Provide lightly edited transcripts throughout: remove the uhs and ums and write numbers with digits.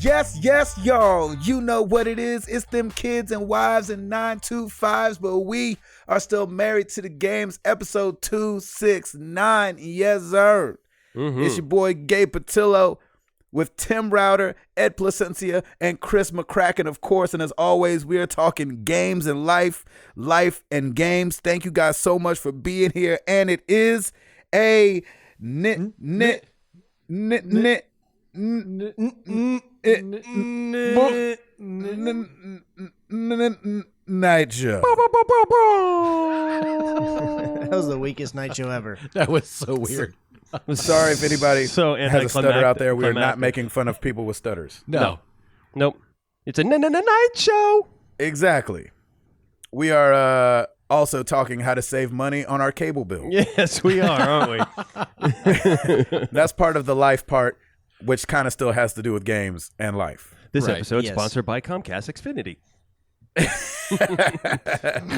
Yes, y'all. You know what it is. It's them kids and wives and 925s, but we are still married to the games. Episode 269. Yes, sir. It's your boy Gabe Patillo with Tim Router, Ed Placencia, and Chris McCracken, of course. And as always, we are talking games and life and games. Thank you guys so much for being here. And it is a night show. That was the weakest night show ever. That was so weird. I'm sorry if anybody So has a stutter out there. We're not anticlimactic. making fun of people with stutters. No. Nope. It's a night show. Exactly. We are also talking how to save money on our cable bill. Yes, we are, aren't we? That's part of the life part, which kind of still has to do with games and life. This Right, episode yes. sponsored by Comcast Xfinity.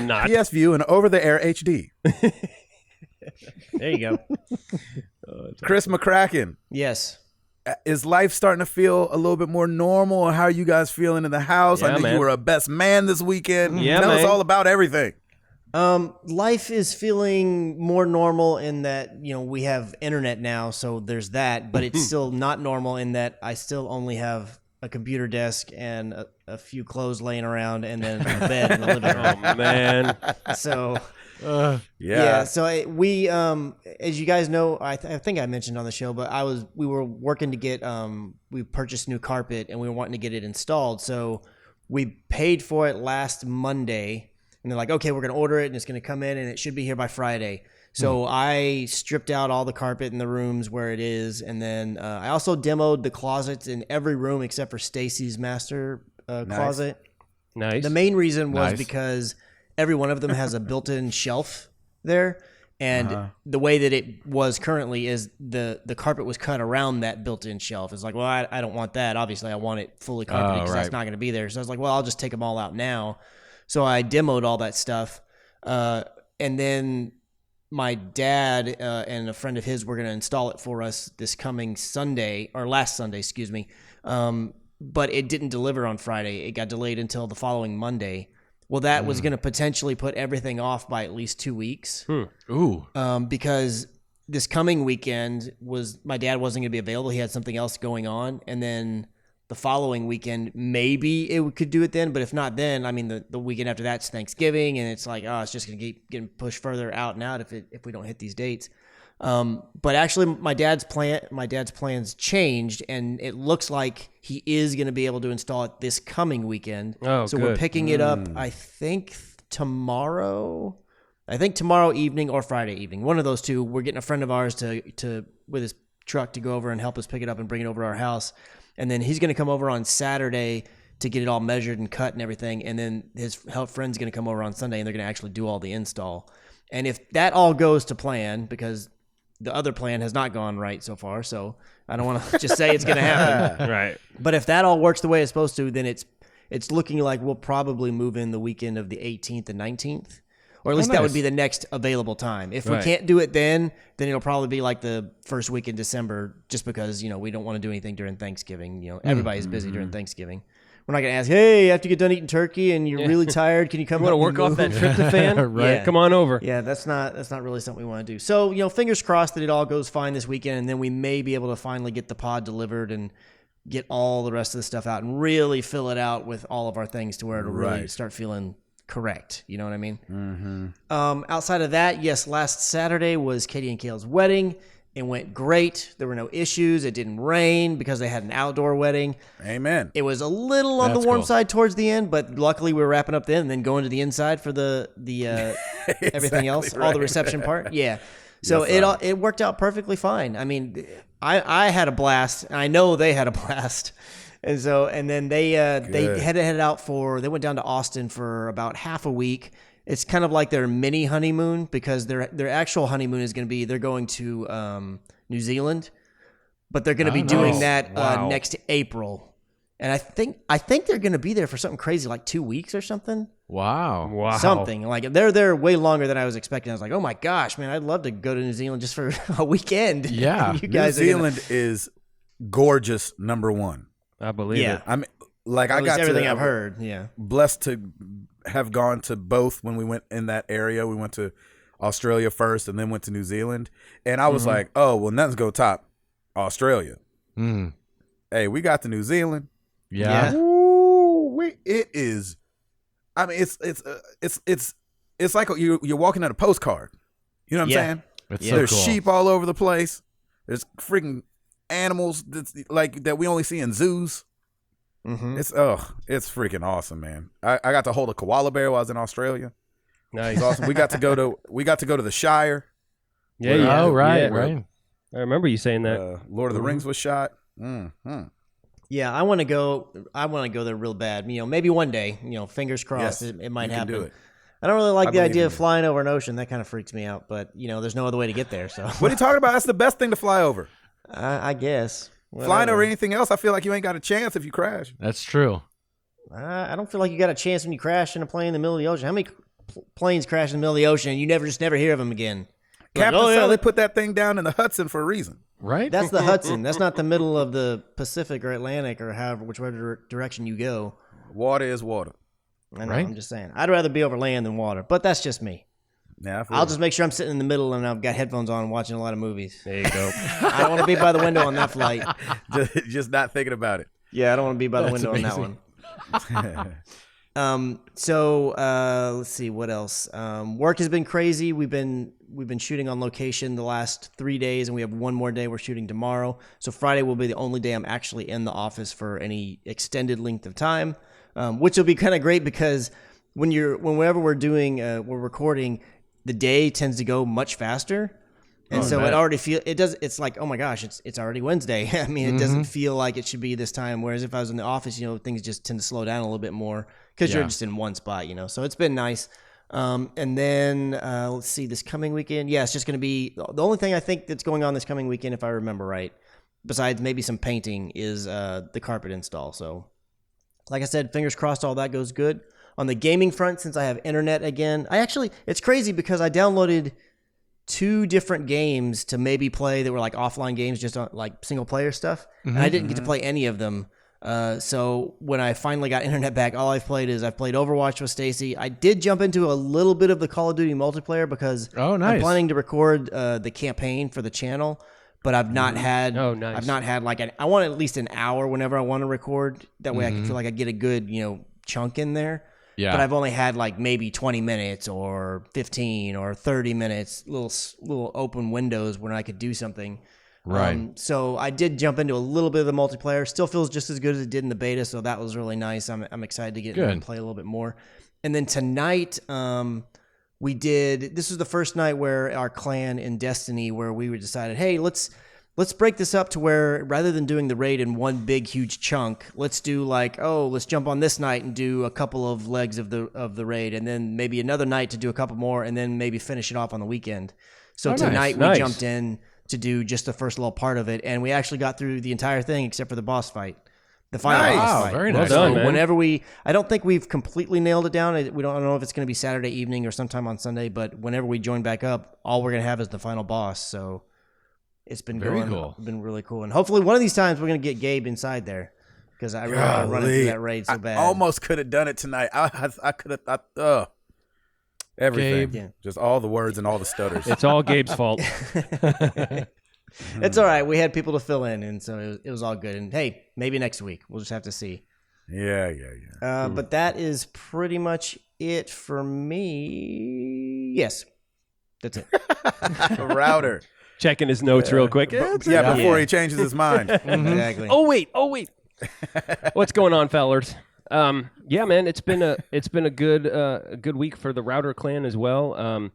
Not. PS View and over-the-air HD. There you go. Chris McCracken, Yes. is life starting to feel a little bit more normal? How are you guys feeling in the house? Yeah, I know man. you were a best man this weekend. Yeah, Tell us man. all about everything. Life is feeling more normal in that, we have internet now, so there's that, but it's still not normal in that I still only have a computer desk and a few clothes laying around and then a bed in the living room. Oh, man. So, Yeah. so we, as you guys know, I think I mentioned on the show, but we were working to get, we purchased new carpet and we were wanting to get it installed. So we paid for it last Monday. And they're like, okay, we're going to order it and it's going to come in and it should be here by Friday. So I stripped out all the carpet in the rooms where it is. And then I also demoed the closets in every room except for Stacy's master closet. Nice. The main reason was Nice. because every one of them has a built-in shelf there. And the way that it was currently is the carpet was cut around that built-in shelf. It's like, well, I don't want that. Obviously, I want it fully carpeted because that's not going to be there. So I was like, well, I'll just take them all out now. So I demoed all that stuff. And then my dad and a friend of his were going to install it for us this coming Sunday, or last Sunday, excuse me. But it didn't deliver on Friday. It got delayed until the following Monday. Well, that was going to potentially put everything off by at least 2 weeks. Ooh. Because this coming weekend my dad wasn't going to be available. He had something else going on. And then the following weekend, maybe it could do it then, but if not then, I mean, the weekend after that's Thanksgiving, and it's like, it's just going to keep getting pushed further out and out if we don't hit these dates. But actually, my dad's plans changed, and it looks like he is going to be able to install it this coming weekend. Oh, so we're good. picking it up, I think tomorrow evening or Friday evening, one of those two. We're getting a friend of ours to with his truck to go over and help us pick it up and bring it over to our house. And then he's going to come over on Saturday to get it all measured and cut and everything. And then his friend's going to come over on Sunday and they're going to actually do all the install. And if that all goes to plan, because the other plan has not gone right so far, so I don't want to just say it's going to happen. Right. But if that all works the way it's supposed to, then it's looking like we'll probably move in the weekend of the 18th and 19th. Or at least that would be the next available time. If we can't do it then it'll probably be like the first week in December, just because, we don't want to do anything during Thanksgiving. Everybody's busy during Thanksgiving. We're not going to ask, hey, after you get done eating turkey and you're really tired, can you come You want to up work and off that move? tryptophan? Right. Yeah. Come on over. Yeah, that's not really something we want to do. So, fingers crossed that it all goes fine this weekend, and then we may be able to finally get the pod delivered and get all the rest of the stuff out and really fill it out with all of our things to where it'll really start feeling correct. You know what I mean? Mm-hmm. Outside of that, yes, last Saturday was Katie and Kale's wedding. It went great. There were no issues. It didn't rain because they had an outdoor wedding. Amen. It was a little on the warm side towards the end, but luckily we were wrapping up then and then going to the inside for the everything else, all the reception part. Yeah. So it worked out perfectly fine. I mean, I had a blast. I know they had a blast. And then they headed out they went down to Austin for about half a week. It's kind of like their mini honeymoon, because their actual honeymoon is going to be, they're going to New Zealand, but they're going to be doing that next April. And I think they're going to be there for something crazy like 2 weeks or something. Wow. Something like they're there way longer than I was expecting. I was like, oh my gosh, man, I'd love to go to New Zealand just for a weekend. Yeah. You guys New Zealand is gorgeous, number one. I believe Yeah. it. I mean, like At I least got everything to, I've heard. Yeah. blessed to have gone to both when we went in that area. We went to Australia first and then went to New Zealand. And I was like, oh, well, nothing's go top Australia. Mm. Hey, we got to New Zealand. Yeah. Ooh, it is. I mean, it's like you're walking at a postcard. You know what I'm Yeah. saying? It's Yeah. so There's cool. sheep all over the place. There's freaking animals that's like that we only see in zoos. Mm-hmm. It's freaking awesome, man. I got to hold a koala bear while I was in Australia. Nice. It's awesome. We got to go to the Shire. Yeah, yeah. Oh, right, yeah. right. I remember you saying that. Lord of the Rings was shot. Mm-hmm. Yeah, I want to go. I want to go there real bad. Maybe one day. Fingers crossed. Yes, it might you can happen. do it. I don't really like I the believe idea in of you. flying over an ocean. That kind of freaks me out. But there's no other way to get there. So What are you talking about? That's the best thing to fly over. I guess Flying Whatever. over anything else, I feel like you ain't got a chance if you crash. That's true. I don't feel like you got a chance when you crash in a plane in the middle of the ocean. How many planes crash in the middle of the ocean and you never hear of them again? Captain oh, yeah, Sully they- put that thing down in the Hudson for a reason. Right? That's the Hudson. That's not the middle of the Pacific or Atlantic or whichever direction you go. Water is water. I know, Right. I'm just saying. I'd rather be over land than water, but that's just me. Yeah, I feel I'll you. just make sure I'm sitting in the middle and I've got headphones on and watching a lot of movies. There you go. I don't want to be by the window on that flight. just not thinking about it. Yeah, I don't want to be by the That's window on that amazing. one. Let's see what else. Work has been crazy. We've been shooting on location the last 3 days, and we have one more day we're shooting tomorrow. So Friday will be the only day I'm actually in the office for any extended length of time, which will be kind of great because whenever we're recording, the day tends to go much faster. And so bet. it's like, oh my gosh, it's already Wednesday. I mean, it doesn't feel like it should be this time. Whereas if I was in the office, things just tend to slow down a little bit more because you're Yeah. just in one spot, So it's been nice. And then let's see, this coming weekend, it's just going to be the only thing I think that's going on this coming weekend, if I remember right, besides maybe some painting, is the carpet install. So, like I said, fingers crossed, all that goes good. On the gaming front, since I have internet again, it's crazy because I downloaded 2 different games to maybe play that were like offline games, just on like single player stuff. And I didn't get to play any of them. So when I finally got internet back, all I've played Overwatch with Stacy. I did jump into a little bit of the Call of Duty multiplayer because Oh, nice. I'm planning to record the campaign for the channel, but I've not had. Oh, nice. I've not had I want at least an hour whenever I want to record. That way I can feel like I get a good chunk in there. Yeah. But I've only had like maybe 20 minutes or 15 or 30 minutes, little open windows when I could do something. Right. So I did jump into a little bit of the multiplayer. Still feels just as good as it did in the beta, so that was really nice. I'm excited to get in there and Good. play a little bit more. And then tonight, this was the first night where our clan in Destiny, where we decided, hey, let's break this up to where rather than doing the raid in one big huge chunk, let's do let's jump on this night and do a couple of legs of the raid, and then maybe another night to do a couple more, and then maybe finish it off on the weekend. So Oh, nice. tonight we Nice. jumped in to do just the first little part of it, and we actually got through the entire thing except for the boss fight, the final Nice. boss Wow, fight. very Well nice. done, So man. whenever I don't think we've completely nailed it down. I don't know if it's going to be Saturday evening or sometime on Sunday, but whenever we join back up, all we're going to have is the final boss. So it's been Very going, cool. been really cool, and hopefully one of these times we're going to get Gabe inside there because I really want to run into that raid so bad. I almost could have done it tonight. I could have. Everything. Gabe. Yeah. Just all the words and all the stutters. It's all Gabe's fault. It's all right. We had people to fill in, and so it was all good. And hey, maybe next week we'll just have to see. yeah. But that is pretty much it for me. Yes, that's it. Router. Checking his notes real quick. Yeah, Yeah. before he changes his mind. Exactly. Oh wait. What's going on, fellers? Yeah, man, it's been a good week for the Router clan as well.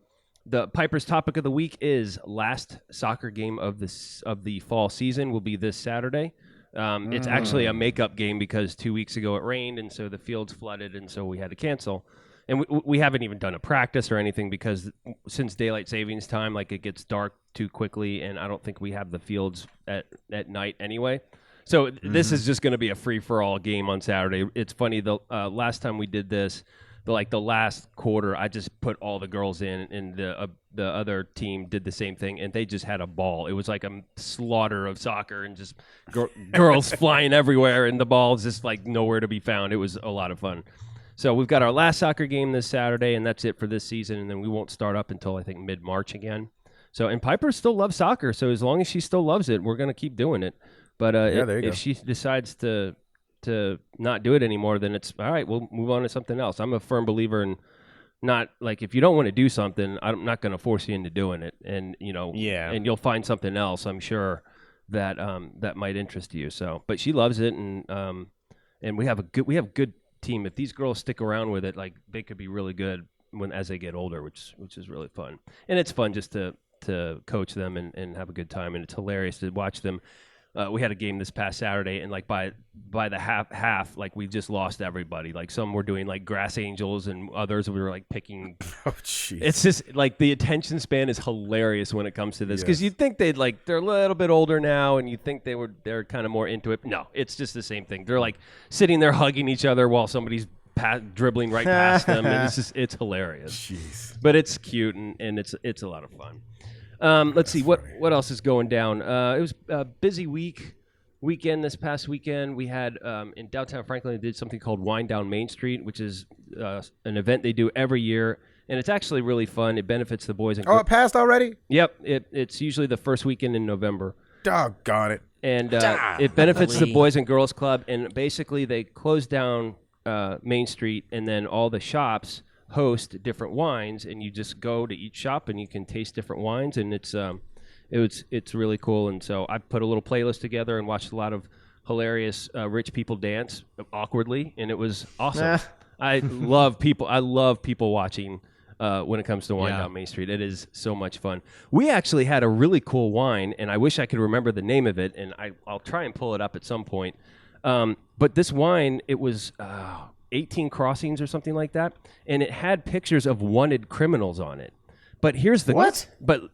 The Piper's topic of the week is last soccer game of the fall season will be this Saturday. It's actually a makeup game because 2 weeks ago it rained and so the fields flooded and so we had to cancel. And we haven't even done a practice or anything because since daylight savings time, it gets dark too quickly, and I don't think we have the fields at night anyway. So this is just going to be a free-for-all game on Saturday. It's funny, the last time we did this, the last quarter, I just put all the girls in, and the other team did the same thing, and they just had a ball. It was like a slaughter of soccer, and just girls flying everywhere, and the ball's just like nowhere to be found. It was a lot of fun. So we've got our last soccer game this Saturday, and that's it for this season, and then we won't start up until I think mid-March again. So, and Piper still loves soccer, so as long as she still loves it, we're going to keep doing it. But if she decides to not do it anymore, then it's all right. We'll move on to something else. I'm a firm believer in not like if you don't want to do something, I'm not going to force you into doing it, and and you'll find something else. I'm sure that that might interest you. So, but she loves it, and we have a good team. If these girls stick around with it, like they could be really good as they get older, which is really fun, and it's fun just to coach them and have a good time, and it's hilarious to watch them. We had a game this past Saturday, and like by the half, like we just lost everybody. Like some were doing like grass angels, and others we were like picking. Oh, jeez. It's just like the attention span is hilarious when it comes to this, because you'd think they're a little bit older now, and you think they're kind of more into it. No, it's just the same thing. They're like sitting there hugging each other while somebody's dribbling right past them, and it's hilarious. Jeez. But it's cute, and it's a lot of fun. Let's see what else is going down. It was a busy weekend this past weekend. We had in downtown Franklin, they did something called Wine Down Main Street, which is an event they do every year, and it's actually really fun. It benefits the boys and girls. Oh, it passed already? Yep, it's usually the first weekend in November. Doggone it. And it benefits the Boys and Girls Club, and basically they close down Main Street, and then all the shops host different wines, and you just go to each shop and you can taste different wines, and it's really cool. And so I put a little playlist together and watched a lot of hilarious rich people dance awkwardly, and it was awesome. I love people watching when it comes to Wine Down Main Street. It is so much fun. We actually had a really cool wine, and I wish I could remember the name of it, and I'll try and pull it up at some point. But this wine, it was 18 Crossings or something like that, and it had pictures of wanted criminals on it. But here's the But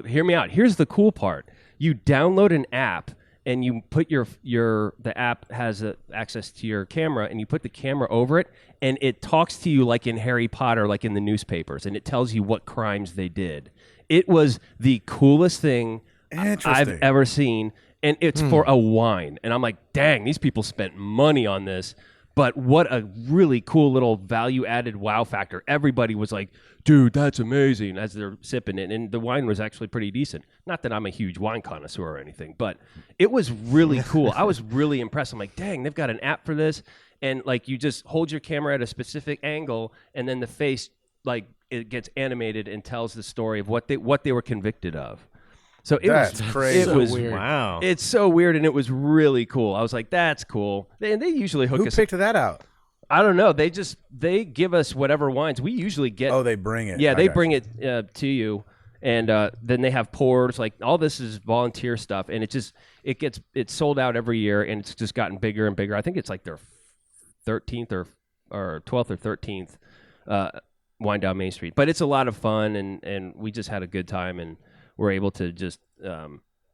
hear me out. Here's the cool part. You download an app, and you put the app has access to your camera, and you put the camera over it, and it talks to you like in Harry Potter, like in the newspapers, and it tells you what crimes they did. It was the coolest thing I've ever seen, and it's for a wine. And I'm like, dang, these people spent money on this. But what a really cool little value-added wow factor. Everybody was like, dude, that's amazing, as they're sipping it. And the wine was actually pretty decent. Not that I'm a huge wine connoisseur or anything, but it was really cool. I was really impressed. I'm like, dang, they've got an app for this. And, like, you just hold your camera at a specific angle, and then the face, like, it gets animated and tells the story of what they were convicted of. So that's crazy. It was weird. Wow. It's so weird, and it was really cool. I was like, that's cool. And they usually hook us. Who picked that out? I don't know. They give us whatever wines. We usually get. Oh, they bring it. Yeah, they bring it to you, and then they have pours. Like, all this is volunteer stuff, and it's sold out every year, and it's just gotten bigger and bigger. I think it's like their 13th or 12th or 13th Wine Down Main Street. But it's a lot of fun, and we just had a good time, and we're able to just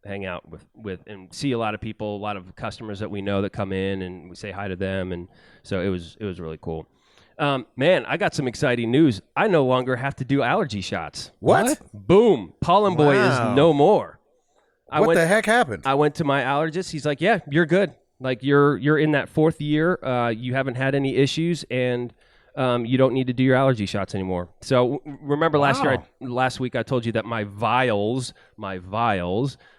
hang out with and see a lot of people, a lot of customers that we know that come in, and we say hi to them, and so it was really cool. Man, I got some exciting news. I no longer have to do allergy shots. What? Boom! Pollen Boy is no more. What the heck happened? I went to my allergist. He's like, "Yeah, you're good. Like you're in that 4th year. You haven't had any issues, and you don't need to do your allergy shots anymore." So remember last week I told you that my vials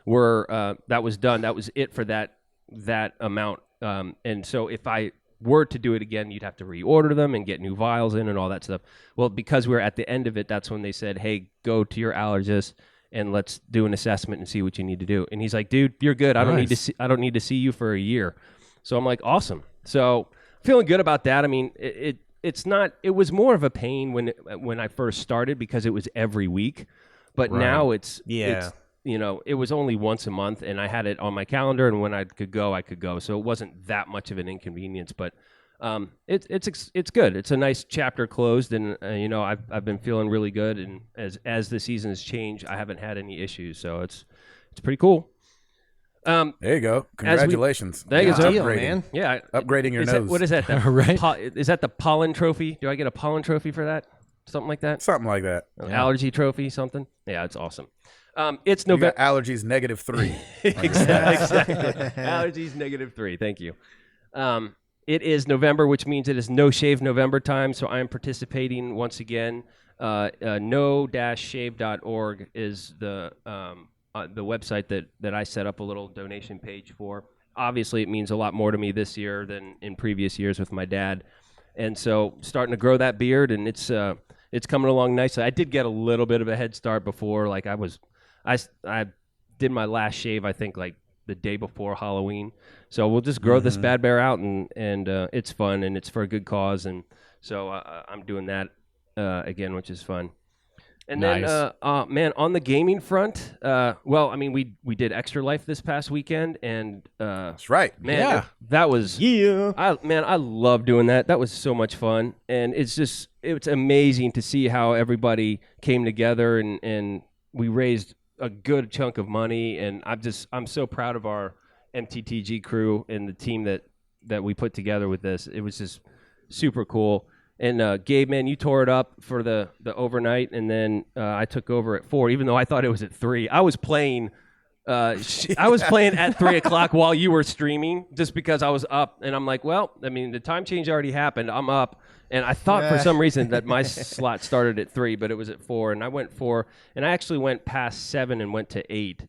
were that was done. That was it for that amount. And so if I were to do it again, you'd have to reorder them and get new vials in and all that stuff. Well, because we're at the end of it, that's when they said, "Hey, go to your allergist and let's do an assessment and see what you need to do." And he's like, "Dude, you're good. I don't need to see you for a year." So I'm like, "Awesome." So feeling good about that. I mean, it was more of a pain when I first started because it was every week, but now it's it was only once a month, and I had it on my calendar, and when I could go, so it wasn't that much of an inconvenience. But it's good. It's a nice chapter closed, and I've been feeling really good, and as the season has changed, I haven't had any issues, so it's pretty cool. There you go. Congratulations. Thank you, Good deal, upgrading. man. Yeah, Upgrading your is nose. What is that? Right. Is that the pollen trophy? Do I get a pollen trophy for that? Something like that? Something like that. An allergy trophy? Something? Yeah, it's awesome. It's You November. got allergies -3. Exactly. Allergies -3. Thank you. It is November, which means it is No Shave November time. So I am participating once again. No-shave.org is the website that I set up a little donation page for. Obviously, it means a lot more to me this year than in previous years with my dad, and so starting to grow that beard, and it's coming along nicely. I did get a little bit of a head start before, like I did my last shave, I think, like the day before Halloween. So we'll just grow this bad bear out, and it's fun, and it's for a good cause, and so I'm doing that again, which is fun. And Nice. then, man, on the gaming front, well, I mean, we did Extra Life this past weekend, and That's right. man, Yeah. that was I love doing that. That was so much fun, and it's amazing to see how everybody came together, and we raised a good chunk of money, and I'm so proud of our MTTG crew and the team that we put together with this. It was just super cool. And Gabe, man, you tore it up for the overnight, and then I took over at 4, even though I thought it was at 3. I was playing. I was playing at 3 o'clock while you were streaming, just because I was up, and I'm like, well, I mean, the time change already happened. I'm up, and I thought for some reason that my slot started at 3, but it was at 4, and I went 4, and I actually went past 7 and went to 8.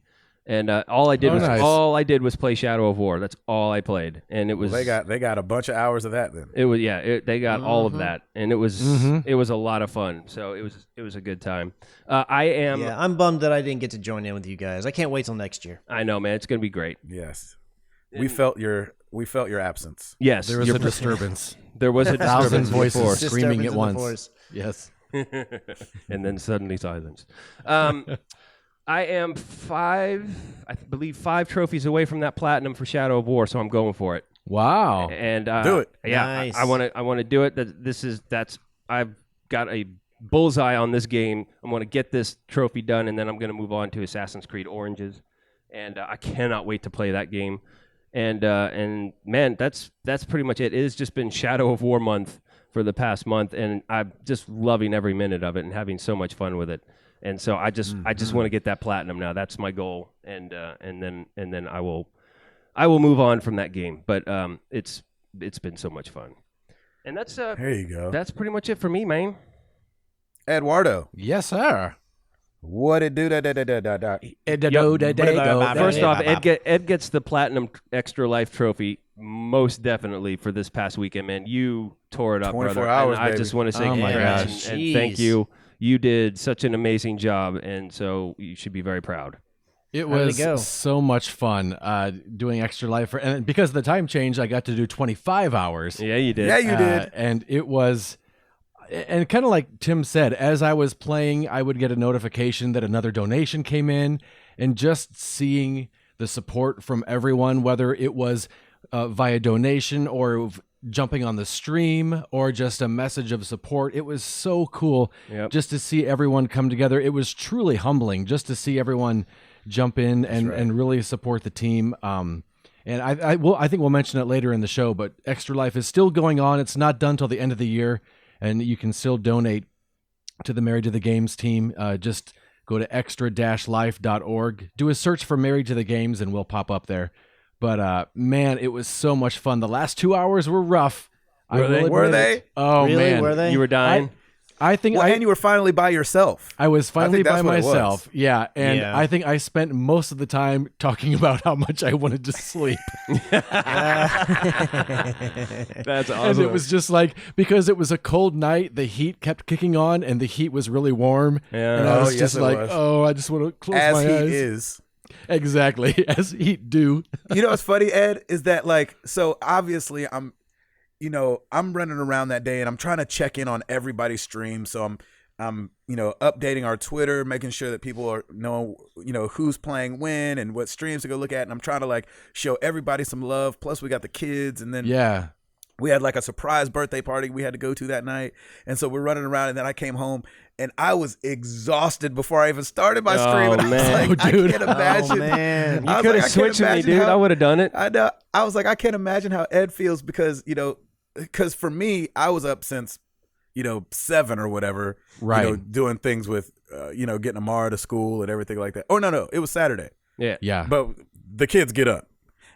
And all I did was play Shadow of War. That's all I played, and it was. Well, they got a bunch of hours of that then. It was they got all of that, and it was a lot of fun. So it was a good time. I'm bummed that I didn't get to join in with you guys. I can't wait till next year. I know, man. It's gonna be great. Yes, we felt your absence. Yes, There was a disturbance. There was a Thousand disturbance voices before. screaming at Disturbance in the once. force. Yes. And then suddenly silence. I am 5 trophies away from that platinum for Shadow of War, so I'm going for it. Wow. And do it. Yeah, Nice. I want to do it. I've got a bullseye on this game. I'm going to get this trophy done, and then I'm going to move on to Assassin's Creed Oranges, and I cannot wait to play that game. And man, that's pretty much it. It has just been Shadow of War month for the past month, and I'm just loving every minute of it and having so much fun with it. And so I just want to get that platinum now. That's my goal, and then I will move on from that game. But it's been so much fun, and that's There you go. that's pretty much it for me, man. Eduardo, Yes, sir. what it do? First off, Ed gets the platinum extra life trophy most definitely for this past weekend, man. You tore it up, 24 brother. hours, and I baby. just want to say Oh my congrats gosh. and thank Jeez. you. You did such an amazing job, and so you should be very proud. It How did it was go? so much fun doing Extra Life. And because of the time change, I got to do 25 hours. Yeah, you did. Yeah, you did. And it was, and kind of like Tim said, as I was playing, I would get a notification that another donation came in, and just seeing the support from everyone, whether it was via donation or jumping on the stream or just a message of support, it was so cool just to see everyone come together. It was truly humbling just to see everyone jump in and really support the team. And I think we'll mention it later in the show, but Extra Life is still going on. It's not done till the end of the year, and you can still donate to the Married to the Games team. Just go to extra-life.org. Do a search for Married to the Games, and we'll pop up there. But man, it was so much fun. The last 2 hours were rough. Were they? Were they? Oh Really? man, Were they? You were dying. I think And you were finally by yourself. I was finally that's by what it was. myself. Yeah, and Yeah. I think I spent most of the time talking about how much I wanted to sleep. That's awesome. And it was just like, because it was a cold night, the heat kept kicking on, and the heat was really warm. Yeah. And I Oh, was yes, just it like, was. oh, I just want to close As my he eyes. is. Exactly, as heat do. You know what's funny, Ed, is that like, so obviously I'm running around that day and I'm trying to check in on everybody's stream. So I'm updating our Twitter, making sure that people know who's playing when and what streams to go look at. And I'm trying to like show everybody some love. Plus we got the kids, and then Yeah. we had like a surprise birthday party we had to go to that night. And so we're running around, and then I came home and I was exhausted before I even started my stream. And I was man. like, Dude. I can't imagine. Oh, man. You I was could like, have I can't switched with me, imagine dude. how- I would have done it. I know. I was like, I can't imagine how Ed feels because for me, I was up since 7 or whatever, Right. doing things with getting Amara to school and everything like that. Oh no, it was Saturday, Yeah. but the kids get up,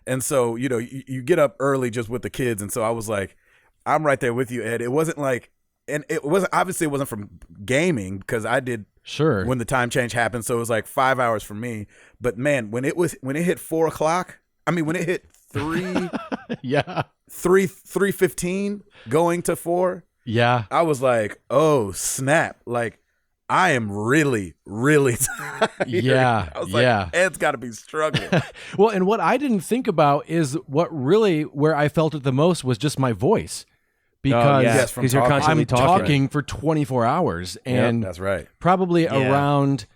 and so you get up early just with the kids, and so I was like, I'm right there with you, Ed. It wasn't like, and it wasn't from gaming because I did. Sure. When the time change happened, so it was like 5 hours for me. But man, when it hit 4 o'clock, when it hit 3:15 going to 4, Yeah. I was like, oh snap! Like I am really, really tired. Yeah, I was yeah. like, Ed's got to be struggling. Well, and what I didn't think about is where I felt it the most was just my voice. Because yes, from because you're talking. constantly I'm talking. talking for 24 hours. And That's right. probably Yeah. around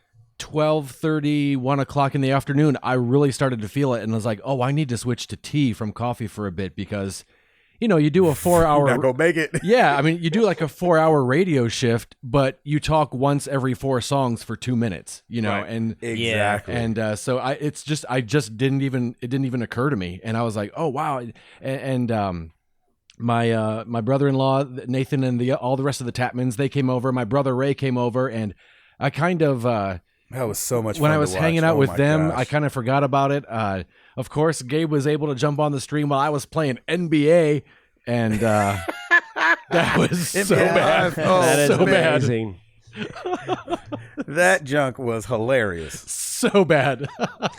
12:30, 1 o'clock in the afternoon, I really started to feel it. And I was like, oh, I need to switch to tea from coffee for a bit because, you do a 4-hour. Not gonna make it. Yeah, you do like a 4-hour radio shift, but you talk once every 4 songs for 2 minutes, Right. and Exactly. and so I just didn't even occur to me, and I was like, oh wow, and my brother-in-law Nathan and all the rest of the Tapmans, they came over. My brother Ray came over, and I kind of that was so much fun. when I to was watch. hanging out Oh with my them, gosh. I kind of forgot about it. Of course, Gabe was able to jump on the stream while I was playing NBA, and that was so NBA bad. Live. Oh, That is so bad. amazing. That junk was hilarious. So bad.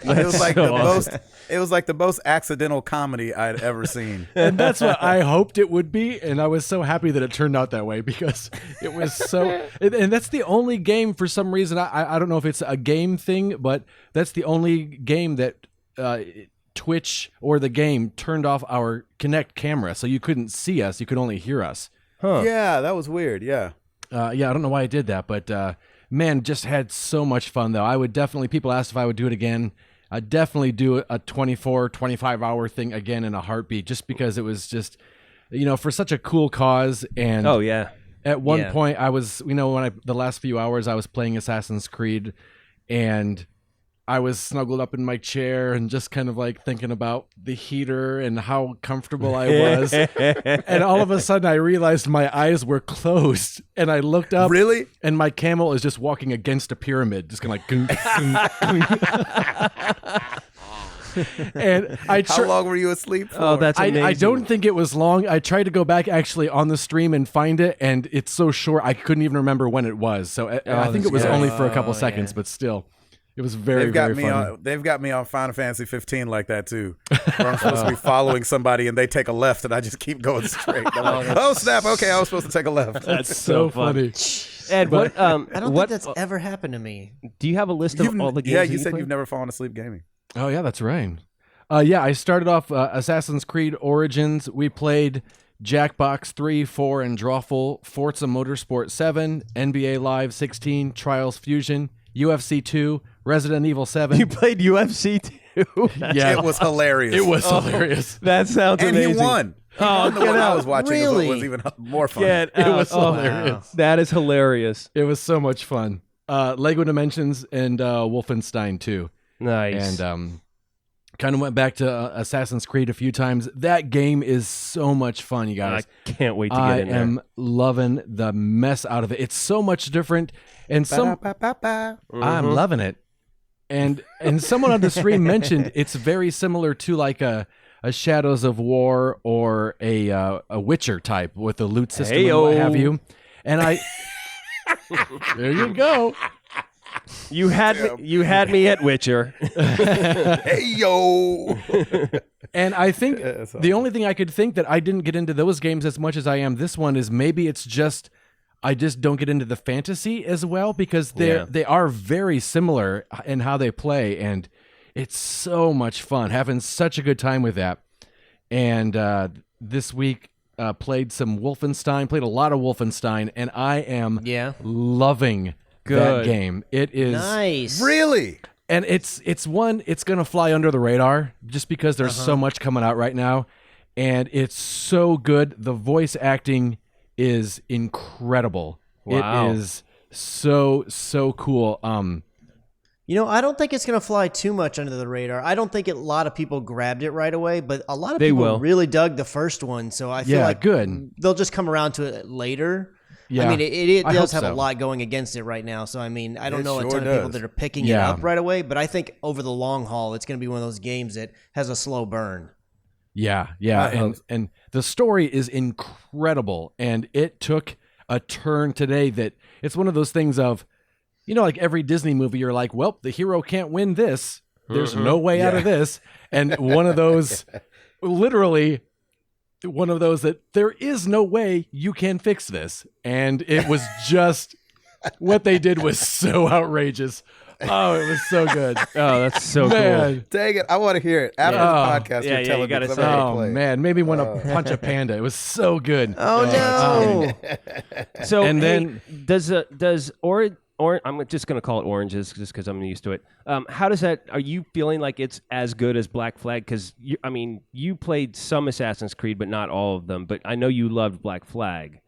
It was like so the awesome. most. It was like the most accidental comedy I'd ever seen. And that's what I hoped it would be, and I was so happy that it turned out that way because it was so. And that's the only game for some reason. I don't know if it's a game thing, but that's the only game that Twitch or the game turned off our Kinect camera, so you couldn't see us; you could only hear us. Huh. Yeah, that was weird. Yeah. I don't know why I did that, but man, just had so much fun though. I would definitely. People asked if I would do it again. I'd definitely do a 24, 25-hour thing again in a heartbeat, just because it was just, for such a cool cause. And Oh yeah. at one Yeah. point, I was, the last few hours, I was playing Assassin's Creed, and I was snuggled up in my chair and just kind of like thinking about the heater and how comfortable I was. And all of a sudden, I realized my eyes were closed, and I looked up, Really? and my camel is just walking against a pyramid, just kind of like. And How long were you asleep for? Oh, that's amazing. I don't think it was long. I tried to go back actually on the stream and find it, and it's so short I couldn't even remember when it was. So I think it was that's only good. for a couple Oh, seconds, yeah. but still, it was very, They've got very me funny. on. They've got me on Final Fantasy 15 like that too. Where I'm supposed to be following somebody and they take a left and I just keep going straight. I'm like, oh snap! Okay, I was supposed to take a left. That's so fun. funny. Ed, what? I don't what? think that's ever happened to me. Do you have a list of all the games? Yeah, that you said played? you've never fallen asleep gaming. Oh yeah, that's right. Yeah, I started off Assassin's Creed Origins. We played Jackbox 3, 4, and Drawful, Forza Motorsport 7, NBA Live 16, Trials Fusion, UFC 2, Resident Evil 7. You played UFC too. Yeah, It was hilarious. it was hilarious. That sounds and amazing. he won. Oh, The get one I out. was watching Really? was even more fun. Get It out. was Oh, hilarious. that is hilarious. It was so much fun. Lego Dimensions and Wolfenstein 2. Nice. And kind of went back to Assassin's Creed a few times. That game is so much fun, you I guys. can't wait to get I in there. am loving the mess out of it. It's so much different, and Ba-da-ba-ba-ba. I'm loving it. And someone on the stream mentioned it's very similar to like a Shadows of War or a Witcher type with the loot system and what Heyo. have you. And I, there you go. You had me at Witcher. Hey yo! And I think That's the only thing I could think that I didn't get into those games as much as I am this one is maybe it's just I just don't get into the fantasy as well because they are very similar in how they play, and it's so much fun having such a good time with that. And this week played some Wolfenstein, played a lot of Wolfenstein, and I am Yeah. loving that Good. game. It is Nice. Really? and it's gonna fly under the radar just because there's so much coming out right now, and it's so good. The voice acting is incredible. Wow. It is so cool. I don't think it's going to fly too much under the radar. I don't think a lot of people grabbed it right away, but a lot of They people will. really dug the first one. So I feel like good. they'll just come around to it later. Yeah, I mean, it I does hope have a so. lot going against it right now. So, I mean, I don't It know a sure ton of people does. that are picking it Yeah. up right away, but I think over the long haul, it's going to be one of those games that has a slow burn. Yeah, I hope so. and the story is incredible, and it took a turn today that it's one of those things of, like every Disney movie, you're like, well, the hero can't win this. There's no way out of this, and one of those, literally, one of those that there is no way you can fix this, and it was just what they did was so outrageous. Oh, it was so good. Oh, that's so cool. Man. Dang it. I want to hear it. After Yeah. the Oh. podcast, Yeah, you're yeah, telling you gotta me 'cause say I'm it. gonna Oh play it. man, made me want to punch a panda. It was so good. Oh, no. So And hey, then- does or I'm just going to call it oranges just because I'm used to it. How does that? Are you feeling like it's as good as Black Flag? Because you played some Assassin's Creed, but not all of them. But I know you loved Black Flag.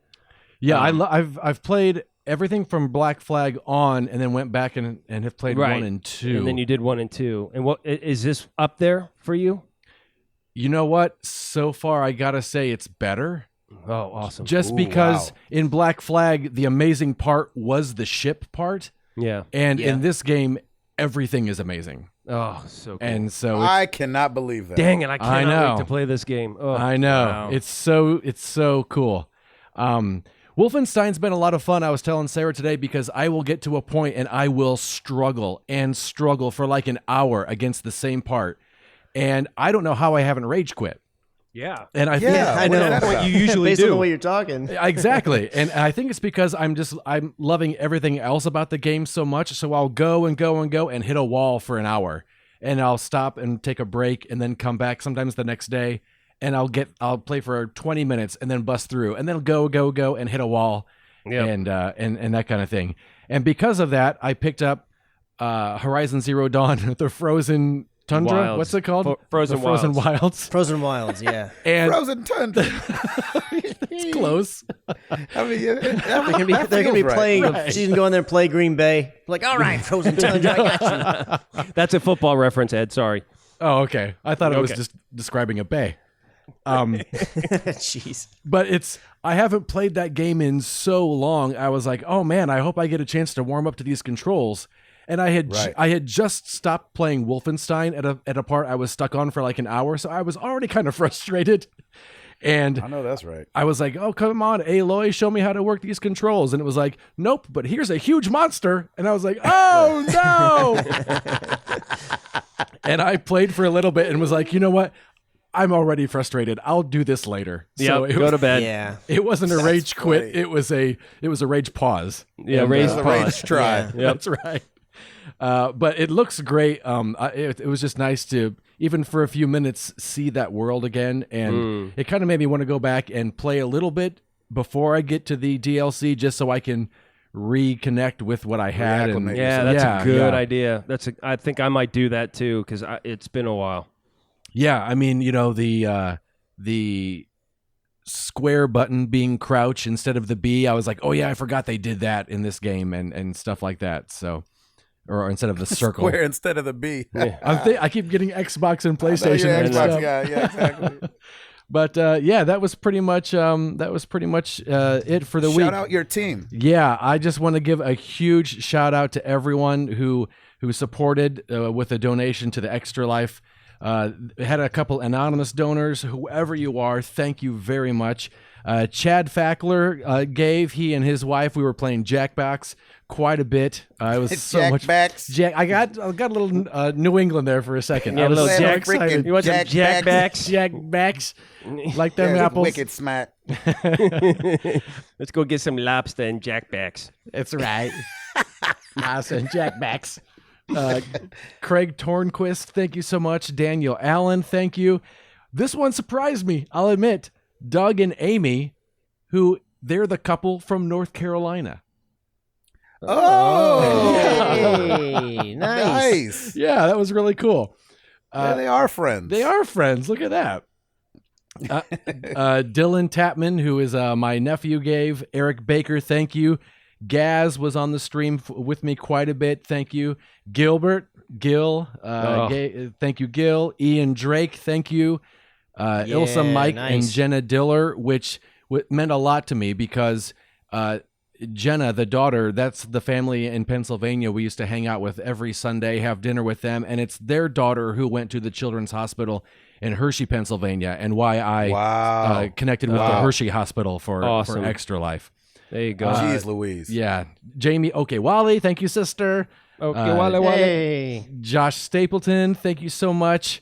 Yeah, I've played everything from Black Flag on, and then went back and have played Right. 1 and 2. And then you did 1 and 2. And what is this up there for you? You know what? So far, I gotta say it's better. Oh, awesome! Just Ooh, because wow. in Black Flag, the amazing part was the ship part, Yeah. and Yeah. in this game, everything is amazing. Oh, so cool. And so I cannot believe that. dang it! I I cannot know. wait to play this game. Oh, I know wow. it's so cool. Wolfenstein's been a lot of fun. I was telling Sarah today because I will get to a point and I will struggle for like an hour against the same part, and I don't know how I haven't rage quit. Yeah. And I Yeah, think I what is know. that about? You usually Based on do. the way you're talking. Exactly. And I think it's because I'm loving everything else about the game so much. So I'll go and hit a wall for an hour, and I'll stop and take a break and then come back sometimes the next day, and I'll play for 20 minutes and then bust through and then go and hit a wall. Yep. And that kind of thing. And because of that, I picked up Horizon Zero Dawn, the Frozen Tundra. Wilds. What's it called? Frozen The Frozen Wilds. Wilds. Frozen Wilds, yeah. And Frozen Tundra. it's close. I mean, They're gonna be playing. She's gonna go in there and play Green Bay. Like, all right, Frozen Tundra, I got you. That's a football reference, Ed. Sorry. Oh, okay. I thought it was Okay. just describing a bay. Jeez. But I haven't played that game in so long. I was like, oh man, I hope I get a chance to warm up to these controls. And I had just stopped playing Wolfenstein at a part I was stuck on for like an hour, so I was already kind of frustrated. And I know that's right. I was like, oh, come on, Aloy, show me how to work these controls. And it was like, nope, but here's a huge monster. And I was like, oh, no. And I played for a little bit and was like, you know what? I'm already frustrated. I'll do this later. So Yeah. Go to bed. Yeah. it wasn't a That's rage quit. funny. It was a rage pause. Yeah. And, Raise It's a pause. rage try. Yeah. Yep. That's right. But it looks great. It was just nice to, even for a few minutes, see that world again. And it kind of made me want to go back and play a little bit before I get to the DLC, just so I can reconnect with what I had. And Reacclimate. Yeah, that's a good yeah. idea. I think I might do that too because it's been a while. Yeah, I mean, the square button being crouch instead of the B, I was like, oh yeah, I forgot they did that in this game and stuff like that. So, or instead of the circle. Square instead of the B. I keep getting Xbox and I know PlayStation you're an mixed Xbox up. guy. Yeah, exactly. But yeah, that was pretty much it for the week. Shout out your team. Yeah, I just want to give a huge shout out to everyone who supported with a donation to the Extra Life. Had a couple anonymous donors. Whoever you are, thank you very much. Chad Fackler gave. He and his wife. We were playing Jackbox quite a bit. It was so much. Jackbacks. Jack, I got a little New England there for a second. Yeah, I was a little so Jack- excited. You want some Jackbacks. jackbacks? Jackbacks, like them Yeah, apples. wicked smack. Let's go get some lobster and jackbacks. That's right. Nice and Jackbacks. Craig Tornquist, thank you so much. Daniel Allen, thank you. This one surprised me, I'll admit. Doug and Amy, who they're the couple from North Carolina. Oh, Hey, nice. nice. Yeah, that was really cool. Yeah, they are friends. They are friends. Look at that. Dylan Tapman, who is my nephew, gave. Eric Baker, thank you. Gaz was on the stream with me quite a bit. Thank you. Gil, thank you, Gil. Ian Drake, thank you. Ilsa Mike nice. and Jenna Diller, which meant a lot to me because Jenna, the daughter, that's the family in Pennsylvania we used to hang out with every Sunday, have dinner with them, and it's their daughter who went to the Children's Hospital in Hershey, Pennsylvania, and why I connected with the Hershey Hospital for Extra Life. There you go. Jeez Louise. Yeah. Jamie, okay, Wally, thank you, sister. Okay, Wally. Hey. Josh Stapleton, thank you so much.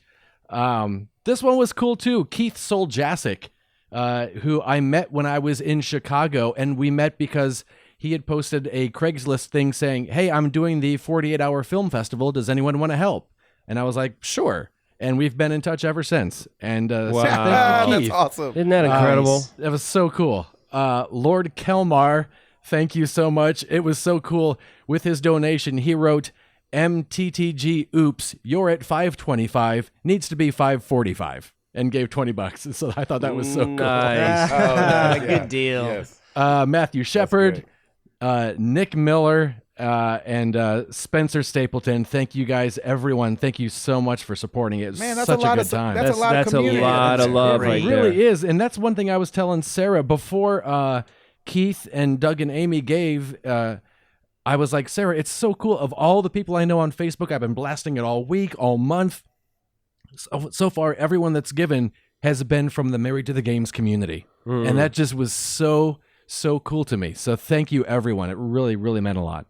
This one was cool too. Keith Soljasic, who I met when I was in Chicago, and we met because he had posted a Craigslist thing saying, "Hey, I'm doing the 48-hour film festival. Does anyone want to help?" And I was like, "Sure." And we've been in touch ever since. And Wow. thank you, Keith. That's awesome. Isn't that incredible? That was so cool. Lord Kelmar, thank you so much. It was so cool. With his donation, he wrote, "MTTG, oops, you're at 525, needs to be 545, and gave $20. So I thought that was so Nice. Oh, nice. Good deal. Yes. cool. Matthew Shepard, Nick Miller, and Spencer Stapleton. Thank you guys, everyone. Thank you so much for supporting it. It's Man, that's such a lot good of time. that's a lot of That's a community. lot of love great. right It there. really is. And that's one thing I was telling Sarah before Keith and Doug and Amy gave. I was like, Sarah, it's so cool. Of all the people I know on Facebook, I've been blasting it all week, all month. So far, everyone that's given has been from the Married to the Games community. And that just was so cool to me. So thank you, everyone. It really, really meant a lot.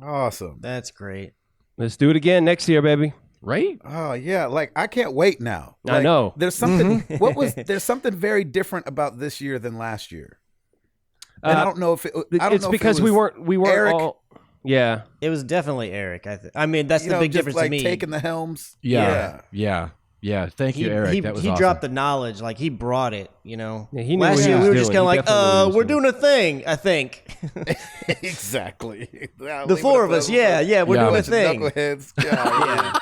Awesome. That's great. Let's do it again next year, baby. Right? Oh yeah, like I can't wait now. I Like, know. There's something. There's something very different about this year than last year. And I don't know if It's because we weren't Eric. all. Yeah. It was definitely Eric. I mean, that's the big just difference like to me. taking the helms. Yeah. Thank you, Eric. That was awesome. dropped the knowledge, like he brought it. You know, Yeah, he knew last what he year was we were doing. just kind of He like, definitely knew what he was we're doing. doing a thing. I think Exactly. the four of us, we're doing a thing. Knuckleheads. Yeah.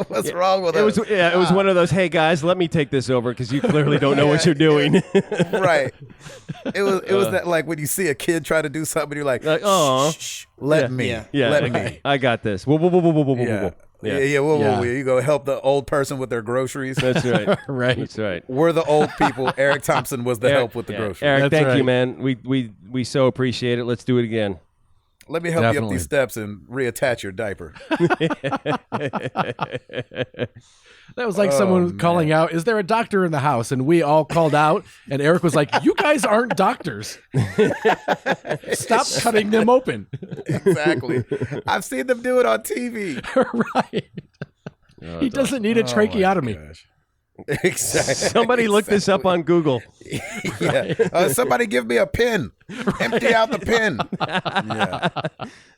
What's wrong with It us? was it was one of those. Hey guys, let me take this over because you clearly don't know what you're doing. Right. It was that like when you see a kid try to do something, you're like, Aw. shh, let me, Yeah, let me. I got this. Whoa, whoa, whoa, whoa, whoa, whoa, whoa, Yeah. whoa. Yeah. Whoa. You go help the old person with their groceries. That's right. Right. That's right. We're the old people. Eric Thompson was the Eric- help with the yeah. groceries. Eric, That's thank you, right. man. We so appreciate it. Let's do it again. Let me help you up Definitely. these steps and reattach your diaper. That was like someone calling out, "Is there a doctor in the house?" And we all called out, and Eric was like, "You guys aren't doctors. Stop cutting them open." Exactly. I've seen them do it on TV. Right. He doesn't need a tracheotomy. Gosh. Exactly. Somebody look this up on Google. Yeah. Somebody give me a pin. Empty out the pin. Yeah.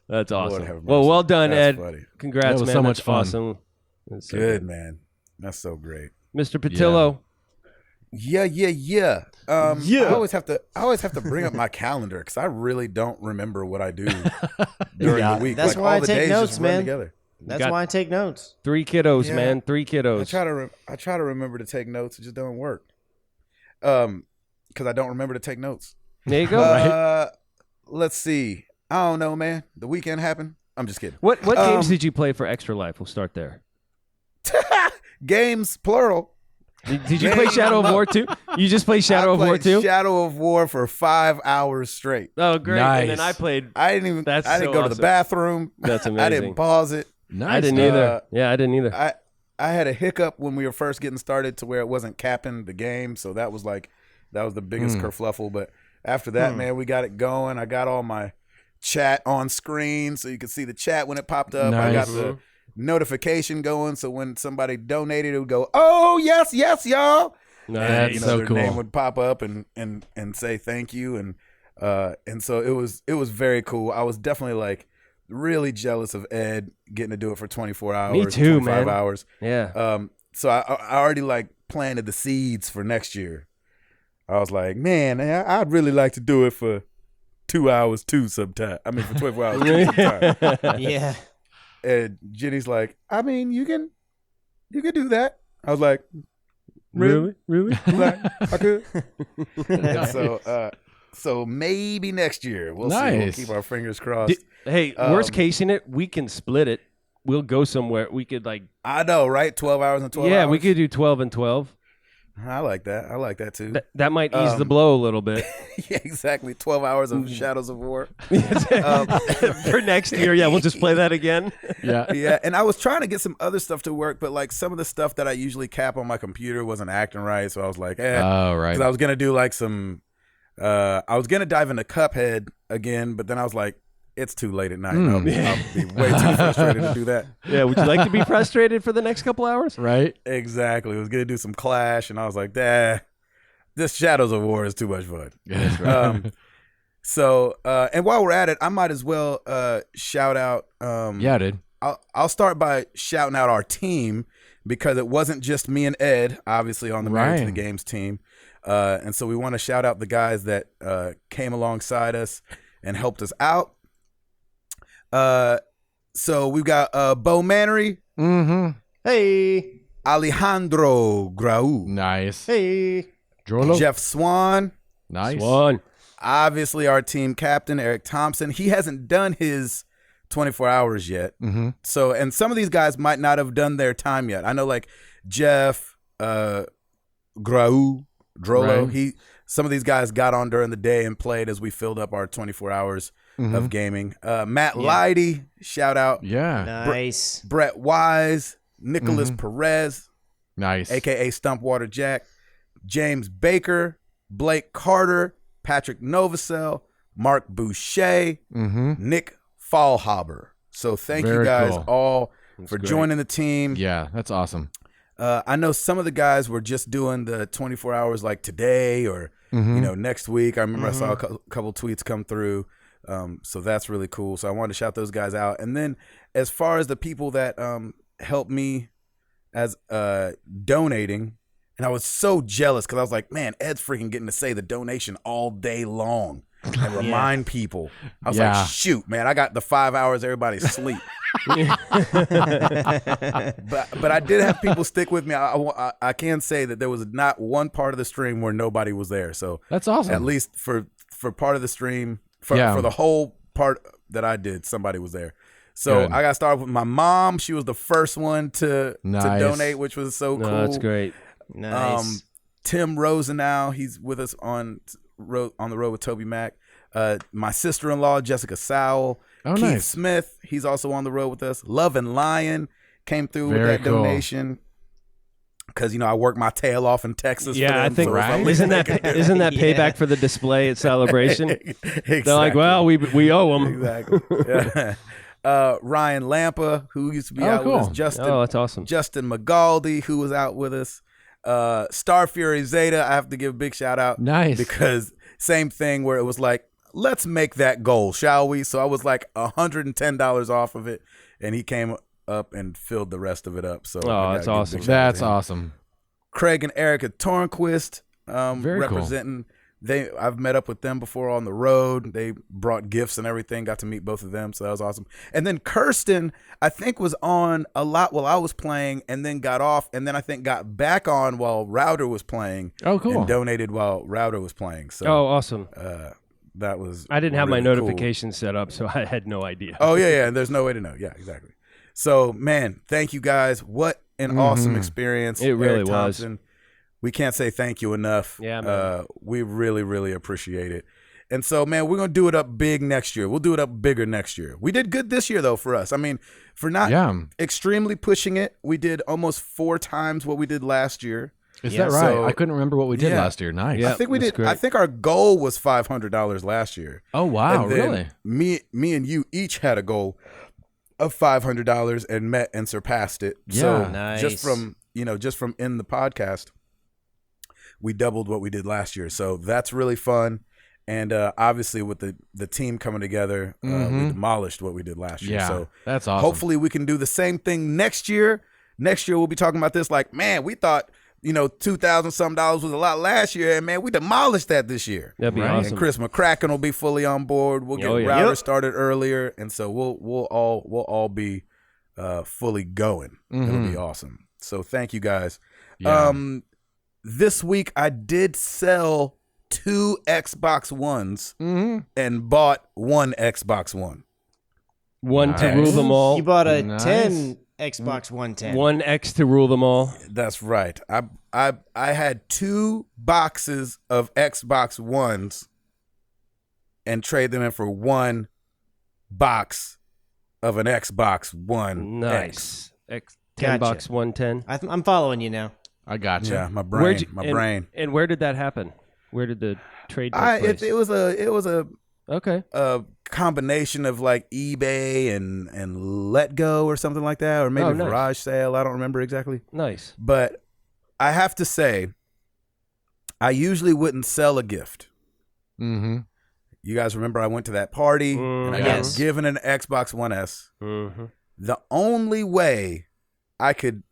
That's Lord awesome. have mercy. Well, well done, That's Ed. funny. Congrats, That was man. so much That's fun. awesome. That's so Good, man. That's so great. Mr. Patillo. Yeah. Yeah. I always have to bring up my calendar because I really don't remember what I do during Yeah. the week. That's like, why all I the take days notes, just run man. together. That's got- why I take notes. 3 kiddos, Yeah. man. 3 I kiddos. try to remember to take notes. It just doesn't work. Because I don't remember to take notes. There you go. Let's see. I don't know, man. The weekend happened. I'm just kidding. What games did you play for Extra Life? We'll start there. Games plural. Did you play Shadow of War 2? You just played Shadow of War played 2? Shadow of War for 5 hours straight. Oh, great. And then Nice. I played. I didn't even. That's I didn't so go to the awesome. bathroom. That's I amazing. didn't pause it. Nice. I didn't either. Yeah, I didn't either. I had a hiccup when we were first getting started to where it wasn't capping the game, so that was the biggest kerfluffle. But after that, man, we got it going. I got all my chat on screen so you could see the chat when it popped up. I got Nice. the notification going, so when somebody donated, it would go, "Oh yes, y'all." Nice. And, That's so their cool. name would pop up and say thank you, and so it was very cool. I was definitely like really jealous of Ed getting to do it for 24 hours. Me too, 25 man. hours. Yeah. So I already like planted the seeds for next year. I was like, man, I'd really like to do it for 2 hours too sometime. I mean, for 24 hours too sometime. Yeah. And Jenny's like, I mean, you can do that. I was like, Really? Like, I could. And So maybe next year. We'll see. We'll Nice. keep our fingers crossed. Hey, worst case in it, we can split it. We'll go somewhere. We could I know, right? 12 hours and 12 hours? yeah, we could do 12 and 12. I like that. I like that too. That might ease the blow a little bit. Yeah, exactly. 12 hours of Shadows of War. For next year, yeah, we'll just play that again. Yeah. Yeah, and I was trying to get some other stuff to work, but like some of the stuff that I usually cap on my computer wasn't acting right, so I was like, Oh, right. because I was gonna do like some, I was gonna dive into Cuphead again, but then I was like, it's too late at night. I'll be way too frustrated to do that. Yeah, would you like to be frustrated for the next couple hours? Right. Exactly. I was gonna do some Clash, and I was like, this Shadows of War is too much fun. Yeah, that's right. So, and while we're at it, I might as well shout out. Yeah, dude. I'll start by shouting out our team because it wasn't just me and Ed, obviously on the Married to the Right. Games team, and so we want to shout out the guys that came alongside us and helped us out. So we've got Bo Mannery, Mm-hmm. Hey. Alejandro Grau, Nice. Hey. Drolo. Jeff Swan, Nice. One. obviously our team captain Eric Thompson. He hasn't done his 24 hours yet. Mm-hmm. So, and some of these guys might not have done their time yet. I know like Jeff, Grau, Drolo, Right. some of these guys got on during the day and played as we filled up our 24 hours of gaming. Matt Leidy, shout out. Yeah. Nice. Brett Wise, Nicholas Perez, Nice. aka Stumpwater Jack, James Baker, Blake Carter, Patrick Novosel, Mark Boucher, Mm-hmm. Nick Fallhaber. So thank you Very guys cool. all That's for great. joining the team. Yeah, that's awesome. I know some of the guys were just doing the 24 hours like today or you know next week. I remember I saw a couple tweets come through. So that's really cool. So I wanted to shout those guys out. And then as far as the people that helped me as donating, and I was so jealous because I was like, man, Ed's freaking getting to say the donation all day long and remind people. I was Yeah. like, shoot, man, I got the 5 hours everybody sleep. But I did have people stick with me. I can say that there was not one part of the stream where nobody was there. So That's awesome. at least for part of the stream, for the whole part that I did, somebody was there. So Good. I got started with my mom. She was the first one to Nice. donate, which was so cool. No, that's great. Nice. Tim Rosenau, he's with us on the road with Toby Mac. My sister-in-law, Jessica Sowell. Oh, Keith nice. Smith, he's also on the road with us. Love and Lion came through Very with that cool. donation. Because, I work my tail off in Texas. for Yeah, I them, think so if Right? isn't that Yeah. payback for the display at Celebration? Exactly. They're like, well, we owe them. Exactly. Yeah. Ryan Lampa, who used to be Oh, out with us. cool. Justin That's awesome. Justin McGaldy, who was out with us. Star Fury Zeta, I have to give a big shout out. Nice. Because same thing where it was like, let's make that goal, shall we? So I was like $110 off of it, and he came up and filled the rest of it up. So I gotta that's give a big awesome. shout out That's to him. awesome. Craig and Erica Tornquist Very cool. representing. I've met up with them before on the road. They brought gifts and everything. Got to meet both of them, so that was awesome. And then Kirsten, I think, was on a lot while I was playing, and then got off, and then I think got back on while Router was playing. Oh, cool. And donated while Router was playing. So Oh, awesome. that was. I didn't have my really cool. notifications set up, so I had no idea. Oh yeah, and there's no way to know. Yeah, exactly. So man, thank you guys. What an awesome experience. It really Eric was. Thompson, we can't say thank you enough. Yeah, man. We really, really appreciate it. And so, man, we're gonna do it up big next year. We'll do it up bigger next year. We did good this year though for us. I mean, for not Yeah. extremely pushing it, we did almost 4 times what we did last year. Is Yeah, that right? so- I couldn't remember what we did Yeah. last year. Nice. Yeah. I think we that's did. I great. think our goal was $500 last year. Oh, wow. And then Really? Me and you each had a goal of $500 and met and surpassed it. Yeah. So Nice. just from in the podcast, we doubled what we did last year. So that's really fun. And obviously with the team coming together, we demolished what we did last year. Yeah. So That's awesome. hopefully we can do the same thing next year. Next year we'll be talking about this like, man, we thought, $2,000 something was a lot last year, and man, we demolished that this year. That'd be Right. awesome. And Chris McCracken will be fully on board. We'll get Oh, yeah. Router Yep. started earlier, and so we'll all be fully going. It'll be awesome. So thank you guys. Yeah. This week I did sell 2 Xbox Ones Mm-hmm. and bought 1 Xbox One. One to rule them all. You bought a Nice. 10 Xbox 110. One X to rule them all. That's right. I had 2 boxes of Xbox Ones and trade them in for 1 box of an Xbox One X. Nice. 10 Gotcha. box 110. I'm following you now. I got you. Yeah, my brain. and, brain. And where did that happen? Where did the trade take place? It was Okay. a combination of like eBay and Let Go or something like that, or maybe Oh, nice. Garage Sale. I don't remember exactly. Nice. But I have to say, I usually wouldn't sell a gift. Mm-hmm. You guys remember I went to that party and I Yes. got given an Xbox One S. Mm-hmm. The only way I could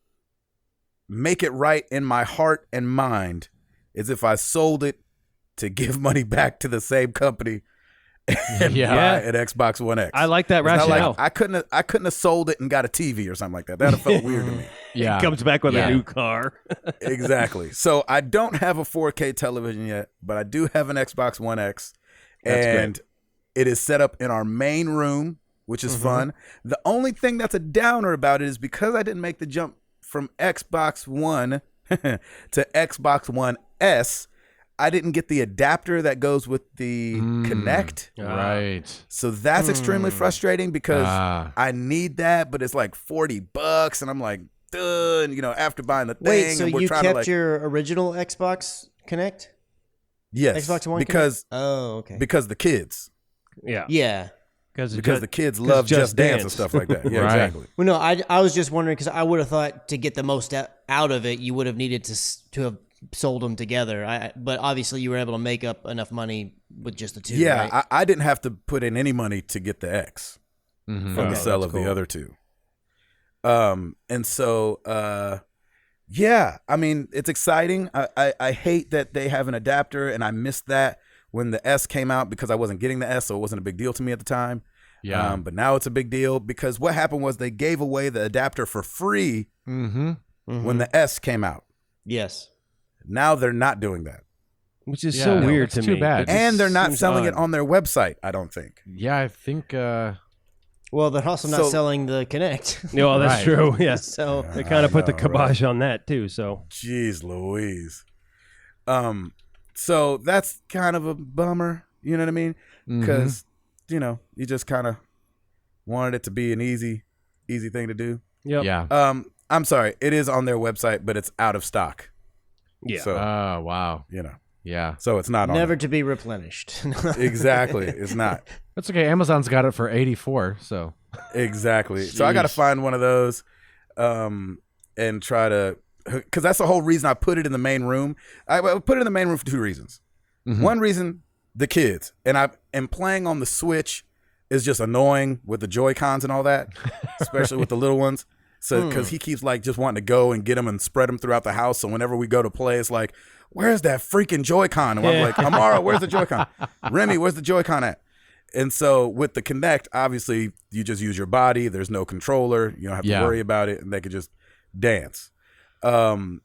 make it right in my heart and mind is if I sold it to give money back to the same company and Yeah. buy an Xbox One X. I like that It's not rationale. like I couldn't have sold it and got a TV or something like that. That would have felt weird to me. Yeah. Comes back with Yeah. a new car. Exactly. So I don't have a 4K television yet, but I do have an Xbox One X, That's and it is set up in our main room, which is fun. The only thing that's a downer about it is because I didn't make the jump from Xbox One to Xbox One S, I didn't get the adapter that goes with the Kinect. Right. So that's extremely frustrating because Ah. I need that, but it's like $40, and I'm like, duh, after buying the thing. Wait, so and we're you trying kept to like, your original Xbox Connect? yes, Xbox One because Connect? Oh, okay. because the kids, Yeah. Yeah. because the kids love Just Dance and stuff like that. Yeah, Right. exactly. Well, no, I was just wondering because I would have thought to get the most out of it, you would have needed to have sold them together. But obviously, you were able to make up enough money with just the 2. Yeah, right? I didn't have to put in any money to get the X Mm-hmm. from the Okay, sale that's of the cool. other 2. And so, yeah, I mean, it's exciting. I hate that they have an adapter, and I missed that when the S came out because I wasn't getting the S, so it wasn't a big deal to me at the time. Yeah. But now it's a big deal because what happened was they gave away the adapter for free Mm-hmm. when the S came out. Yes. Now they're not doing that. Which is Yeah, so no, weird it's to too me. bad. It just And they're not seems selling odd. it on their website, I don't think. Yeah, I think. Well, they're also not So- selling the Connect. Yeah, well, that's Right. true. Yeah. So They kind of put the know, kibosh on that too. So Jeez Louise. So that's kind of a bummer, you know what I mean? Because, you just kind of wanted it to be an easy thing to do. yep. Yeah. I'm sorry, it is on their website, but it's out of stock. Yeah. So, Oh wow. yeah. So It's not on never there. to be replenished. Exactly. It's not. that's okay. Amazon's got it for 84. So Exactly. So I got to Jeez. find one of those and try to, because that's the whole reason I put it in the main room. I put it in the main room for 2 reasons. One reason, the kids. And playing on the Switch is just annoying with the Joy-Cons and all that, especially with the little ones. So, because he keeps like just wanting to go and get them and spread them throughout the house. So whenever we go to play, it's like, where's that freaking Joy-Con? And I'm like, Amara, where's the Joy-Con? Remy, where's the Joy-Con at? And so with the Kinect, obviously you just use your body. There's no controller. You don't have to Yeah. worry about it, and they could just dance. And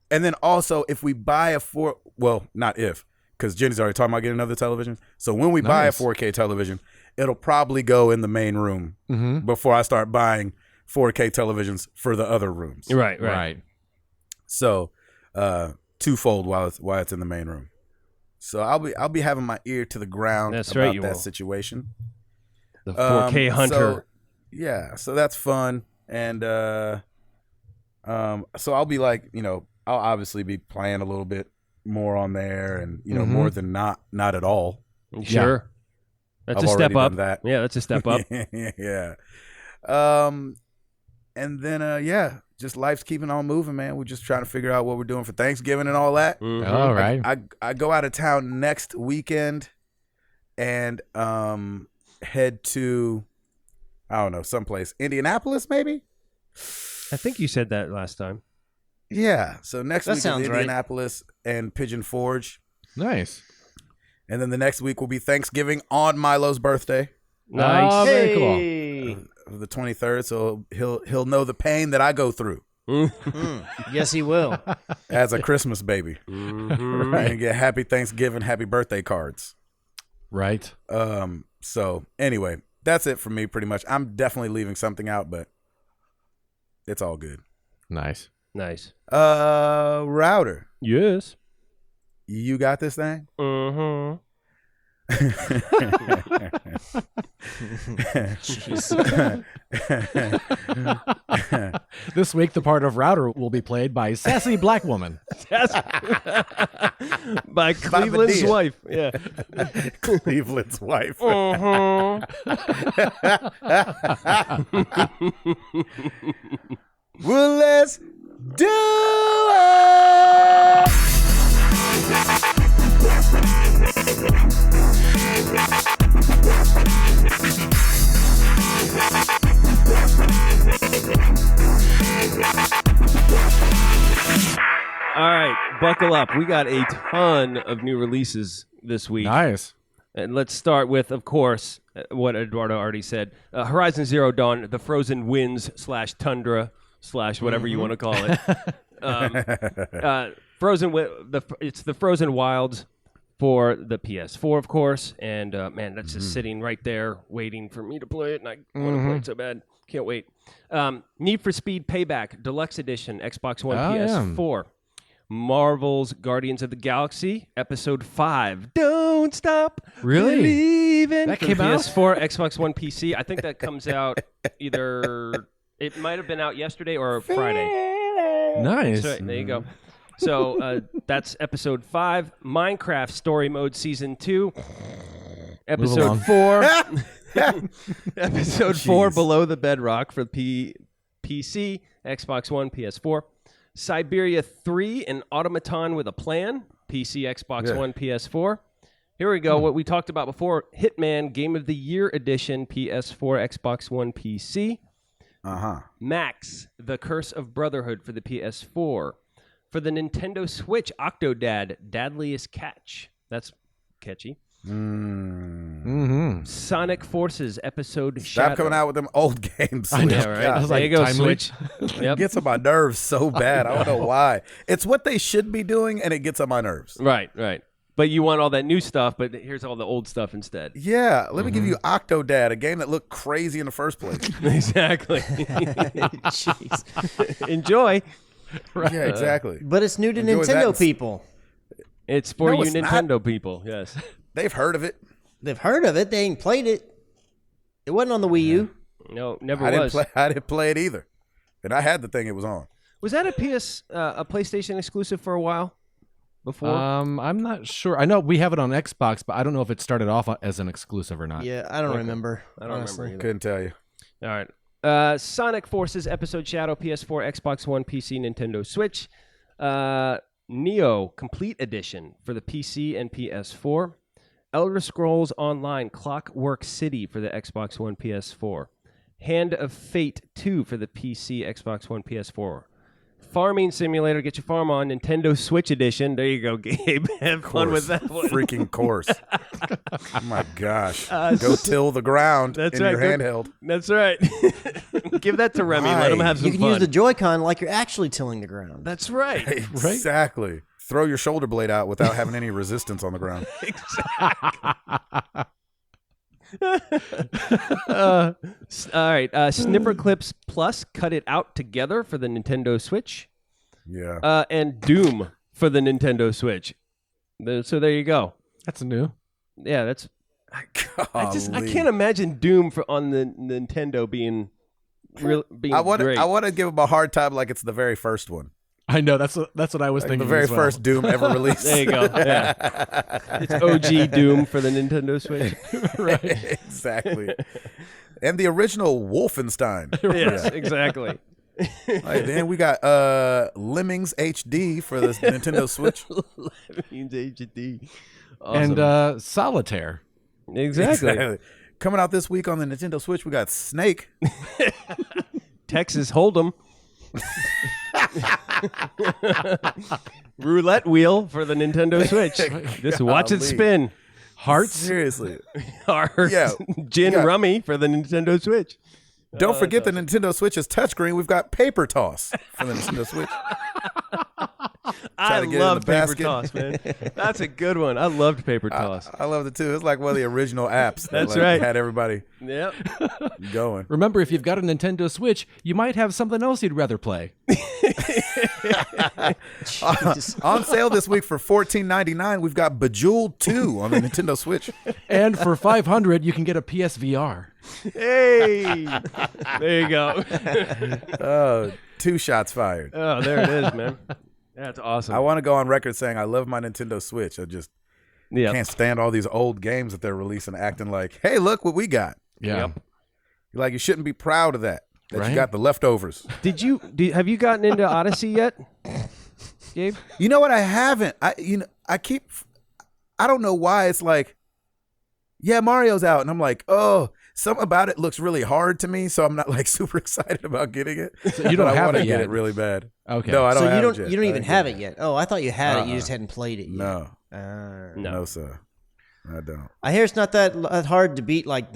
then also if we buy not if, because Jenny's already talking about getting another television. So when we buy a Nice. 4K television, it'll probably go in the main room before I start buying 4K televisions for the other rooms. Right. So twofold while it's in the main room. So I'll be having my ear to the ground That's about right, you that will. situation. The 4K hunter. So that's fun. And so I'll be like, I'll obviously be playing a little bit more on there, and more than not at all. Sure. That's I've a step already up. done that. Yeah, that's a step up. Yeah. And then just life's keeping on moving, man. We're just trying to figure out what we're doing for Thanksgiving and all that. Mhm. All right. I go out of town next weekend and head to, I don't know, someplace, Indianapolis maybe. I think you said that last time. Yeah. So next That week is sounds right. Indianapolis and Pigeon Forge, Nice. and then the next week will be Thanksgiving on Milo's birthday, Nice. Oh, very cool. Hey. the 23rd. So he'll know the pain that I go through. Yes, he will. as a Christmas baby. And get happy Thanksgiving, happy birthday cards. Right. So anyway, that's it for me pretty much. I'm definitely leaving something out, but it's all good. Nice. Nice. Router, Yes. you got this thing? Mm-hmm. This week, the part of Router will be played by Sassy Black Woman. By Cleveland's Medea. wife. Yeah. Cleveland's wife. Mhm. Well, let's do it. All right, buckle up. We got a ton of new releases this week. Nice. And let's start with, of course, what Eduardo already said. Horizon Zero Dawn, the Frozen Winds / Tundra / whatever you want to call it. It's the Frozen Wilds for the PS4, of course. And, man, that's just sitting right there waiting for me to play it. And I want to play it so bad. Can't wait. Need for Speed Payback Deluxe Edition, Xbox One, PS4. Marvel's Guardians of the Galaxy, Episode 5. Don't stop believing. That For came out? PS4, Xbox One, PC. I think that comes out either... It might have been out yesterday or Friday. Nice. So, there you go. So that's Episode 5. Minecraft Story Mode Season 2. Episode along. 4. Episode 4, Jeez. Below the Bedrock for PC, Xbox One, PS4. Siberia 3, An Automaton with a Plan, PC, Xbox Yeah. One, PS4. Here we go, what we talked about before, Hitman Game of the Year Edition, PS4, Xbox One, PC. Max, The Curse of Brotherhood for the PS4. For the Nintendo Switch, Octodad, Dadliest Catch. That's catchy. Mm-hmm. Sonic Forces Episode Stop Shadow. coming out with them old games. I know, Switch. Yeah, right. God, I was There like, you go, timely. Switch. Yep. It gets on my nerves so bad. I don't know why. It's what they should be doing, and it gets on my nerves. Right. But you want all that new stuff, but here's all the old stuff instead. Yeah, let me give you Octodad, a game that looked crazy in the first place. Exactly. Jeez. Enjoy. Yeah, exactly. But it's new to Enjoy that Nintendo and- people. It's for No, you it's not. Nintendo people. Yes. They've heard of it. They've heard of it. They ain't played it. It wasn't on the Wii U. No, never I was. didn't play it either, and I had the thing it was on. Was that a PlayStation exclusive for a while before? I'm not sure. I know we have it on Xbox, but I don't know if it started off as an exclusive or not. Yeah, I don't remember. I don't honestly. remember Couldn't tell you. All right. Sonic Forces Episode Shadow, PS4, Xbox One, PC, Nintendo Switch. Neo Complete Edition for the PC and PS4. Elder Scrolls Online Clockwork City for the Xbox One, PS4. Hand of Fate 2 for the PC, Xbox One, PS4. Farming Simulator, get your farm on, Nintendo Switch Edition. There you go, Gabe. Have fun with that one. Freaking course. Oh my gosh. Go till the ground That's in right. your handheld. That's right. Give that to Remy. Let him have some You can fun. use the Joy-Con like you're actually tilling the ground. That's right. Exactly. Throw your shoulder blade out without having any resistance on the ground. All right. Snipper Clips Plus, Cut It Out Together for the Nintendo Switch. Yeah. And Doom for the Nintendo Switch. So there you go. That's new. Yeah, that's. I Golly. can't imagine Doom on the Nintendo being being I want great. to give him a hard time like it's the very first one. I know. That's what I was Like thinking. the very as well. first Doom ever released. There you go. Yeah. It's OG Doom for the Nintendo Switch. Right. Exactly. And the original Wolfenstein. Yes, exactly. Like, then we got Lemmings HD for the Nintendo Switch. Means HD. Awesome. And Solitaire. exactly. Coming out this week on the Nintendo Switch, we got Snake. Texas Hold'em. Roulette wheel for the Nintendo Switch. Just watch it Golly. spin. Hearts. Seriously. Or Yeah. Gin Yeah. Rummy for the Nintendo Switch. Don't forget the Nintendo Switch's touchscreen. We've got Paper Toss for the Nintendo Switch. I to get it in love the Paper basket. Toss, man. That's a good one. I loved Paper Toss. I loved it too. It's like one of the original apps. That, That's like, right. Had everybody Yep. going. Remember, if you've got a Nintendo Switch, you might have something else you'd rather play. On sale this week for $14.99, we've got Bejeweled 2 on the Nintendo Switch. And for $500, you can get a PSVR. Hey, there you go. Oh, 2 shots fired. Oh, there it is, man. That's awesome. I want to go on record saying I love my Nintendo Switch. I just yeah. can't stand all these old games that they're releasing, acting like, hey, look what we got. Yeah. Yep. Like, you shouldn't be proud of that. That Right? you got the leftovers. Have you gotten into Odyssey yet, Gabe? You know what? I haven't. I don't know why it's like, yeah, Mario's out, and I'm like, oh, something about it looks really hard to me, so I'm not like super excited about getting it. So you don't But I have wanna it get yet. it really bad. Okay. No, I don't. So have you it yet. you don't I even didn't have get it yet. Oh, I thought you had it. You Uh-uh. just hadn't played it yet. No, Uh, no, sir. I don't. I hear it's not that hard to beat. Like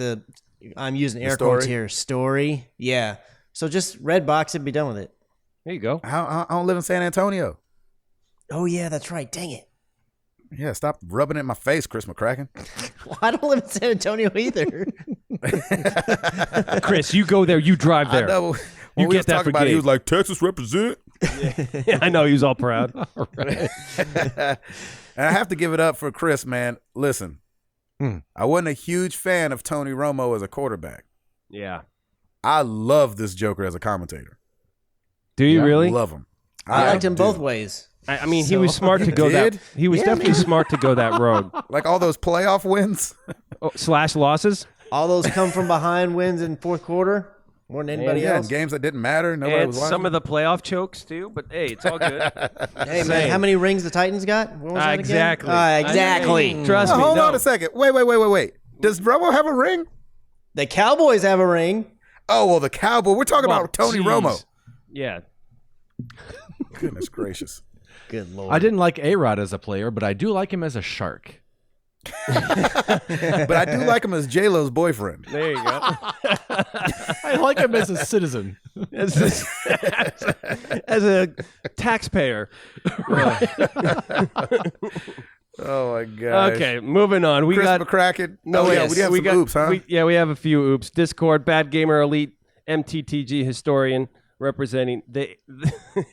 I'm using air quotes story? here. Story. Yeah. So just red box and be done with it. There you go. I don't live in San Antonio. Oh yeah, that's right. Dang it. Yeah, stop rubbing it in my face, Chris McCracken. Well, I don't live in San Antonio either. Chris, you go there. You drive I there. know. When You we get was that talking for about it, he Gabe. was like, Texas represent. Yeah, I know he was all proud. And I have to give it up for Chris, man. Listen, I wasn't a huge fan of Tony Romo as a quarterback. Yeah. I love this Joker as a commentator. Do you Yeah. really? Love him. I liked him do. both ways. I mean, he was smart to go that. did? He was Yeah, definitely man. smart to go that road. Like all those playoff wins. / losses. All those come from behind wins in fourth quarter more than anybody Yeah, in else. games that didn't matter. Nobody And was watching. some of the playoff chokes too, but hey, it's all good. Hey man, Same. how many rings the Titans got? What was that again? Exactly. Exactly. Trust Oh, me. hold no. on a second. Wait. Does Romo have a ring? The Cowboys have a ring. Oh, well, the Cowboy. We're talking Well, about Tony geez. Romo. Yeah. Goodness gracious. Good lord. I didn't like A-Rod as a player, but I do like him as a shark. But I do like him as J-Lo's boyfriend. There you go. I like him as a citizen. as a taxpayer. Oh, my gosh. Okay, moving on. We Chris got McCracken. no. Oh, yeah, yes, we have some got, oops, huh? we have a few oops. Discord, Bad Gamer Elite, MTTG historian representing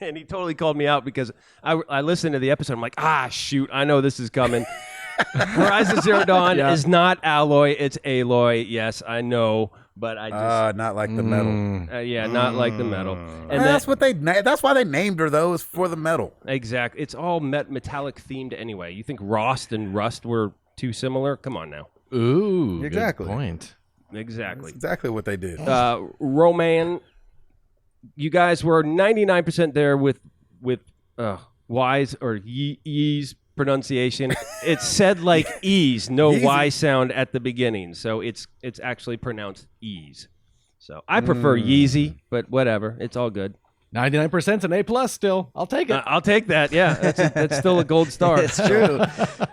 and he totally called me out because I listened to the episode. I'm like, shoot, I know this is coming. Horizon Zero Dawn is not Alloy, it's Aloy. Yes, I know, but I just Not like the metal. not like the metal. And That's what they. That's why they named her though. Is for the metal. exactly. It's all metallic themed anyway. You think Rost and Rust were too similar? Come on now. Ooh, Exactly. Good point. Exactly. That's exactly what they did. Roman, you guys were 99% there with Y's or Ye's pronunciation. It's said like E's, no Yeezy. Y sound at the beginning. So it's actually pronounced E's. So I prefer Yeezy, but whatever. It's all good. 99% an A+ still. I'll take it. I'll take that. Yeah, that's still a gold star. It's true.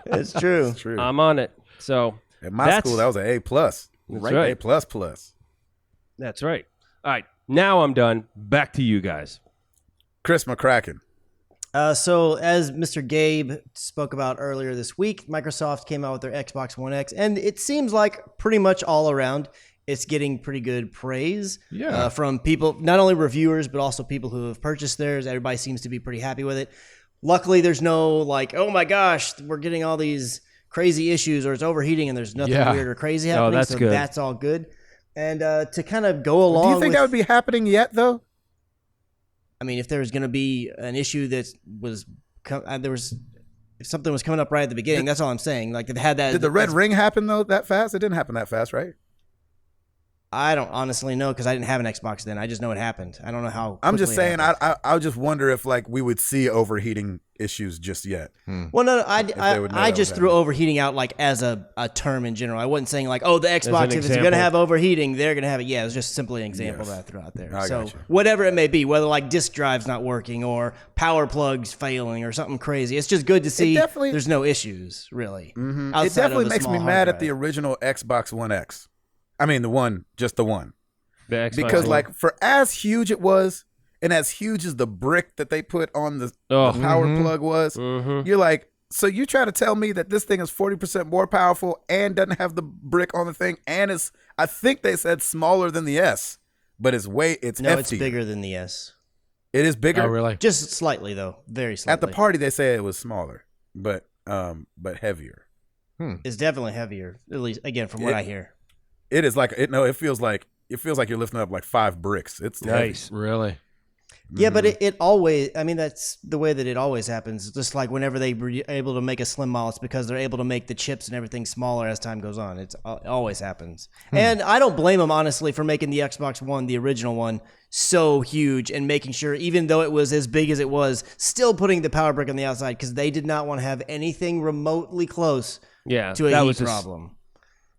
It's true. True. I'm on it. So At my that's- school, that was an A+. That's right. A plus plus. That's right. All right. Now I'm done. Back to you guys. Chris McCracken. So as Mr. Gabe spoke about earlier this week, Microsoft came out with their Xbox One X, and it seems like pretty much all around it's getting pretty good praise from people, not only reviewers, but also people who have purchased theirs. Everybody seems to be pretty happy with it. Luckily, there's no like, oh my gosh, we're getting all these crazy issues or it's overheating and there's nothing weird or crazy happening. that's so good. that's all good. And to kind of go along Do you think with, that would be happening yet, though? I mean, if there was going to be an issue that was if something was coming up right at the beginning, that's all I'm saying. Like, it had that. Did the red ring happen, though, that fast? It didn't happen that fast, right? I don't honestly know because I didn't have an Xbox then. I just know it happened. I don't know how. I'm just quickly it saying, happened. I just wonder if, like, we would see overheating issues just yet. Well, no, they would know I that just was threw happening. overheating out like as a term in general. I wasn't saying like, oh, the Xbox, if it's example. going to have overheating, they're going to have it. Yeah, it was just simply an example that I threw out there. I So got you. whatever it may be, whether like disk drive's not working or power plugs failing or something crazy, it's just good to see definitely- there's no issues really. It definitely makes me mad at the original Xbox One X. I mean, just the one. The Xbox because One. like for as huge it was, and as huge as the brick that they put on the power plug was, you're like, so you try to tell me that this thing is 40% more powerful and doesn't have the brick on the thing, and is, I think they said smaller than the S, but it's No, heftier. it's bigger than the S. It is bigger. Oh, really? Just slightly, though. Very slightly. At the party, they say it was smaller, but heavier. It's definitely heavier, at least, again, from what I hear. It is like it feels like you're lifting up like 5 bricks. It's nice. Really? Yeah, but it always, I mean, that's the way that it always happens. Just like whenever they were able to make a slim model, it's because they're able to make the chips and everything smaller as time goes on. It always happens. And I don't blame them, honestly, for making the Xbox One, the original one, so huge and making sure, even though it was as big as it was, still putting the power brick on the outside because they did not want to have anything remotely close to a heat problem.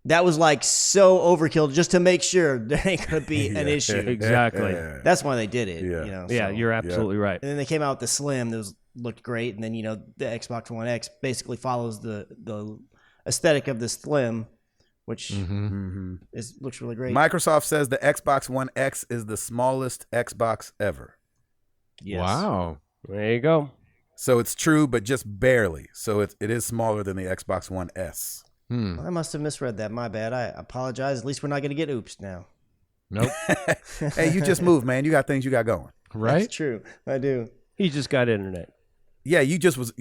That was like so overkill just to make sure there ain't going to be an issue. Exactly. That's why they did it. Yeah. You know, Yeah, so. you're absolutely right. And then they came out with the Slim. That looked great. And then, you know, the Xbox One X basically follows the aesthetic of the Slim, which looks really great. Microsoft says the Xbox One X is the smallest Xbox ever. Yes. Wow. There you go. So it's true, but just barely. So it is smaller than the Xbox One S. I must have misread that. My bad. I apologize. At least we're not going to get oops now. Nope. Hey, you just moved, man. You got things you got going. Right? That's true. I do. He just got internet. Yeah, you just was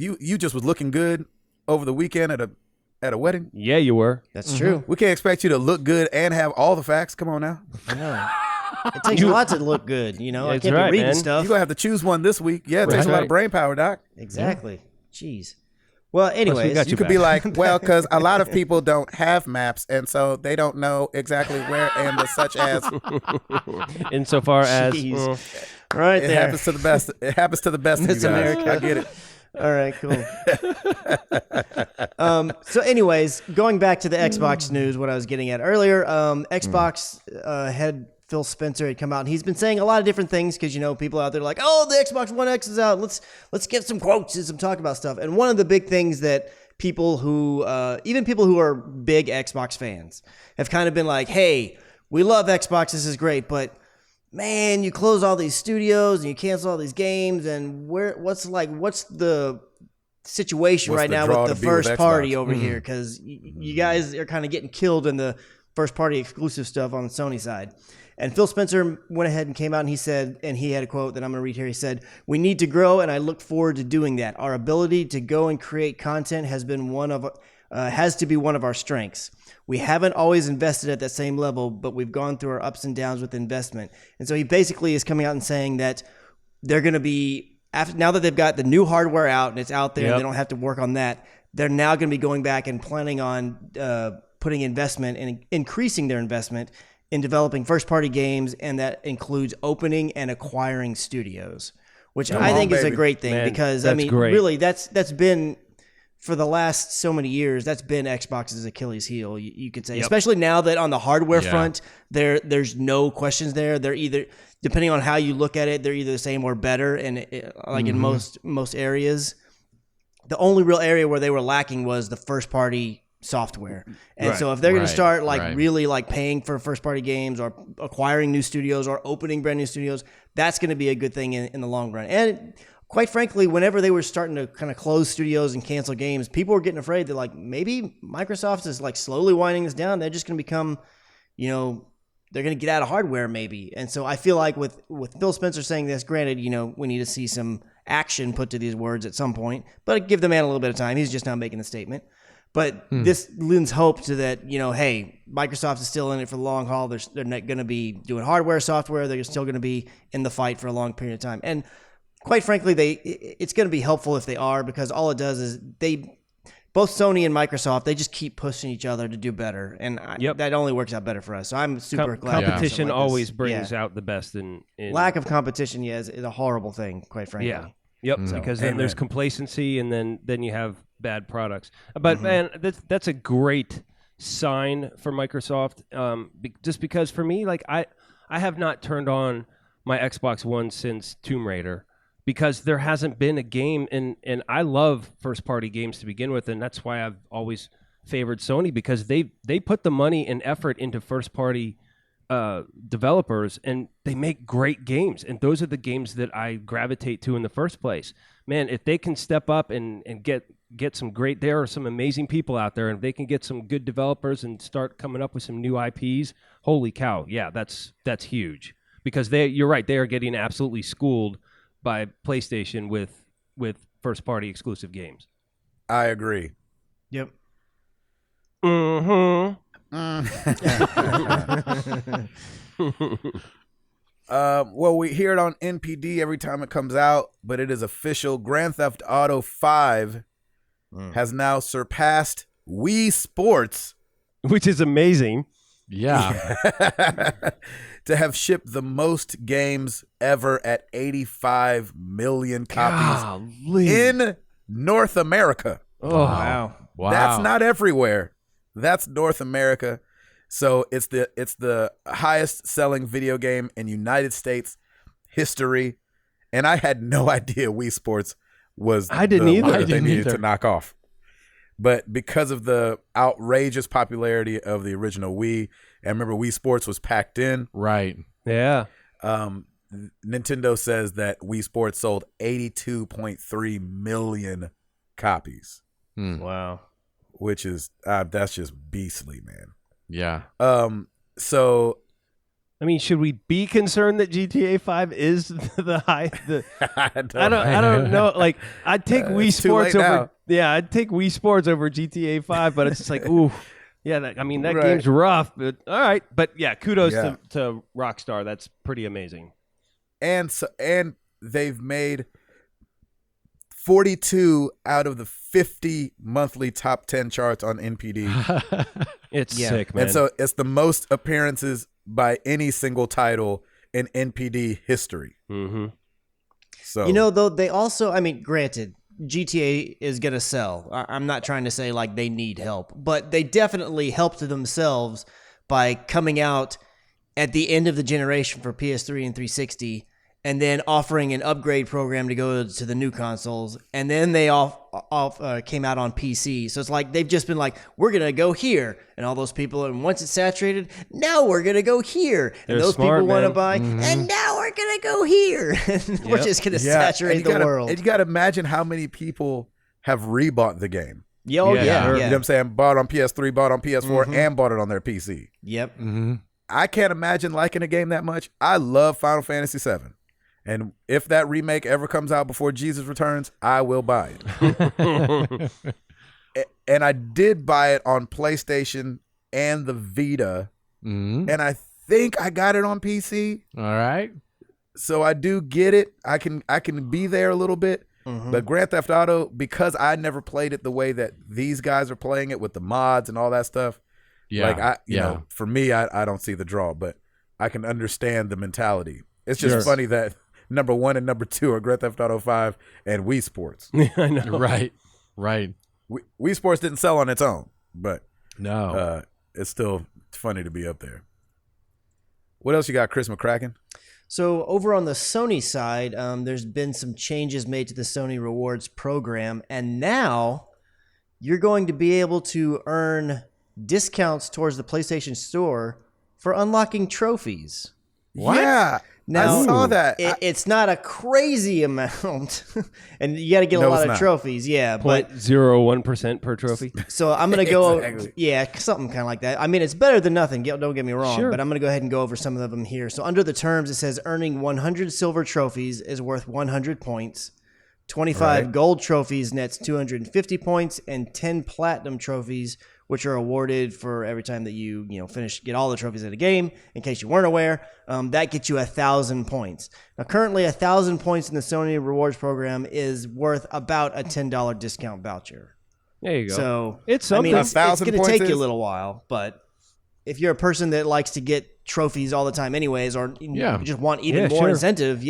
looking good over the weekend at a wedding. Yeah, you were. That's true. We can't expect you to look good and have all the facts. Come on now. I know. It takes a lot to look good, you know. I That's can't right, be reading man. stuff. You're going to have to choose one this week. Yeah, it takes a lot Right. of brain power, Doc. Exactly. Jeez. Well, anyways. got You could be like, well, because a lot of people don't have maps, and so they don't know exactly where and the such as. Insofar as Jeez. Right It there. happens to the best. It happens to the best of you Miss guys. America. I get it. All right, cool. So anyways, going back to the Xbox news, what I was getting at earlier, Xbox head Phil Spencer had come out, and he's been saying a lot of different things because, you know, people out there are like, oh, the Xbox One X is out. Let's get some quotes and some talk about stuff. And one of the big things that people who, even people who are big Xbox fans, have kind of been like, hey, we love Xbox. This is great, but man, you close all these studios and you cancel all these games, and what's the situation What's right the now draw with the to be with first party Xbox? over here? Because you guys are kind of getting killed in the first party exclusive stuff on the Sony side. And Phil Spencer went ahead and came out and he said, and he had a quote that I'm going to read here. He said, "We need to grow, and I look forward to doing that. Our ability to go and create content has to be one of our strengths. We haven't always invested at that same level, but we've gone through our ups and downs with investment." And so he basically is coming out and saying that they're going to be, now that they've got the new hardware out and it's out there and they don't have to work on that, they're now going to be going back and planning on putting investment and increasing their investment in developing first-party games, and that includes opening and acquiring studios, which I think is a great thing. Man, because, that's great. really, that's been, for the last so many years, that's been Xbox's Achilles heel, you could say. Especially now that on the hardware front, there's no questions there. They're either, depending on how you look at it, they're either the same or better, and in most areas. The only real area where they were lacking was the first-party software. And so if they're going to start really paying for first party games or acquiring new studios or opening brand new studios, that's going to be a good thing in the long run. And quite frankly, whenever they were starting to kind of close studios and cancel games, people were getting afraid that like maybe Microsoft is like slowly winding this down. They're just going to become, you know, they're going to get out of hardware maybe. And so I feel like with Phil Spencer saying this, granted, you know, we need to see some action put to these words at some point, but give the man a little bit of time. He's just now making the statement. But this lends hope to that, you know, hey, Microsoft is still in it for the long haul. They're not going to be doing hardware, software. They're still going to be in the fight for a long period of time. And quite frankly, it's going to be helpful if they are, because all it does is both Sony and Microsoft, they just keep pushing each other to do better. And that only works out better for us. So I'm super glad. Competition always brings out the best in lack of competition, is a horrible thing, quite frankly. Yeah. Yep. Because then there's complacency, and then you have bad products. But man, that's a great sign for Microsoft. Just because for me, like I have not turned on my Xbox One since Tomb Raider, because there hasn't been a game, and I love first party games to begin with, and that's why I've always favored Sony, because they put the money and effort into first party developers, and they make great games. And those are the games that I gravitate to in the first place. Man, if they can step up and get some great, there are some amazing people out there, and if they can get some good developers and start coming up with some new IPs, holy cow, yeah, that's huge. Because you're right, they are getting absolutely schooled by PlayStation with first party exclusive games. I agree. Yep. Mm-hmm. Well, we hear it on NPD every time it comes out, but it is official. Grand Theft Auto 5 has now surpassed Wii Sports, Which is amazing. Yeah. to have shipped the most games ever at 85 million copies in North America. Oh, Wow. Wow. That's not everywhere. That's North America. So it's the highest selling video game in United States history. And I had no idea Wii Sports was I didn't the either. one I that they didn't needed either. to knock off. But because of the outrageous popularity of the original Wii, and remember Wii Sports was packed in, Right. yeah. Nintendo says that Wii Sports sold 82.3 million copies, Wow. which is that's just beastly, man. Yeah. So I mean, should we be concerned that GTA 5 is the high? I don't know. Like, I'd take Wii it's too Sports late over. now. Yeah, I'd take Wii Sports over GTA 5, but it's just like, ooh, yeah. That Right. game's rough, but all right. But yeah, kudos Yeah. to Rockstar. That's pretty amazing. and they've made 42 out of the 50 monthly top 10 charts on NPD. It's Yeah. sick, man. And so it's the most appearances by any single title in NPD history. mm-hmm. So You know, though, they also, I mean, granted, GTA is going to sell. I'm not trying to say like they need help, but they definitely helped themselves by coming out at the end of the generation for PS3 and 360 and then offering an upgrade program to go to the new consoles. And then they came out on PC. So it's like they've just been like, we're going to go here. And all those people, and once it's saturated, now we're going to go here. And They're those smart, people want to man. buy, and now we're going to go here. And we're Yep. just going to yeah, saturate and the you gotta- world. And you got to imagine how many people have rebought the game. Yeah, oh, Yeah, yeah, sure. You know what I'm saying? Bought on PS3, bought on PS4, and bought it on their PC. Yep. Mm-hmm. I can't imagine liking a game that much. I love Final Fantasy VII. And if that remake ever comes out before Jesus Returns, I will buy it. And I did buy it on PlayStation and the Vita. Mm-hmm. And I think I got it on PC. All right. So I do get it. I can be there a little bit. But Grand Theft Auto, because I never played it the way that these guys are playing it with the mods and all that stuff, Yeah. like you know, for me, I don't see the draw, but I can understand the mentality. It's just Sure. funny that number 1 and number 2 are Grand Theft Auto 5 and Wii Sports. I know. Right. Right. Wii Sports didn't sell on its own, but No. it's still funny to be up there. What else you got, Chris McCracken? So over on the Sony side, there's been some changes made to the Sony Rewards program, and now you're going to be able to earn discounts towards the PlayStation Store for unlocking trophies. Yeah, Now, I saw that. It's not a crazy amount, and you got to get a No, lot it's of not. trophies. Yeah, but 0.01% per trophy. so I'm gonna go, Exactly. yeah, something kind of like that. I mean, it's better than nothing. Don't get me wrong, Sure. but I'm gonna go ahead and go over some of them here. So under the terms, it says earning 100 silver trophies is worth 100 points. 25 Right. gold trophies nets 250 points, and 10 platinum trophies, which are awarded for every time that you get all the trophies in a game. In case you weren't aware, that gets you 1,000 points. Now, currently, 1,000 points in the Sony Rewards program is worth about a $10 discount voucher. There you go. So It's I mean, something. it's 1,000 going to points take you is- a little while, but if you're a person that likes to get trophies all the time anyways, or Yeah. you just want even Yeah, more sure. incentive,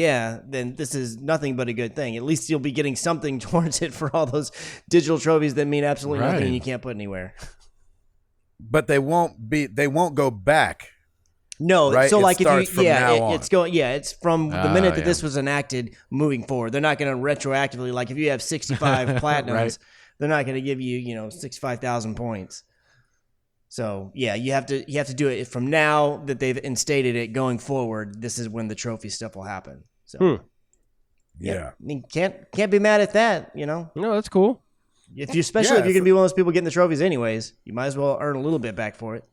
then this is nothing but a good thing. At least you'll be getting something towards it for all those digital trophies that mean absolutely nothing Right. and you can't put anywhere. But they won't go back. No, Right? so It like if starts you, from now on. it's going, it's from the minute that yeah. this was enacted moving forward. They're not going to retroactively, like if you have 65 platinums, Right. they're not going to give you, 65,000 points. So yeah, you have to do it from now that they've instated it going forward. This is when the trophy stuff will happen. So Yeah. I mean, can't be mad at that. You know, No, that's cool. especially if you're gonna be one of those people getting the trophies anyways, you might as well earn a little bit back for it.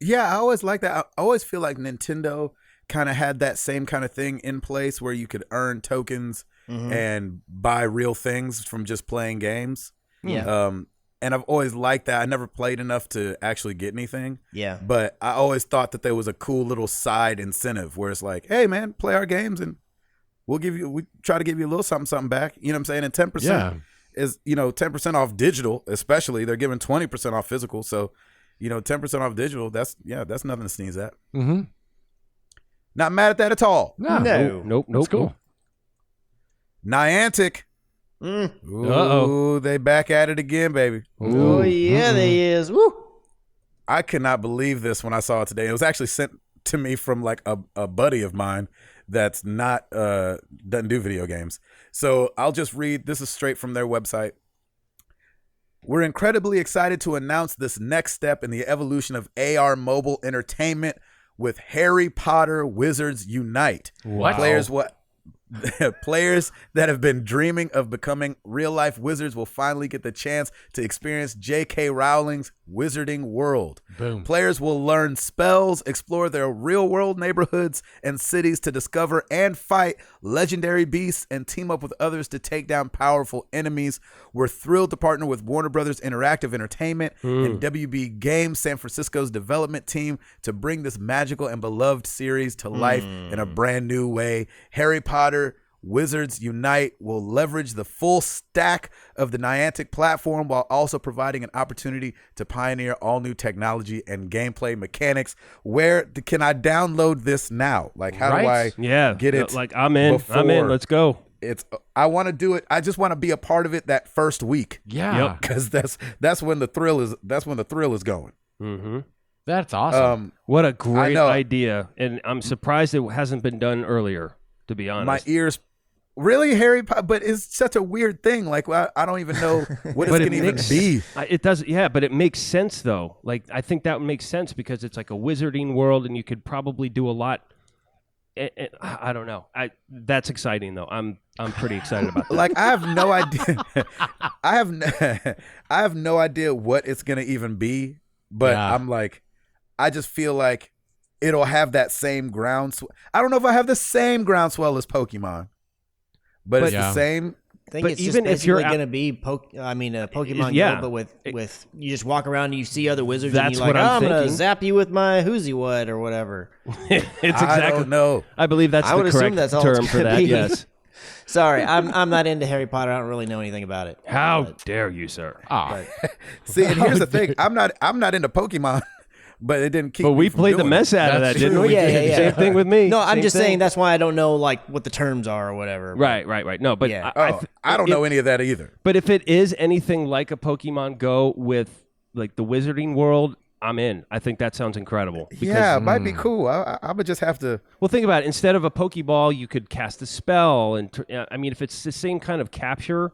Yeah, I always like that. I always feel like Nintendo kind of had that same kind of thing in place where you could earn tokens and buy real things from just playing games. Yeah. And I've always liked that. I never played enough to actually get anything. Yeah. But I always thought that there was a cool little side incentive where it's like, hey man, play our games and we try to give you a little something back. You know what I'm saying? And 10% is, 10% off digital, especially. They're giving 20% off physical. So, 10% off digital, that's nothing to sneeze at. Mm-hmm. Not mad at that at all. No. Nope. That's cool. Niantic. Ooh, they back at it again, baby. Oh yeah, they is. Woo. I could not believe this when I saw it today. It was actually sent to me from like a buddy of mine that's not doesn't do video games. So I'll just read. This is straight from their website. We're incredibly excited to announce this next step in the evolution of AR mobile entertainment with Harry Potter Wizards Unite. What? Players that have been dreaming of becoming real-life wizards will finally get the chance to experience J.K. Rowling's Wizarding World. Boom. Players will learn spells, explore their real-world neighborhoods and cities to discover and fight legendary beasts, and team up with others to take down powerful enemies. We're thrilled to partner with Warner Brothers Interactive Entertainment and WB Games, San Francisco's development team, to bring this magical and beloved series to life in a brand new way. Harry Potter Wizards Unite will leverage the full stack of the Niantic platform while also providing an opportunity to pioneer all new technology and gameplay mechanics. Where can I download this now? Like, how do I get it? Like, I'm in. Let's go. I want to do it. I just want to be a part of it that first week. Yeah. Because that's when the thrill is going. Mm-hmm. That's awesome. What a great idea. And I'm surprised it hasn't been done earlier, to be honest. My ears. Really, Harry Potter? But it's such a weird thing. Like, I don't even know what it's going to even be. It does, yeah, but it makes sense, though. Like, I think that makes sense because it's like a wizarding world, and you could probably do a lot. I don't know. That's exciting, though. I'm pretty excited about that. Like, I have no idea. I have no idea what it's going to even be. But I'm like, I just feel like it'll have that same groundswell. I don't know if I have the same groundswell as Pokemon. But it's the same. I think it's even just basically going to be Pokemon Go, but with you just walk around and you see other wizards. That's and you're what like, I'm going to thinking. zap you with my Whoozy What or whatever. It's exactly. I don't know. I believe that's the correct term for that. Yes. Sorry, I'm not into Harry Potter. I don't really know anything about it. How dare you, sir? See, and here's the thing. I'm not into Pokemon. But it didn't keep. But me we from played the doing mess out of that, didn't we? Yeah. Same thing with me. No, I'm Same just thing. saying that's why I don't know like what the terms are or whatever. Right. No, but Yeah. I don't know any of that either. But if it is anything like a Pokemon Go with like the Wizarding World, I'm in. I think that sounds incredible. Yeah, it might be cool. I would just have to. Well, think about it. Instead of a Pokeball, you could cast a spell, and I mean, if it's the same kind of capture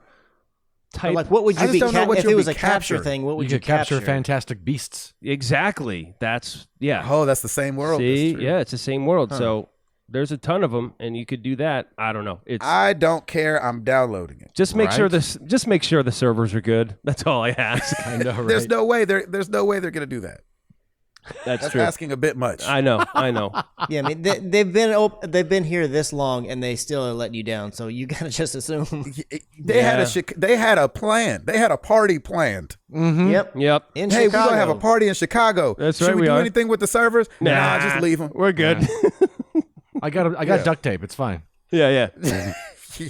type, Like, what would I you just be don't know what if you'll it was be a capture captured. thing? What would You you could capture fantastic beasts. exactly. That's Oh, that's the same world. See, That's true. yeah, it's the same world. So there's a ton of them, and you could do that. I don't know. It's I don't care. I'm downloading it. just make sure Right. just make sure the servers are good. That's all I ask. I know, right? There's no way there's no way they're gonna do that. That's That's true. asking a bit much. I know. Yeah, I mean they've been here this long and they still are letting you down. So you gotta just assume. They had a plan. They had a party planned. Yep. Yep. In Hey, we're Chicago. gonna have a party in Chicago. That's Should right, we we do are. anything with the servers? Nah, just leave them. We're good. I got duct tape. It's fine. yeah.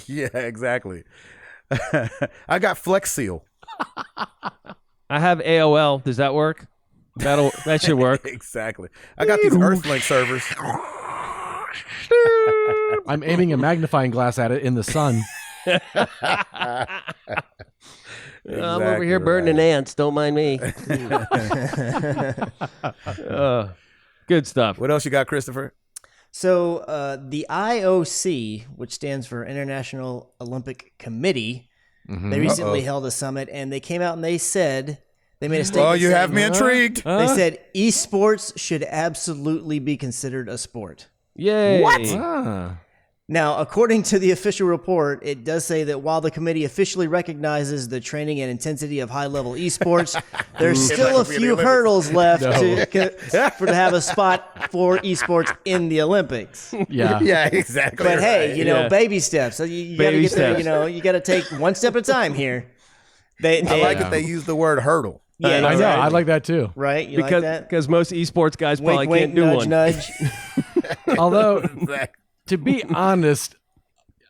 Yeah, exactly. I got Flex Seal. I have AOL. Does that work? That should work. Exactly. I got these Earthlink servers. I'm aiming a magnifying glass at it in the sun. I'm over here burning ants. Don't mind me. Good stuff. What else you got, Christopher? So the IOC, which stands for International Olympic Committee, they recently held a summit and they came out and they said They made a statement. Well, you have me saying- intrigued. They said esports should absolutely be considered a sport. Yay! Ah. Now, according to the official report, it does say that while the committee officially recognizes the training and intensity of high-level esports, there's still a few hurdles left to have a spot for esports in the Olympics. Yeah. Yeah, exactly. But hey, right. you know, baby steps. So you got to Baby get there. steps. You know, you got to take one step at a time here. They I like Yeah. that they use the word hurdle. yeah, I know, I know. right? I like that too. Right? You Because like that? because most esports guys probably Wink, wink, can't do nudge, one. nudge. Although, Exactly. to be honest,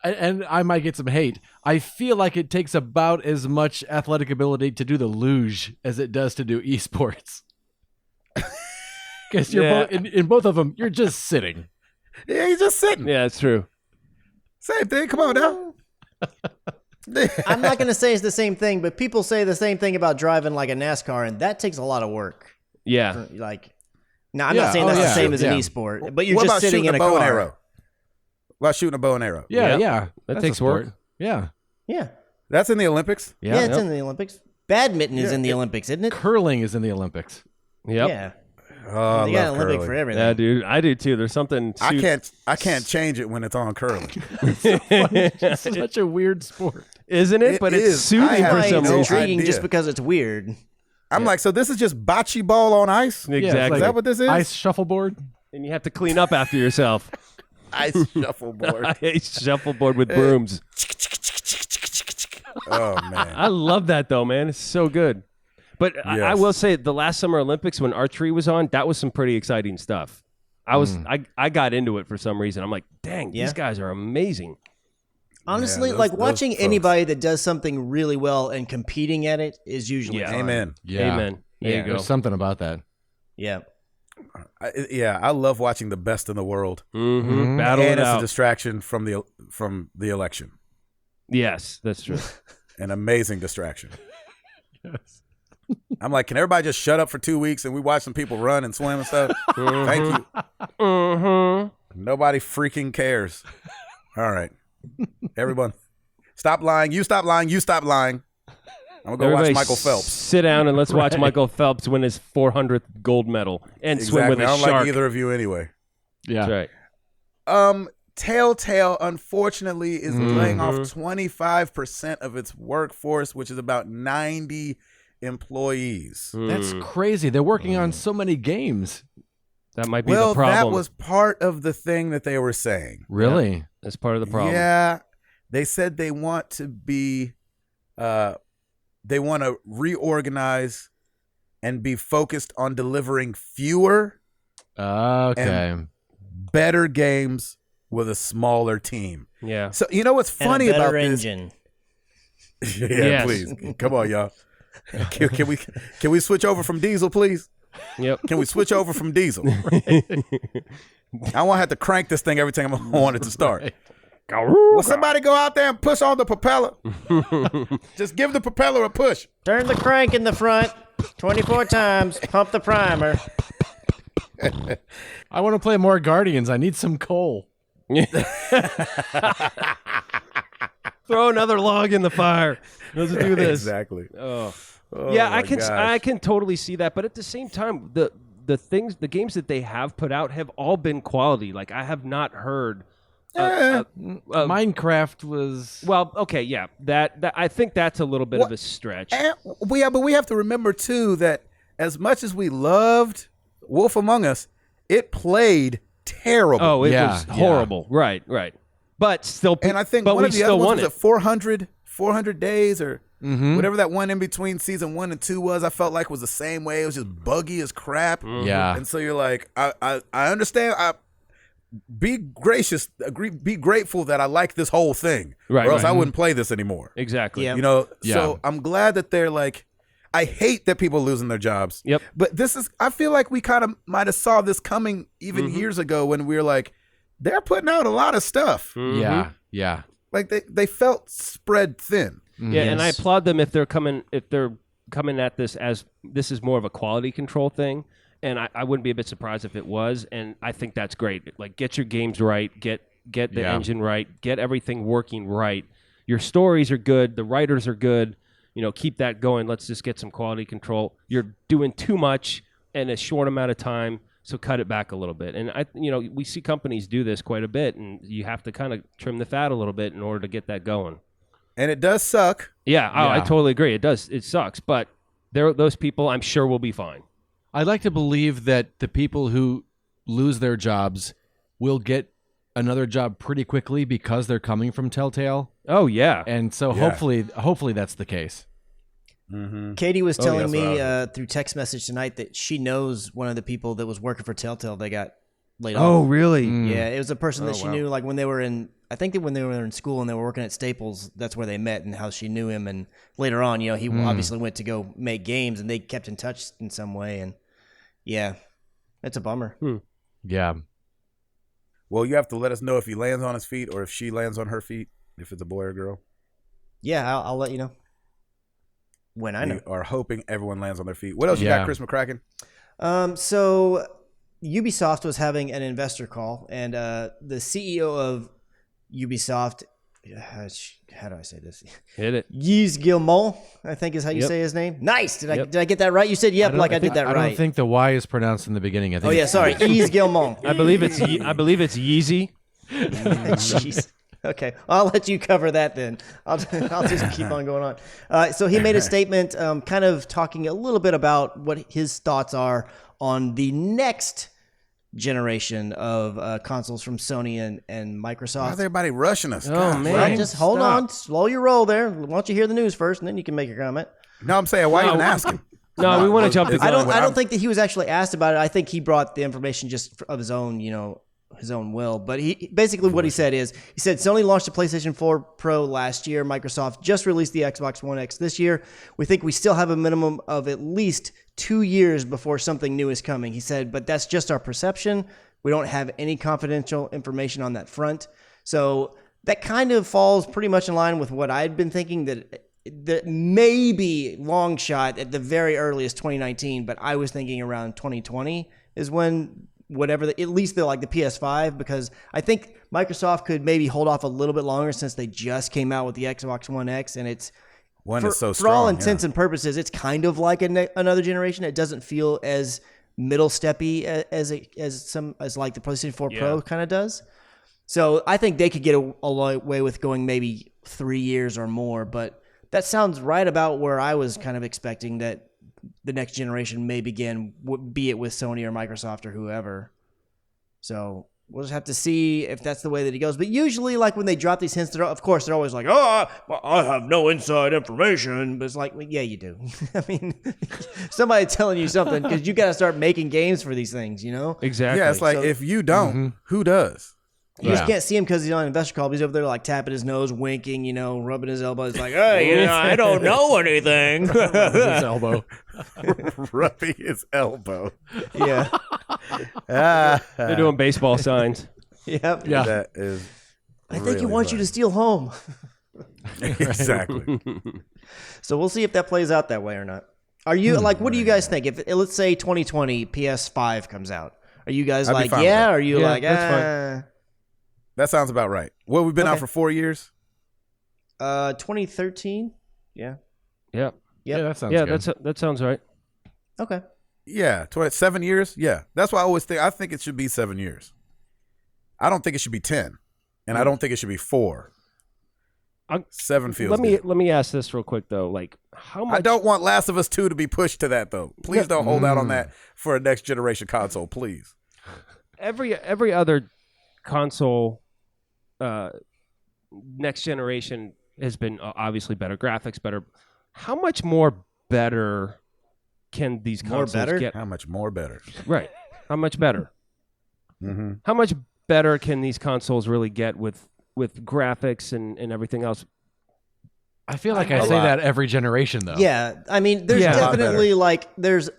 and I might get some hate, I feel like it takes about as much athletic ability to do the luge as it does to do esports. Because you're Yeah. both in both of them, you're just sitting. Yeah, he's just sitting. Yeah, it's true. Same thing. Come on now. I'm not going to say it's the same thing, but people say the same thing about driving like a NASCAR, and that takes a lot of work. Yeah. Like, now I'm Yeah, not saying oh, that's yeah, the same as an yeah. esport, but you're What just about sitting shooting in a a bow car. and arrow? What about shooting a bow and arrow? Yeah, Yep. yeah. That That's takes a sport. work. Yeah. Yeah, That's in the Olympics. yeah, Yeah. it's in the Olympics. Badminton is in the Olympics, isn't it? Curling is in the Olympics. Yep. Yeah, Oh, they I got an love Olympic curling. for everything. Yeah, dude. I do too. There's something. I can't change it when it's on curling. It's such a weird sport. Isn't it? It But is. it's soothing I have for Why some it's no reason. intriguing idea. just because it's weird. I'm like, so this is just bocce ball on ice? Yeah, it's Exactly. like Is that what this is? Ice shuffleboard. And you have to clean up after yourself. Ice shuffleboard. I hate shuffleboard with brooms. Oh man. I love that though, man. It's so good. But I Yes. will say, the last Summer Olympics when archery was on, that was some pretty exciting stuff. I got into it for some reason. I'm like, dang, Yeah. these guys are amazing. Honestly, those- like those watching folks. anybody that does something really well and competing at it is usually Yeah. fun. Amen. Yeah. Amen. There Yeah. you go. There's something about that. Yeah. I love watching the best in the world. Mm-hmm. Battle And it it's a out. distraction from the election. Yes, that's true. An amazing distraction. Yes. I'm like, can everybody just shut up for 2 weeks and we watch some people run and swim and stuff? Thank you. Mm-hmm. Nobody freaking cares. All right. Everyone, stop lying. You stop lying. You stop lying. I'm going to go Everybody watch Michael Phelps. Sit down and let's watch Michael Phelps win his 400th gold medal and swim with Exactly. a I don't shark. like either of you anyway. Yeah. That's right. Telltale, unfortunately, is laying off Mm-hmm. 25% of its workforce, which is about 90 employees. That's crazy. They're working on so many games. That might be Well, the problem. that was part of the thing that they were saying. Really? That's part of the problem. Yeah, they said they want to be, they want to reorganize and be focused on delivering fewer, Okay. better games with a smaller team. Yeah. So you know what's And funny a better about this? engine. Yeah, Yes. please, come on, y'all. Can we switch over from diesel, please? Yep. Can we switch over from diesel? I won't have to crank this thing every time I want it to start. Will somebody go out there and push on the propeller? Just give the propeller a push. Turn the crank in the front 24 times. Pump the primer. I want to play more Guardians. I need some coal. Throw another log in the fire. Let's do this. Exactly. Oh. Oh, Yeah, my I can gosh. I can totally see that, but at the same time, the games that they have put out have all been quality. Like I have not heard. Minecraft was. Well, okay, yeah, that I think that's a little bit of a stretch. But we have to remember too that as much as we loved Wolf Among Us, it played terrible. Oh, it Yeah, was yeah. horrible. Right. But still, and I think but one we of the still other won ones was it. at 400 days or whatever that one in between season 1 and 2 was. I felt like was the same way. It was just buggy as crap. Yeah. And so you're like, I understand. Be gracious. Be grateful that I like this whole thing. Right, Or else right. I wouldn't play this anymore. Exactly. Yeah. You know. Yeah. So I'm glad that they're like. I hate that people are losing their jobs. Yep. But this is. I feel like we kind of might have saw this coming even years ago when we were like, they're putting out a lot of stuff. Yeah. Yeah. Like they felt spread thin. Yeah, and I Yes. applaud them if they're coming at this as this is more of a quality control thing. And I wouldn't be a bit surprised if it was. And I think that's great. Like, get your games right, get the Yeah. engine right, get everything working right. Your stories are good, the writers are good. keep that going. Let's just get some quality control. You're doing too much in a short amount of time, so cut it back a little bit. And we see companies do this quite a bit, and you have to kind of trim the fat a little bit in order to get that going. And it does suck. Yeah, I totally agree. It does. It sucks, but those people, I'm sure, will be fine. I'd like to believe that the people who lose their jobs will get another job pretty quickly because they're coming from Telltale. Oh yeah, and so hopefully that's the case. Mm-hmm. Katie was telling me through text message tonight that she knows one of the people that was working for Telltale. They got laid off. Oh really? Yeah, it was a person that she knew, like when they were in. I think that when they were in school and they were working at Staples, that's where they met and how she knew him. And later on, he obviously went to go make games, and they kept in touch in some way. And yeah, that's a bummer. Yeah. Well, you have to let us know if he lands on his feet or if she lands on her feet, if it's a boy or girl. Yeah, I'll let you know when I know. We are hoping everyone lands on their feet. What else you got, Chris McCracken? So Ubisoft was having an investor call, and the CEO of Ubisoft, how do I say this? Hit it. Yves Guillemot, I think is how you say his name. Nice. Did I get that right? You said I did that right. I don't think the Y is pronounced in the beginking. I think sorry. Yves Guillemot. I believe it's Yeezy. Jeez. Okay, I'll let you cover that then. I'll just keep on going on. So he made a statement kind of talking a little bit about what his thoughts are on the next generation of consoles from Sony and Microsoft. Why is everybody rushing us? Oh, man. Right, just hold on. Slow your roll there. Why don't you hear the news first, and then you can make your comment. No, I'm saying, why even asking? No, we want to jump the gun. I don't think that he was actually asked about it. I think he brought the information just of his own, his own will. But he basically what he said Sony launched the PlayStation 4 Pro last year. Microsoft just released the Xbox One X this year. We think we still have a minimum of at least 2 years before something new is coming. He said, but that's just our perception. We don't have any confidential information on that front. So that kind of falls pretty much in line with what I'd been thinking, that maybe long shot at the very earliest 2019, but I was thinking around 2020 is when at least the PS5, because I think Microsoft could maybe hold off a little bit longer since they just came out with the Xbox One X, and it's is so strong. For all intents and purposes, it's kind of like another generation. It doesn't feel as middle steppy as the PlayStation 4 Pro kind of does. So I think they could get away with going maybe 3 years or more, but that sounds right about where I was kind of expecting that the next generation may begin, be it with Sony or Microsoft or whoever. So we'll just have to see if that's the way that he goes. But usually, like when they drop these hints, of course, they're always like, I have no inside information. But it's like, well, yeah, you do. I mean, somebody telling you something, because you got to start making games for these things, Exactly. Yeah, it's like, if you don't, who does? You just can't see him because he's on investor call. But he's over there like tapping his nose, winking, rubbing his elbow. He's like, hey, I don't know anything. his elbow. Rubbing his elbow. Yeah. They're doing baseball signs. Yep. Yeah. That is I think he wants you to steal home. Exactly. So we'll see if that plays out that way or not. Are you what do you guys think? If let's say 2020 PS5 comes out, are you guys like, yeah? Or are you like, that's fine. That sounds about right. Well, we've been out for 4 years. 2013. Yeah. Yeah. Yeah, that sounds good. That sounds right. Okay. Yeah, 7 years. Yeah, that's why I always think. I think it should be 7 years. I don't think it should be 10, and I don't think it should be 4. 7 feels. Let me ask this real quick though. Like, how much? I don't want Last of Us 2 to be pushed to that though. Please don't hold out on that for a next generation console, please. Every other console, next generation has been obviously better graphics, better. How much more better can these consoles get? How much more better? Right. How much better? Mm-hmm. How much better can these consoles really get with graphics and everything else? I feel like I say that every generation, though. Yeah, I mean, there's definitely there's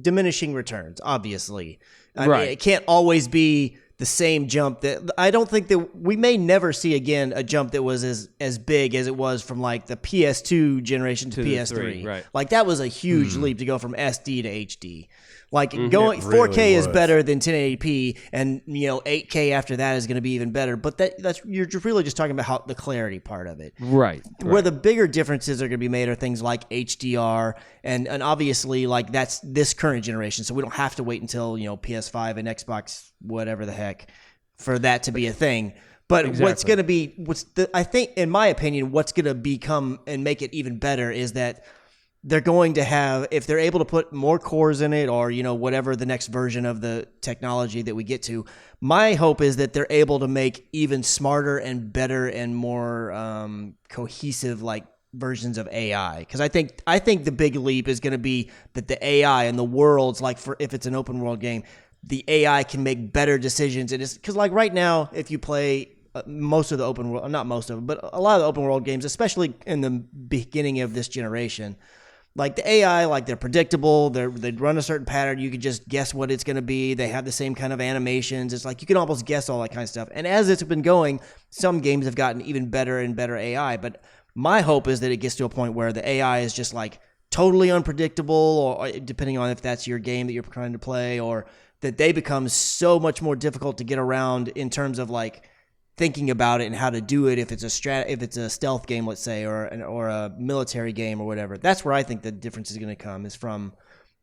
diminishing returns. Obviously, I mean, it can't always be the same jump. That I don't think that we may never see again a jump that was as big as it was from like the PS2 generation to PS3. Right. Like that was a huge leap to go from SD to HD. Like It going really 4K is was. better than 1080p, and 8K after that is going to be even better. But that's you're really just talking about the clarity part of it. Right. Where the bigger differences are going to be made are things like HDR, and obviously like that's this current generation, so we don't have to wait until PS5 and Xbox whatever the heck for that to be a thing. But what's going to be I think, in my opinion, what's going to become and make it even better is that they're going to have, if they're able to put more cores in it, or whatever the next version of the technology that we get to, my hope is that they're able to make even smarter and better and more cohesive like versions of AI. Because I think the big leap is going to be that the AI and the worlds, like if it's an open world game, the AI can make better decisions. And it's because like right now, if you play most of the open world, not most of them, but a lot of the open world games, especially in the beginning of this generation, like the AI, like they're predictable. They run a certain pattern. You can just guess what it's going to be. They have the same kind of animations. It's like you can almost guess all that kind of stuff. And as it's been going, some games have gotten even better and better AI. But my hope is that it gets to a point where the AI is just like totally unpredictable, or depending on if that's your game that you're trying to play, or that they become so much more difficult to get around in terms of like thinking about it and how to do it. If it's a stealth game, let's say, or a military game or whatever, that's where I think the difference is going to come, is from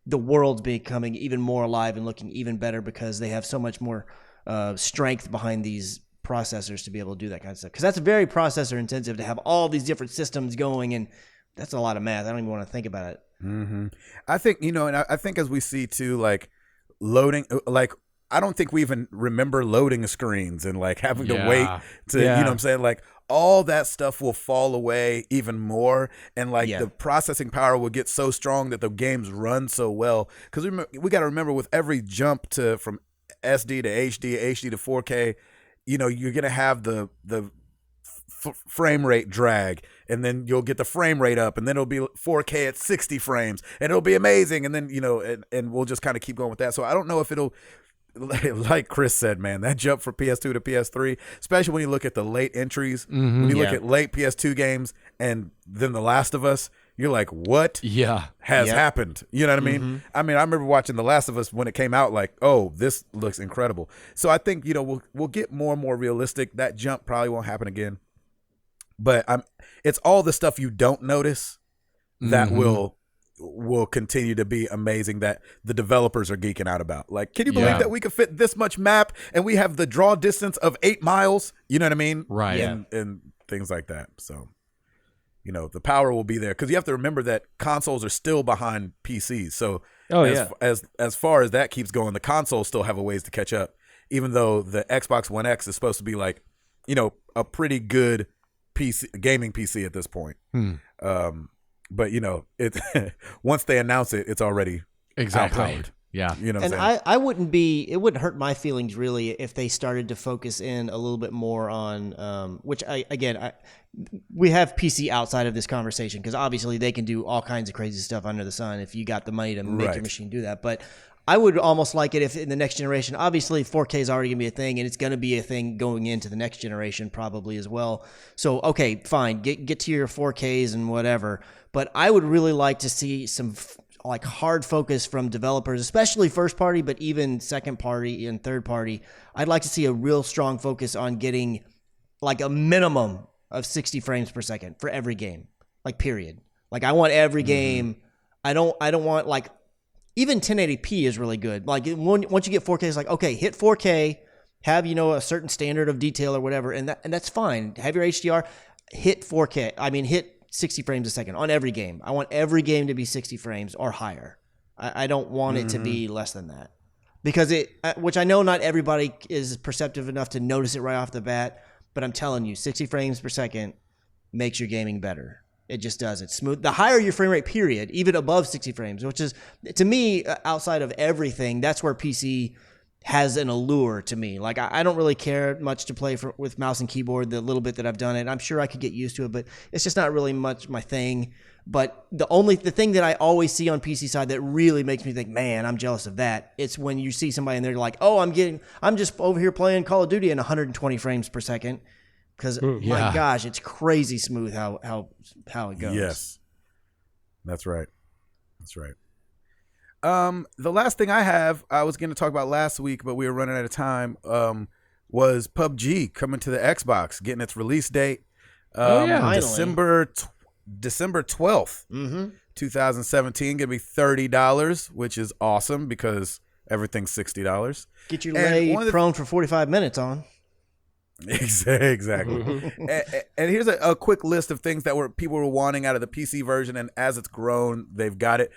the worlds becoming even more alive and looking even better because they have so much more strength behind these processors to be able to do that kind of stuff. Because that's very processor intensive to have all these different systems going, and that's a lot of math. I don't even want to think about it. Mm-hmm. I think and I think as we see too, like loading, like I don't think we even remember loading screens and like having to wait to, you know what I'm saying? Like all that stuff will fall away even more. And like the processing power will get so strong that the games run so well. Cause we got to remember, with every jump from SD to HD to 4K, you're going to have the frame rate drag, and then you'll get the frame rate up, and then it'll be 4K at 60 frames, and it'll be amazing. And then, and we'll just kind of keep going with that. So I don't know if it'll, like Chris said, man, that jump from PS2 to PS3, especially when you look at the late entries, when you look at late PS2 games and then The Last of Us, you're like, what has happened? You know what I mean? I mean, I remember watching The Last of Us when it came out, like, oh, this looks incredible. So I think, we'll get more and more realistic. That jump probably won't happen again. But it's all the stuff you don't notice that will continue to be amazing, that the developers are geeking out about. Like, can you believe that we could fit this much map and we have the draw distance of 8 miles? You know what I mean? Right. And things like that. So, the power will be there, because you have to remember that consoles are still behind PCs. So as far as that keeps going, the consoles still have a ways to catch up, even though the Xbox One X is supposed to be like, a pretty good gaming PC at this point. But it once they announce it, it's already outpowered. Yeah. And I it wouldn't hurt my feelings really if they started to focus in a little bit more on which we have PC outside of this conversation, because obviously they can do all kinds of crazy stuff under the sun if you got the money to make your machine do that. But I would almost like it if in the next generation, obviously 4K is already going to be a thing, and it's going to be a thing going into the next generation probably as well. So, okay, fine, get to your 4Ks and whatever. But I would really like to see some like hard focus from developers, especially first party, but even second party and third party. I'd like to see a real strong focus on getting like a minimum of 60 frames per second for every game, like period. Like I want every game. I don't want like, even 1080p is really good. Like once you get 4K, it's like, okay, hit 4K, have, a certain standard of detail or whatever. And that's fine. Have your HDR, hit 4K. I mean, hit 60 frames a second on every game. I want every game to be 60 frames or higher. I don't want it to be less than that, because which I know not everybody is perceptive enough to notice it right off the bat, but I'm telling you, 60 frames per second makes your gaming better. It just does. It's smooth. The higher your frame rate, period, even above 60 frames, which is, to me, outside of everything, that's where PC has an allure to me. Like, I don't really care much to play with mouse and keyboard, the little bit that I've done it. I'm sure I could get used to it, but it's just not really much my thing. But the thing that I always see on PC side that really makes me think, man, I'm jealous of that, it's when you see somebody and they're like, oh, I'm just over here playing Call of Duty in 120 frames per second. Because my gosh, it's crazy smooth how it goes. Yes, that's right. The last thing I have, I was going to talk about last week, but we were running out of time. Was PUBG coming to the Xbox, getting its release date. Finally. December 12th, 2017. Gonna be $30, which is awesome because everything's $60. Get your lay prone for 45 minutes on. Exactly. and here's a quick list of things that people were wanting out of the PC version, and as it's grown, they've got it.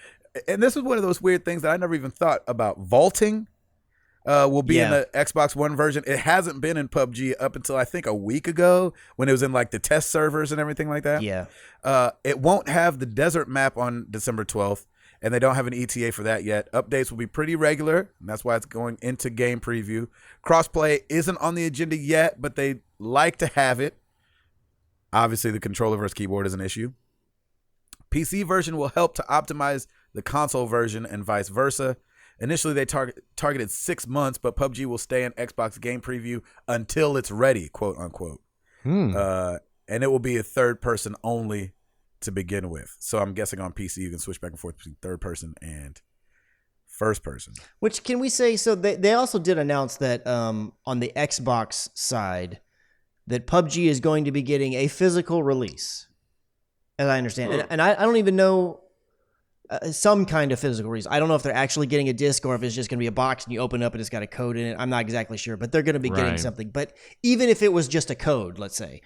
And this is one of those weird things that I never even thought about. Vaulting will be in the Xbox One version. It hasn't been in PUBG up until I think a week ago when it was in like the test servers and everything like that. Yeah. It won't have the desert map on December 12th, and they don't have an ETA for that yet. Updates will be pretty regular, and that's why it's going into game preview. Crossplay isn't on the agenda yet, but they like to have it. Obviously, the controller versus keyboard is an issue. PC version will help to optimize the console version and vice versa. Initially, they targeted 6 months, but PUBG will stay in Xbox game preview until it's ready, quote unquote. And it will be a third person only to begin with. So I'm guessing on PC you can switch back and forth between third person and first person. Which can we say? So they also did announce that on the Xbox side, that PUBG is going to be getting a physical release, as I understand. And I don't even know. Some kind of physical release. I don't know if they're actually getting a disc or if it's just going to be a box and you open it up and it's got a code in it. I'm not exactly sure, but they're going to be getting something. But even if it was just a code, let's say,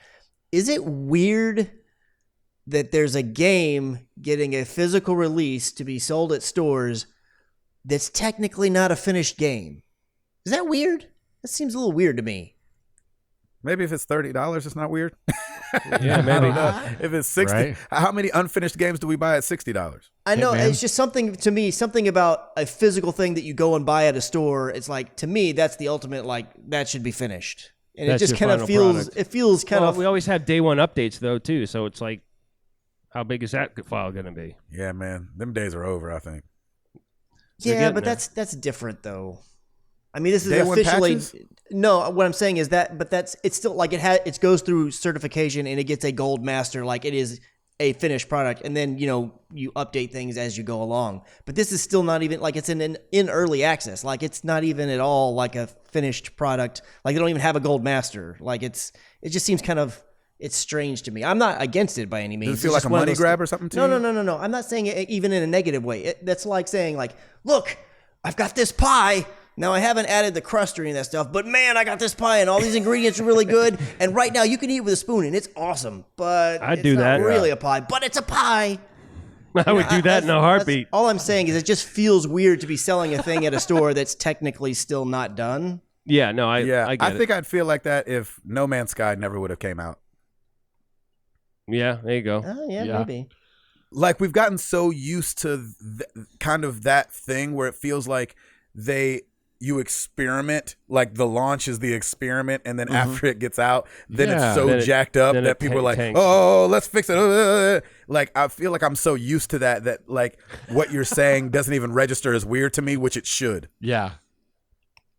is it weird that there's a game getting a physical release to be sold at stores that's technically not a finished game? Is that weird? That seems a little weird to me. Maybe if it's $30, it's not weird. Yeah, maybe. If it's 60, right? How many unfinished games do we buy at $60? I know, it's just something to me, something about a physical thing that you go and buy at a store. It's like, to me, that's the ultimate, like, that should be finished. And That's it just your kind of final feels, product. it feels kind of. We always have day one updates though too, so it's like, how big is that file going to be? Yeah, man. Them days are over, I think. Yeah, getting but there. that's different though. I mean, this is Day one officially patches? no. What I'm saying is that, but it's still like it goes through certification and it gets a gold master, like it is a finished product, and then you update things as you go along. But this is still not even like it's in early access. Like it's not even at all like a finished product. Like they don't even have a gold master. Like it just seems kind of. It's strange to me. I'm not against it by any means. Does it feel It's like a just one of money those grab or something to No, you? no. I'm not saying it even in a negative way. That's like saying like, look, I've got this pie. Now, I haven't added the crust or any of that stuff, but man, I got this pie and all these ingredients are really good. And right now you can eat it with a spoon and it's awesome, but I'd it's do not that. really a pie, but it's a pie. I would do that in a heartbeat. All I'm saying is it just feels weird to be selling a thing at a store that's technically still not done. Yeah, no, I get I it. think I'd feel like that if No Man's Sky never would have came out. Yeah, there you go. Oh, yeah, Yeah. maybe. Like we've gotten so used to kind of that thing where it feels like you experiment, like the launch is the experiment, and then after it gets out, then Yeah. it's so Then it- jacked up then that it people are like, tanks. oh, let's fix it. Like I feel like I'm so used to that like what you're saying doesn't even register as weird to me, which it should. Yeah.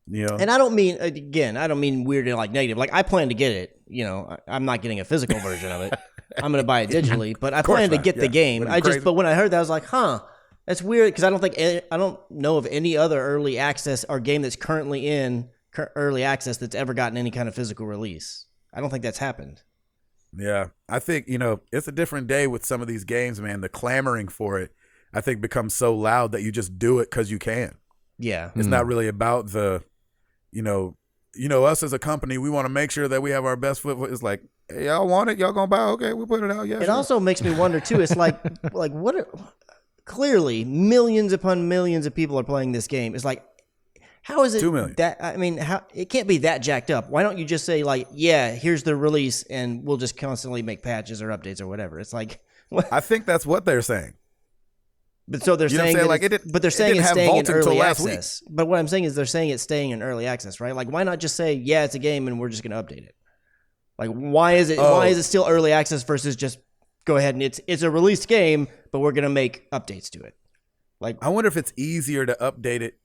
You know? And I don't mean weird and like negative. Like I plan to get it. I'm not getting a physical version of it. I'm going to buy it digitally, but I course plan to not. get the Yeah. game. Wouldn't be crazy. But when I heard that, I was like, that's weird because I don't know of any other early access or game that's currently in early access that's ever gotten any kind of physical release. I don't think that's happened. Yeah, I think, it's a different day with some of these games, man. The clamoring for it, I think, becomes so loud that you just do it because you can. Yeah. It's not really about the, us as a company, we want to make sure that we have our best foot. It's like, hey, y'all want it? Y'all gonna buy it? Okay, we put it out. Yeah, It sure. also makes me wonder too. It's like clearly millions upon millions of people are playing this game. It's like, how is it 2 million. that? I mean, how it can't be that jacked up. Why don't you just say like, yeah, here's the release, and we'll just constantly make patches or updates or whatever. It's like, what? I think that's what they're saying. But so they're You know what I'm saying, saying? that Like, it's- it didn't- but they're it saying didn't it's have staying in Vault until early last week. access. But what I'm saying is they're saying it's staying in early access, right? Like, why not just say, yeah, it's a game, and we're just going to update it? Like, why is it still early access versus just go ahead and it's a released game, but we're going to make updates to it? Like, I wonder if it's easier to update it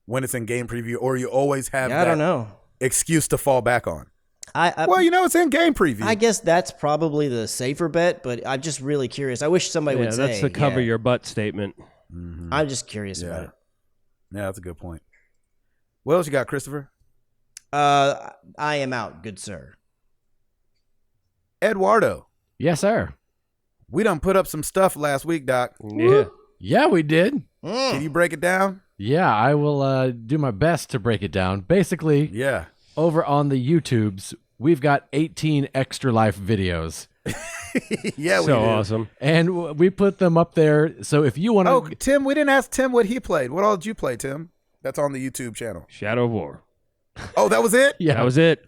when it's in game preview, or you always have I don't know. excuse to fall back on. I It's in game preview. I guess that's probably the safer bet, but I'm just really curious. I wish somebody Yeah, would say. that's the cover your butt statement. I'm just curious about it. Yeah, that's a good point. What else you got, Christopher? I am out, good sir. Eduardo, Yes, sir. we done put up some stuff last week, Doc. Yeah. Yeah, we did. Can you break it down? Yeah, I will do my best to break it down. Basically, Yeah. over on the YouTubes, we've got 18 Extra Life videos. Yeah, we So did. awesome. And we put them up there. So if you want to... Oh, Tim, we didn't ask Tim what he played. What all did you play, Tim? That's on the YouTube channel. Shadow of War. Oh, that was it? yeah, That was it.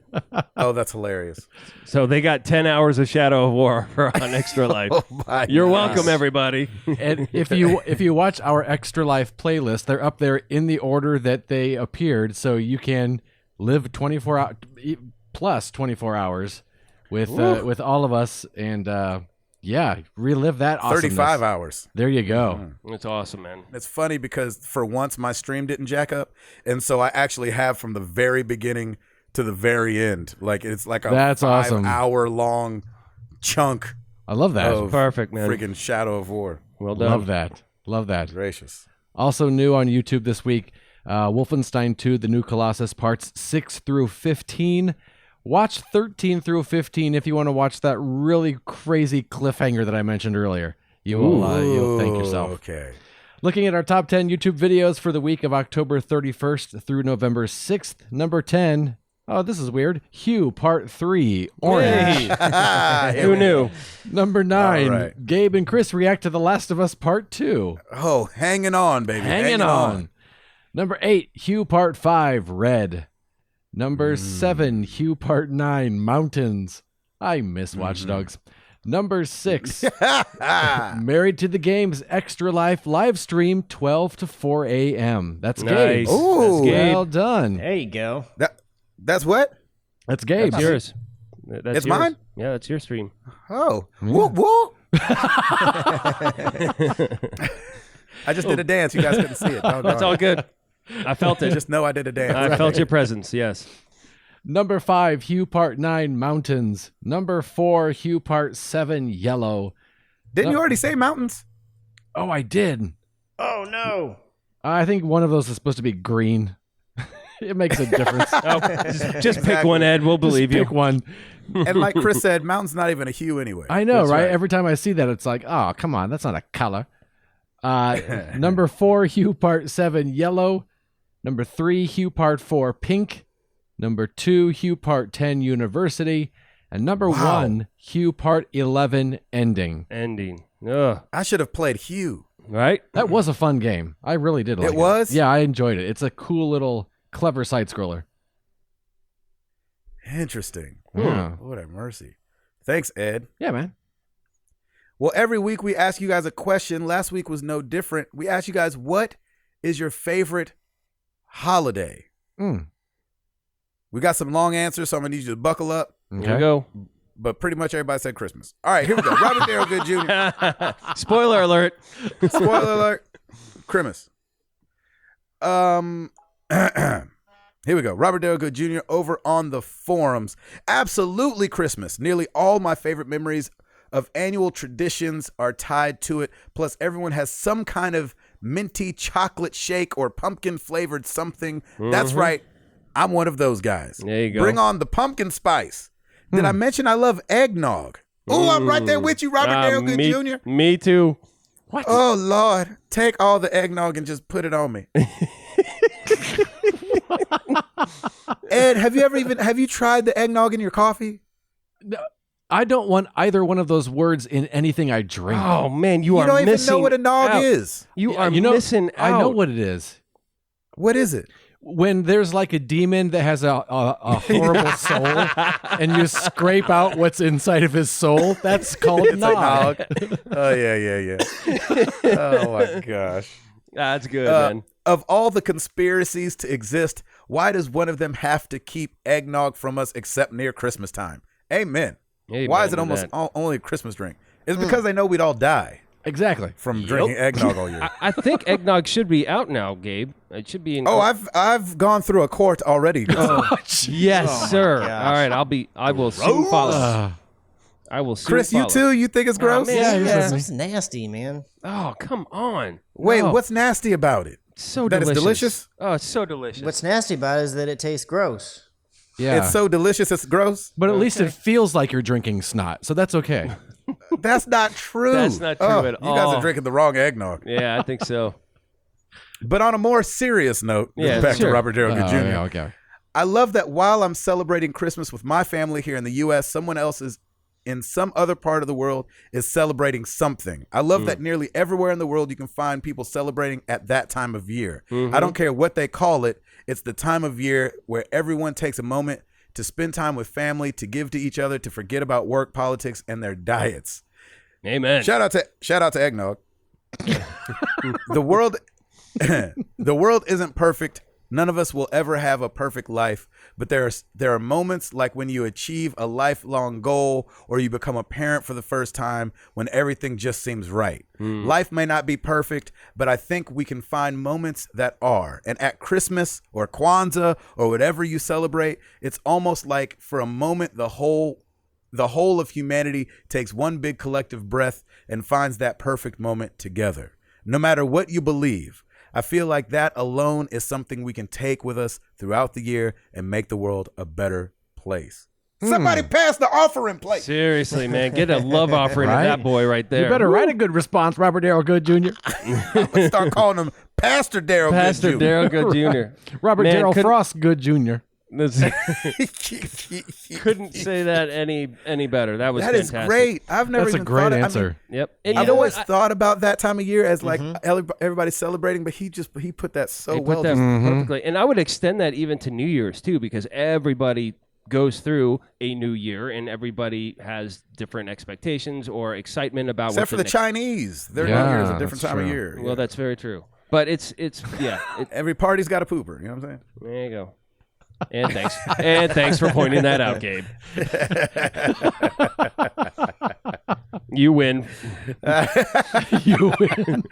Oh, that's hilarious. So they got 10 hours of Shadow of War on Extra Life. My You're goodness. welcome, everybody. and if you watch our Extra Life playlist, they're up there in the order that they appeared, so you can live 24 plus 24 hours with all of us, and relive that awesomeness. 35 hours. There you go. It's awesome, man. It's funny because for once my stream didn't jack up, and so I actually have from the very beginning to the very end. Like it's like a That's awesome. 5-hour long chunk I love that. of Perfect, man. freaking Shadow of War. Well done. Love that. Love that. Gracious. Also new on YouTube this week, Wolfenstein 2: The New Colossus parts 6 through 15. Watch 13 through 15 if you want to watch that really crazy cliffhanger that I mentioned earlier. You'll thank yourself. Okay. Looking at our top 10 YouTube videos for the week of October 31st through November 6th. Number 10. Oh, this is weird. Hue Part 3. Orange. Who knew? Number 9. All right. Gabe and Chris react to The Last of Us Part 2. Oh, hanging on, baby. Hanging on. Number 8. Hue Part 5. Red. Number 7. Hue Part 9. Mountains. I miss Watch Dogs. Number 6. Married to the Games Extra Life live stream 12 to 4 a.m. That's Gabe. Nice. Ooh. That's Gabe. Well done. There you go. That's what? That's Gabe. That's yours. That's It's yours. mine? Yeah, that's your stream. Oh. Whoop, whoop. I just did a dance. You guys couldn't see it. Oh, That's all good. I felt it. Just know I did a dance. I felt your presence. Yes. Number 5, Hue Part 9, Mountains. Number 4, Hue Part 7, Yellow. Didn't you already say mountains? Oh, I did. Oh no. I think one of those is supposed to be green. It makes a difference. Just pick one, Ed. We'll believe Just pick you. one. And like Chris said, mountain's not even a hue anyway. I know, That's right? right. Every time I see that, it's like, oh, come on, that's not a color. Number 4, Hue Part 7, Yellow. Number 3, Hue Part 4, Pink. Number 2, Hue Part 10, University. And number 1, Hue Part 11, Ending. Ending. Ugh. I should have played Hue. Right? That was a fun game. I really did like it. It was? Yeah, I enjoyed it. It's a cool little, clever side-scroller. Interesting. Yeah. Lord have mercy. Thanks, Ed. Yeah, man. Well, every week we ask you guys a question. Last week was no different. We asked you guys, what is your favorite holiday? We got some long answers, so I'm going to need you to buckle up. Here we go. But pretty much everybody said Christmas. All right, here we go. Robert Darrell Good Jr. Spoiler alert. Spoiler alert. Christmas. Here we go. Robert Darrell Good Jr. over on the forums. Absolutely Christmas. Nearly all my favorite memories of annual traditions are tied to it. Plus, everyone has some kind of minty chocolate shake or pumpkin flavored something. That's right. I'm one of those guys. There you go. Bring on the pumpkin spice. Did I mention I love eggnog? Oh, I'm right there with you, Robert Darrell Good Jr. Me too. What? Oh Lord, take all the eggnog and just put it on me. Ed, have you tried the eggnog in your coffee? I don't want either one of those words in anything I drink. Oh man, you You are don't even missing know what a nog out. is. You Yeah, are missing out. I know what it is. What is it? When there's like a demon that has a horrible soul, and you scrape out what's inside of his soul, that's called nog. Oh yeah. Oh my gosh. That's good, man. Of all the conspiracies to exist, why does one of them have to keep eggnog from us except near Christmas time? Amen. Amen Why is it to almost that. only a Christmas drink? It's because they know we'd all die Exactly. from drinking eggnog all year. I think eggnog should be out now, Gabe. It should be in. Oh, I've gone through a quart already. yes, sir. gosh. All right, I will soon follow. I will soon Chris, you follow. too? You think it's gross? man. Yeah, he's Yeah. listening. It's nasty, man. Oh, come on. Wait, No. what's nasty about it? So That is delicious. delicious? Oh, it's so delicious. What's nasty about it is that it tastes gross. Yeah. It's so delicious, it's gross. But at least it feels like you're drinking snot, so that's okay. That's not true. That's not true at You guys all. are drinking the wrong eggnog. Yeah, I think so. But on a more serious note, Yeah, back sure. to Robert Darrell Good Jr. Yeah, okay. I love that while I'm celebrating Christmas with my family here in the U.S., someone else is in some other part of the world is celebrating something. I love that nearly everywhere in the world you can find people celebrating at that time of year. I don't care what they call it. It's the time of year where everyone takes a moment to spend time with family, to give to each other, to forget about work, politics, and their diets. Amen. Shout out to eggnog. The world the world isn't perfect. None of us will ever have a perfect life, but there are moments like when you achieve a lifelong goal or you become a parent for the first time when everything just seems right. Life may not be perfect, but I think we can find moments that are. And at Christmas or Kwanzaa or whatever you celebrate, it's almost like for a moment the whole of humanity takes one big collective breath and finds that perfect moment together. No matter what you believe, I feel like that alone is something we can take with us throughout the year and make the world a better place. Somebody pass the offering plate. Seriously, man, get a love offering to Right? that boy right there. You better write a good response, Robert Darrell Good Jr. I'm gonna start calling him Pastor Darrell Pastor Good Jr. Darrell Good Jr. Robert Man, Darrell couldn't- Frost Good Jr. Couldn't say that any better. That was That is fantastic. great. I've never That's a even great thought answer. Yep. And I've know always what? thought about that time of year as like everybody's celebrating, but he put that so They well. put that perfectly. And I would extend that even to New Year's too, because everybody goes through a new year and everybody has different expectations or excitement about Except what for the next- Their New Yeah, Year is a different that's time of true. year. Well, that's very true. But it's yeah. Every party's got a pooper. You know what I'm saying? There you go. And thanks. And thanks for pointing that out, Gabe. You win. You win.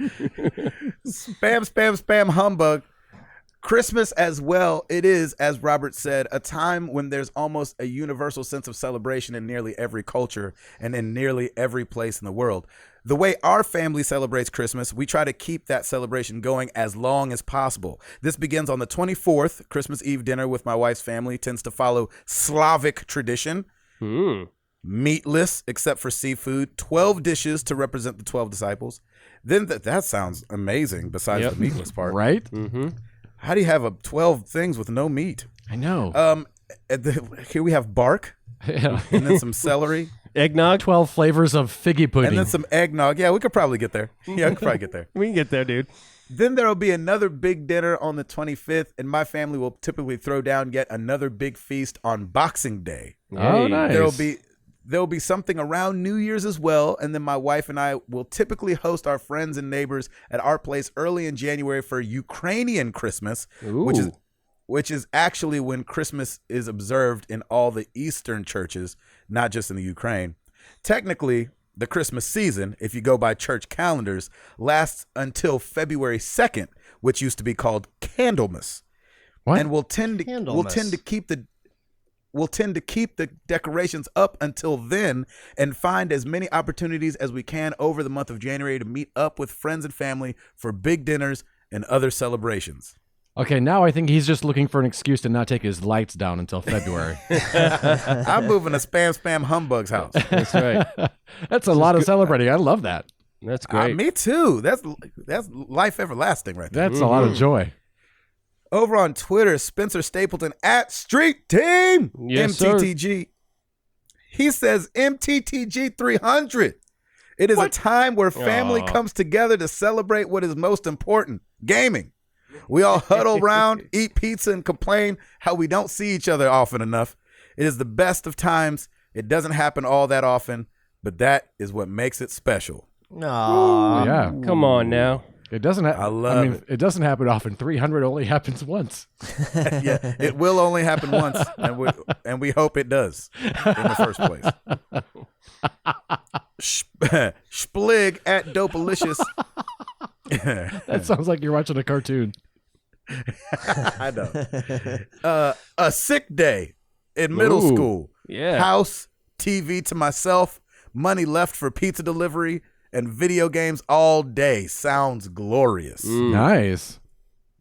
Spam humbug. Christmas as well, it is, as Robert said, a time when there's almost a universal sense of celebration in nearly every culture and in nearly every place in the world. The way our family celebrates Christmas, we try to keep that celebration going as long as possible. This begins on the 24th. Christmas Eve dinner with my wife's family tends to follow Slavic tradition. Meatless, except for seafood. 12 dishes to represent the 12 disciples. Then that sounds amazing besides Yep. the meatless part. Right? How do you have 12 things with no meat? I know. Here we have bark Yeah. and then some celery 12 flavors of figgy pudding. and then some eggnog. Yeah, we could probably get there. Yeah, we could probably get there. We can get there, dude. Then there will be another big dinner on the 25th, and my family will typically throw down yet another big feast on Boxing Day. Oh, Hey. nice. There'll be something around New Year's as well, and then my wife and I will typically host our friends and neighbors at our place early in January for Ukrainian Christmas, which is actually when Christmas is observed in all the Eastern churches, not just in the Ukraine. Technically, the Christmas season, if you go by church calendars, lasts until February 2nd, which used to be called Candlemas. What? And we'll tend to keep the decorations up until then and find as many opportunities as we can over the month of January to meet up with friends and family for big dinners and other celebrations. Okay, now I think he's just looking for an excuse to not take his lights down until February. I'm moving to Spam Humbug's house. That's right. That's a lot of celebrating. I love that. That's great. Me too. That's life everlasting right there. That's a lot of joy. Over on Twitter, Spencer Stapleton at Street Team Yes, sir. MTTG. He says MTTG 300. It is a time where family comes together to celebrate what is most important, gaming. We all huddle around, eat pizza, and complain how we don't see each other often enough. It is the best of times. It doesn't happen all that often, but that is what makes it special. Aw. Yeah. Come on now. It doesn't I love it doesn't happen often. 300 only happens once. Yeah, it will only happen once, and we hope it does in the first place. Splig at Dopalicious. That sounds like you're watching a cartoon. I know. A sick day in middle Ooh, school. yeah. House, TV to myself, money left for pizza delivery, and video games all day. Sounds glorious. Nice.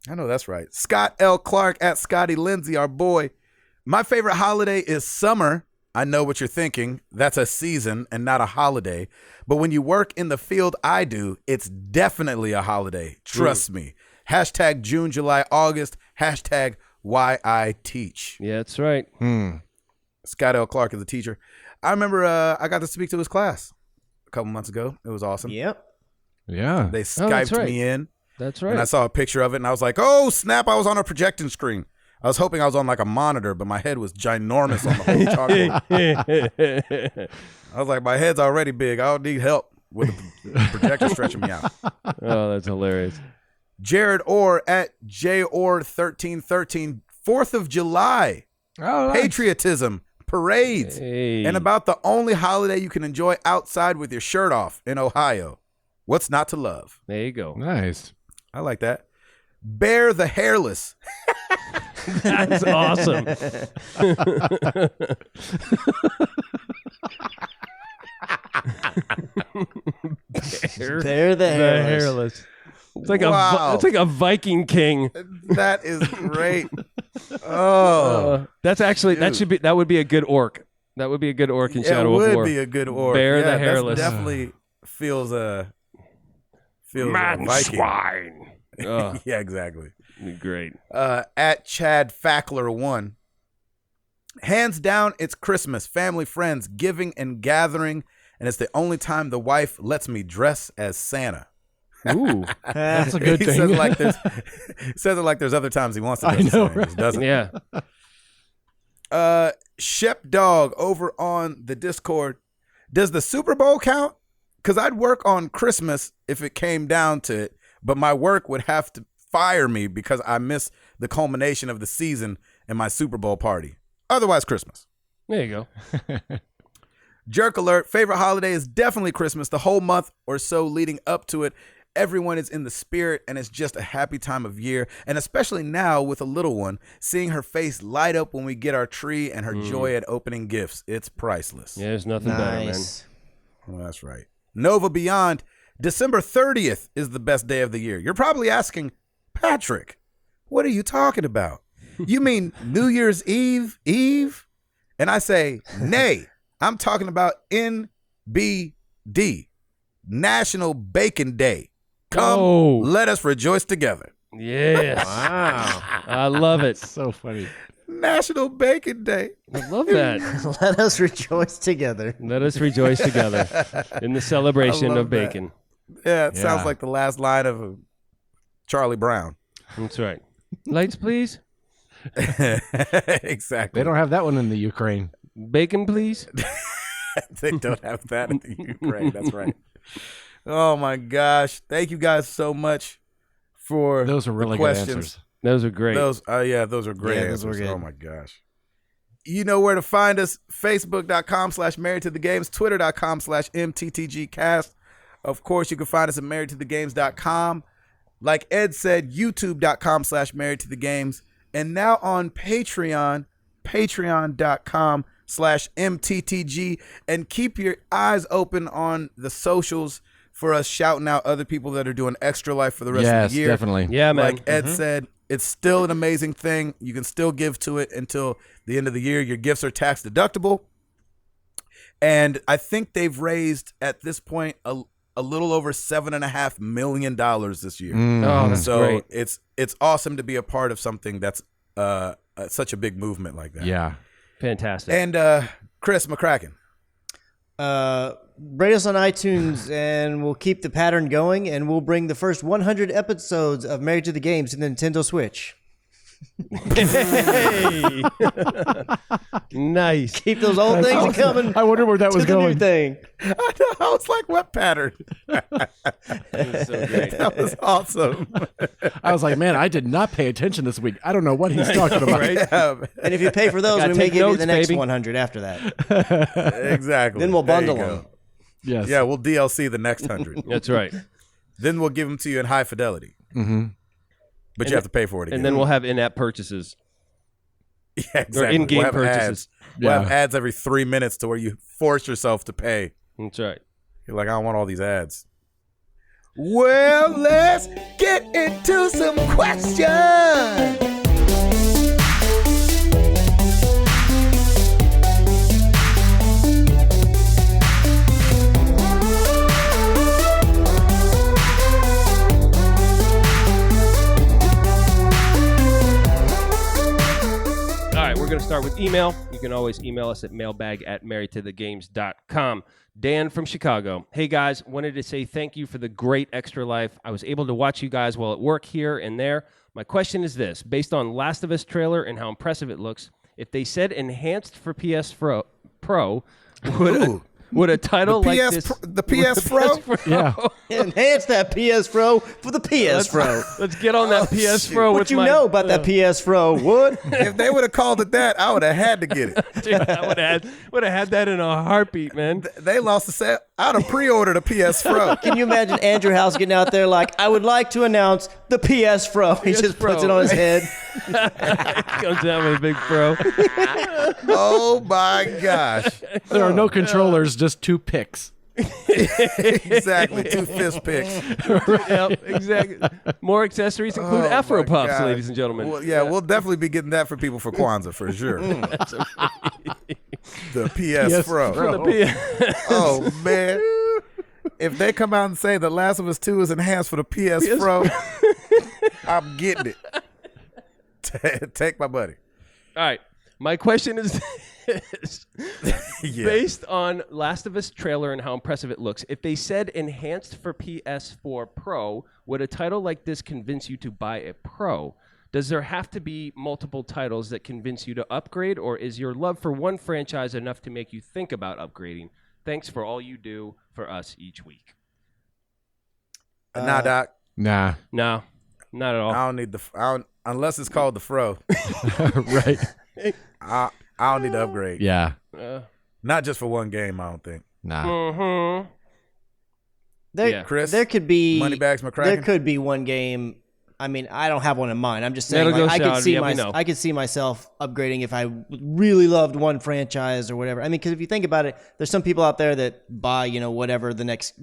I know that's right. Scott L. Clark at Scotty Lindsay, our boy. My favorite holiday is summer. I know what you're thinking. That's a season and not a holiday. But when you work in the field I do, it's definitely a holiday. Trust me. Hashtag June, July, August. Hashtag why I teach. Yeah, that's right. Scott L. Clark is a teacher. I remember I got to speak to his class a couple months ago. It was awesome. Yep. Yeah. They that's Skyped right. me in. That's right. And I saw a picture of it, and I was like, oh, snap, I was on a projecting screen. I was hoping I was on like a monitor, but my head was ginormous on the whole chalkboard. I was like, my head's already big. I don't need help with the projector stretching me out. Oh, that's hilarious. Jared Orr at JOR1313, 4th of July, Oh, nice. patriotism, parades, Hey. and about the only holiday you can enjoy outside with your shirt off in Ohio. What's not to love? There you go. Nice. I like that. Bear the Hairless. That's awesome. They're the hairless. hairless. It's like Wow. it's like a Viking king. That is great. Oh, That's actually Dude. that would be a good orc. That would be a good orc in it Shadow of would War. be a good orc. Bear the Yeah, that's Hairless. definitely feels Man Viking. swine. Oh, Yeah, exactly. great. At Chad Fackler 1. Hands down, it's Christmas, family, friends, giving and gathering, and it's the only time the wife lets me dress as Santa. Ooh, That's a good he thing. says it like there's says it like there's other times he wants to I dress as know, Santa. He just doesn't. yeah. Shep Dog over on the Discord. Does the Super Bowl count? Because I'd work on Christmas if it came down to it, but my work would have to fire me because I miss the culmination of the season and my Super Bowl party. Otherwise, Christmas. There you go. Jerk alert. Favorite holiday is definitely Christmas. The whole month or so leading up to it, everyone is in the spirit and it's just a happy time of year. And especially now with a little one, seeing her face light up when we get our tree and her joy at opening gifts. It's priceless. Yeah, there's nothing better, man. Nice. Well, that's right. Nova Beyond. December 30th is the best day of the year. You're probably asking, Patrick, what are you talking about? You mean New Year's Eve? And I say, nay, I'm talking about NBD, National Bacon Day. Come, Oh. let us rejoice together. Yes. Wow. I love it. So funny. National Bacon Day. I love that. Let us rejoice together. Let us rejoice together in the celebration I love of bacon. Yeah, it sounds Yeah. like the last line of Charlie Brown. That's right. Lights, please. Exactly. They don't have that one in the Ukraine. Bacon, please. They don't have that in the Ukraine. That's right. Oh my gosh! Thank you guys so much for Those are the really good questions. answers. Those are great. Those, those are great Yeah, answers. those were good. Oh my gosh! You know where to find us: Facebook.com/Married to the Games, Twitter.com/MTTGcast. Of course, you can find us at MarriedToTheGames.com. Like Ed said, YouTube.com/Married to the Games, and now on Patreon, Patreon.com/MTTG, and keep your eyes open on the socials for us shouting out other people that are doing Extra Life for the rest of Yes, the year. definitely. yeah, man. Like Ed said, it's still an amazing thing. You can still give to it until the end of the year. Your gifts are tax deductible. And I think they've raised at this point a little over $7.5 million this year. Oh, that's So great. it's awesome to be a part of something that's such a big movement like that. Yeah. Fantastic. And Chris McCracken. Rate us on iTunes, and we'll keep the pattern going, and we'll bring the first 100 episodes of Married to the Games to the Nintendo Switch. Hey. Nice. Keep those old things a coming I wonder where that to was the new going. thing. I was like, what pattern? That's so great. That was awesome. I was like, man, I did not pay attention this week. I don't know what he's talking about. Yeah, And if you pay for those, Gotta we may take give you notes, the next baby. 100 after that. exactly. Then we'll There you bundle go. them. Yes. Yeah, we'll DLC the next 100. That's right. Then we'll give them to you in high fidelity. Mm-hmm. But you have to pay for it again. And then we'll have in-app purchases yeah, or exactly. in-game We'll have purchases. ads. We'll have Yeah. ads every 3 minutes to where you force yourself to pay. That's right. You're like, I don't want all these ads. Well, let's get into some questions. We're going to start with email. You can always email us at mailbag@marriedtothegames.com. Dan from Chicago. Hey, guys. Wanted to say thank you for the great Extra Life. I was able to watch you guys while at work here and there. My question is this. Based on Last of Us trailer and how impressive it looks, if they said enhanced for PS Pro, would a title like this... The PS Pro? Yeah. Enhance that PS Pro for the PS Pro. Let's get on that PS Pro What with you my... know about that PS Pro, Wood? If they would have called it that, I would have had to get it. Dude, I would have had that in a heartbeat, man. They lost the set. I'd have pre-ordered a PS Pro. Can you imagine Andrew House getting out there like, I would like to announce the PS Pro. He just puts it on his head. Comes down with a big Pro. Oh my gosh. There are no controllers, just 2 picks. Exactly. 2 fist picks. Yep, exactly. More accessories include Afro my Puffs, gosh. ladies and gentlemen. Well, yeah, we'll definitely be getting that for people for Kwanzaa for sure. The PS Pro. For the PS. Oh man. If they come out and say The Last of Us 2 is enhanced for the PS Pro, I'm getting it. Take my money. All right. My question is this. Yeah. Based on Last of Us trailer and how impressive it looks, if they said enhanced for PS4 Pro, would a title like this convince you to buy a Pro? Does there have to be multiple titles that convince you to upgrade, or is your love for one franchise enough to make you think about upgrading? Thanks for all you do for us each week. Nah, Doc. Nah. No, not at all. I don't need unless it's called the Fro. Right. I don't need to upgrade. Yeah. Not just for one game, I don't think. Nah. Mm-hmm. Yeah. Chris, There could be Moneybags McCracken? There could be one game. I mean, I don't have one in mind. I'm just saying, Metal like, Gear Solid, I could see myself upgrading if I really loved one franchise or whatever. I mean, because if you think about it, there's some people out there that buy, whatever the next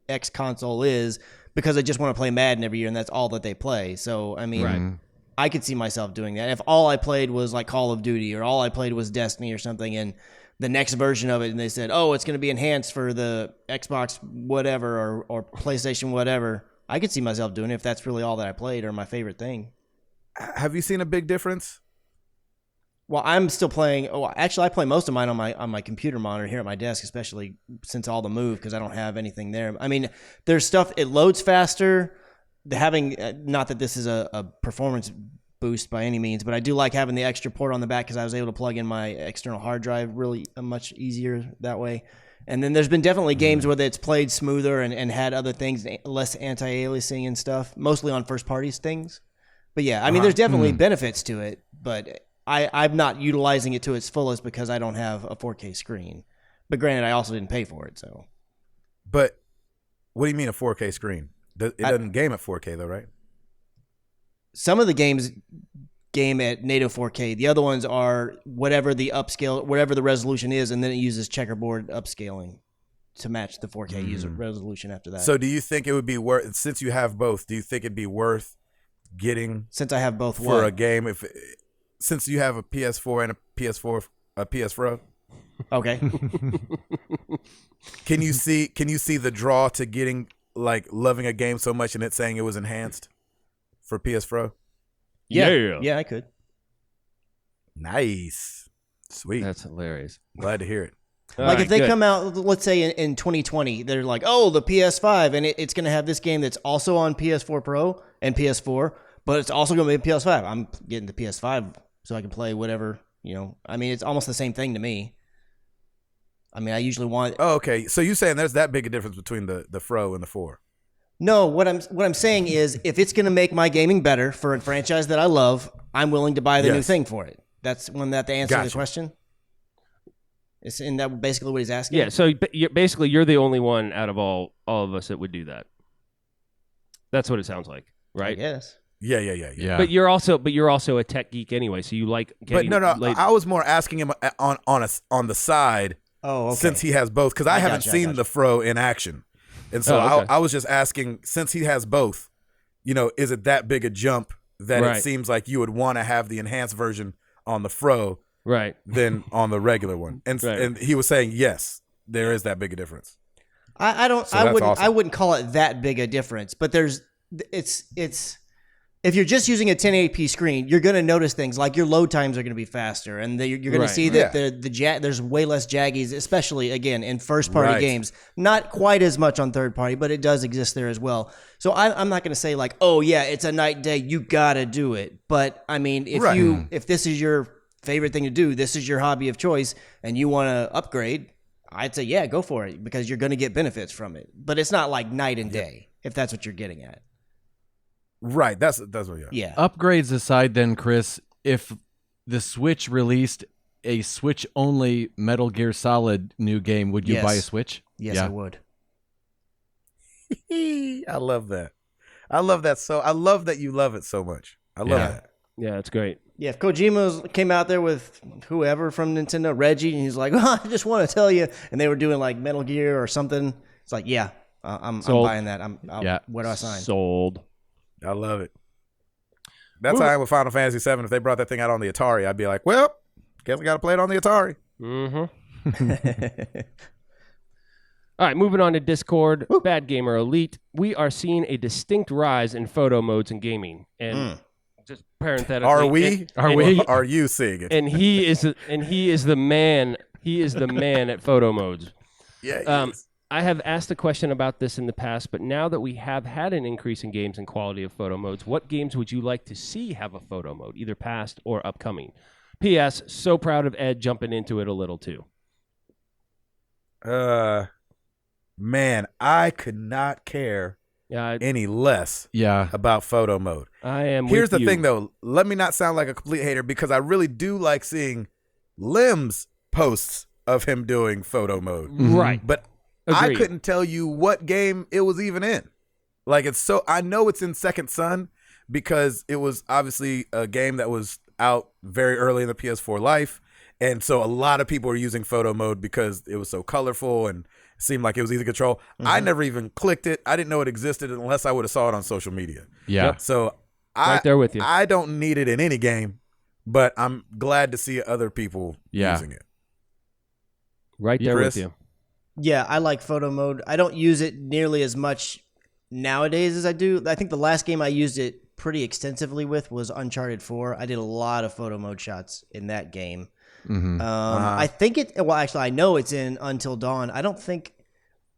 X console is because they just want to play Madden every year, and that's all that they play. So, I mean, Right. I could see myself doing that. If all I played was like Call of Duty or all I played was Destiny or something, and the next version of it, and they said, oh, it's going to be enhanced for the Xbox whatever or PlayStation whatever, I could see myself doing it if that's really all that I played or my favorite thing. Have you seen a big difference? Well, I'm still playing. Oh, actually, I play most of mine on my computer monitor here at my desk, especially since all the move because I don't have anything there. I mean, there's stuff. It loads faster. Having not that this is a performance boost by any means, but I do like having the extra port on the back because I was able to plug in my external hard drive really much easier that way. And then there's been definitely games where it's played smoother and had other things, less anti-aliasing and stuff, mostly on first parties things. But yeah, I mean, there's definitely benefits to it, but I'm not utilizing it to its fullest because I don't have a 4K screen. But granted, I also didn't pay for it, so. But what do you mean a 4K screen? It doesn't game at 4K though, right? Some of the games game at native 4K. The other ones are whatever the resolution is, and then it uses checkerboard upscaling to match the 4K user resolution after that. So do you think it would be worth, since you have both, do you think it'd be worth getting since I have both for a game since you have a PS4 and a PS Pro? Okay. Can you see the draw to getting like loving a game so much and it saying it was enhanced for PS Pro? Yeah, I could. Nice. Sweet. That's hilarious. Glad to hear it. Like if they come out, let's say in 2020, they're like, oh, the PS5, and it's going to have this game that's also on PS4 Pro and PS4, but it's also going to be PS5. I'm getting the PS5 so I can play whatever, I mean, it's almost the same thing to me. I mean, I usually want... Oh, okay. So you're saying there's that big a difference between the Pro and the 4? No, what I'm saying is if it's going to make my gaming better for a franchise that I love, I'm willing to buy the new thing for it. That's when that the answer to the question. Isn't that basically what he's asking? Yeah, so basically you're the only one out of all of us that would do that. That's what it sounds like, right? Yes. Yeah. But you're also a tech geek anyway, so you like getting... But no, I was more asking him on the side. Oh, okay. Since he has both, because I haven't seen the Fro in action. And so okay. I was just asking, since he has both, is it that big a jump that Right. it seems like you would want to have the enhanced version on the Fro Right. than on the regular one? And Right. and he was saying, yes, there is that big a difference. I don't. So I that's wouldn't. awesome. I wouldn't call it that big a difference. But it's. If you're just using a 1080p screen, you're going to notice things like your load times are going to be faster, and you're going Right. to see that there's way less jaggies, especially again in first party Right. games. Not quite as much on third party, but it does exist there as well. So I'm not going to say like, oh yeah, it's a night and day. You got to do it. But I mean, if this is your favorite thing to do, this is your hobby of choice, and you want to upgrade, I'd say yeah, go for it because you're going to get benefits from it. But it's not like night and day if that's what you're getting at. Right. That's what. Yeah. Upgrades aside, then, Chris, if the Switch released a Switch-only Metal Gear Solid new game, would you Yes. buy a Switch? Yes, Yeah. I would. I love that. I love that. So I love that you love it so much. I love Yeah. that. Yeah, it's great. Yeah, if Kojima came out there with whoever from Nintendo, Reggie, and he's like, oh, I just want to tell you, and they were doing like Metal Gear or something, it's like, yeah, I'm Sold. buying that. Yeah. Where do I sign? Sold. I love it. That's how I am with Final Fantasy VII. If they brought that thing out on the Atari, I'd be like, well, guess I got to play it on the Atari. Mm-hmm. All right, moving on to Discord. Bad Gamer Elite. We are seeing a distinct rise in photo modes in gaming. And just parenthetically. Are we? Are you seeing it? And he is the man. He is the man at photo modes. Yeah. I have asked a question about this in the past, but now that we have had an increase in games and quality of photo modes, what games would you like to see have a photo mode, either past or upcoming? P.S. So proud of Ed jumping into it a little too. Man, I could not care Yeah, any less Yeah. about photo mode. I am. Here's with the you. thing, though. Let me not sound like a complete hater because I really do like seeing Lim's posts of him doing photo mode. Right. But Agreed. I couldn't tell you what game it was even in. Like I know it's in Second Son because it was obviously a game that was out very early in the PS4 life. And so a lot of people were using photo mode because it was so colorful and seemed like it was easy to control. I never even clicked it. I didn't know it existed unless I would have saw it on social media. Yeah. Yep. So Right there with you. I don't need it in any game, but I'm glad to see other people Yeah. using it. Right there Chris? with you. Yeah, I like photo mode. I don't use it nearly as much nowadays as I do. I think the last game I used it pretty extensively with was Uncharted 4. I did a lot of photo mode shots in that game. Mm-hmm. I think actually, I know it's in Until Dawn. I don't think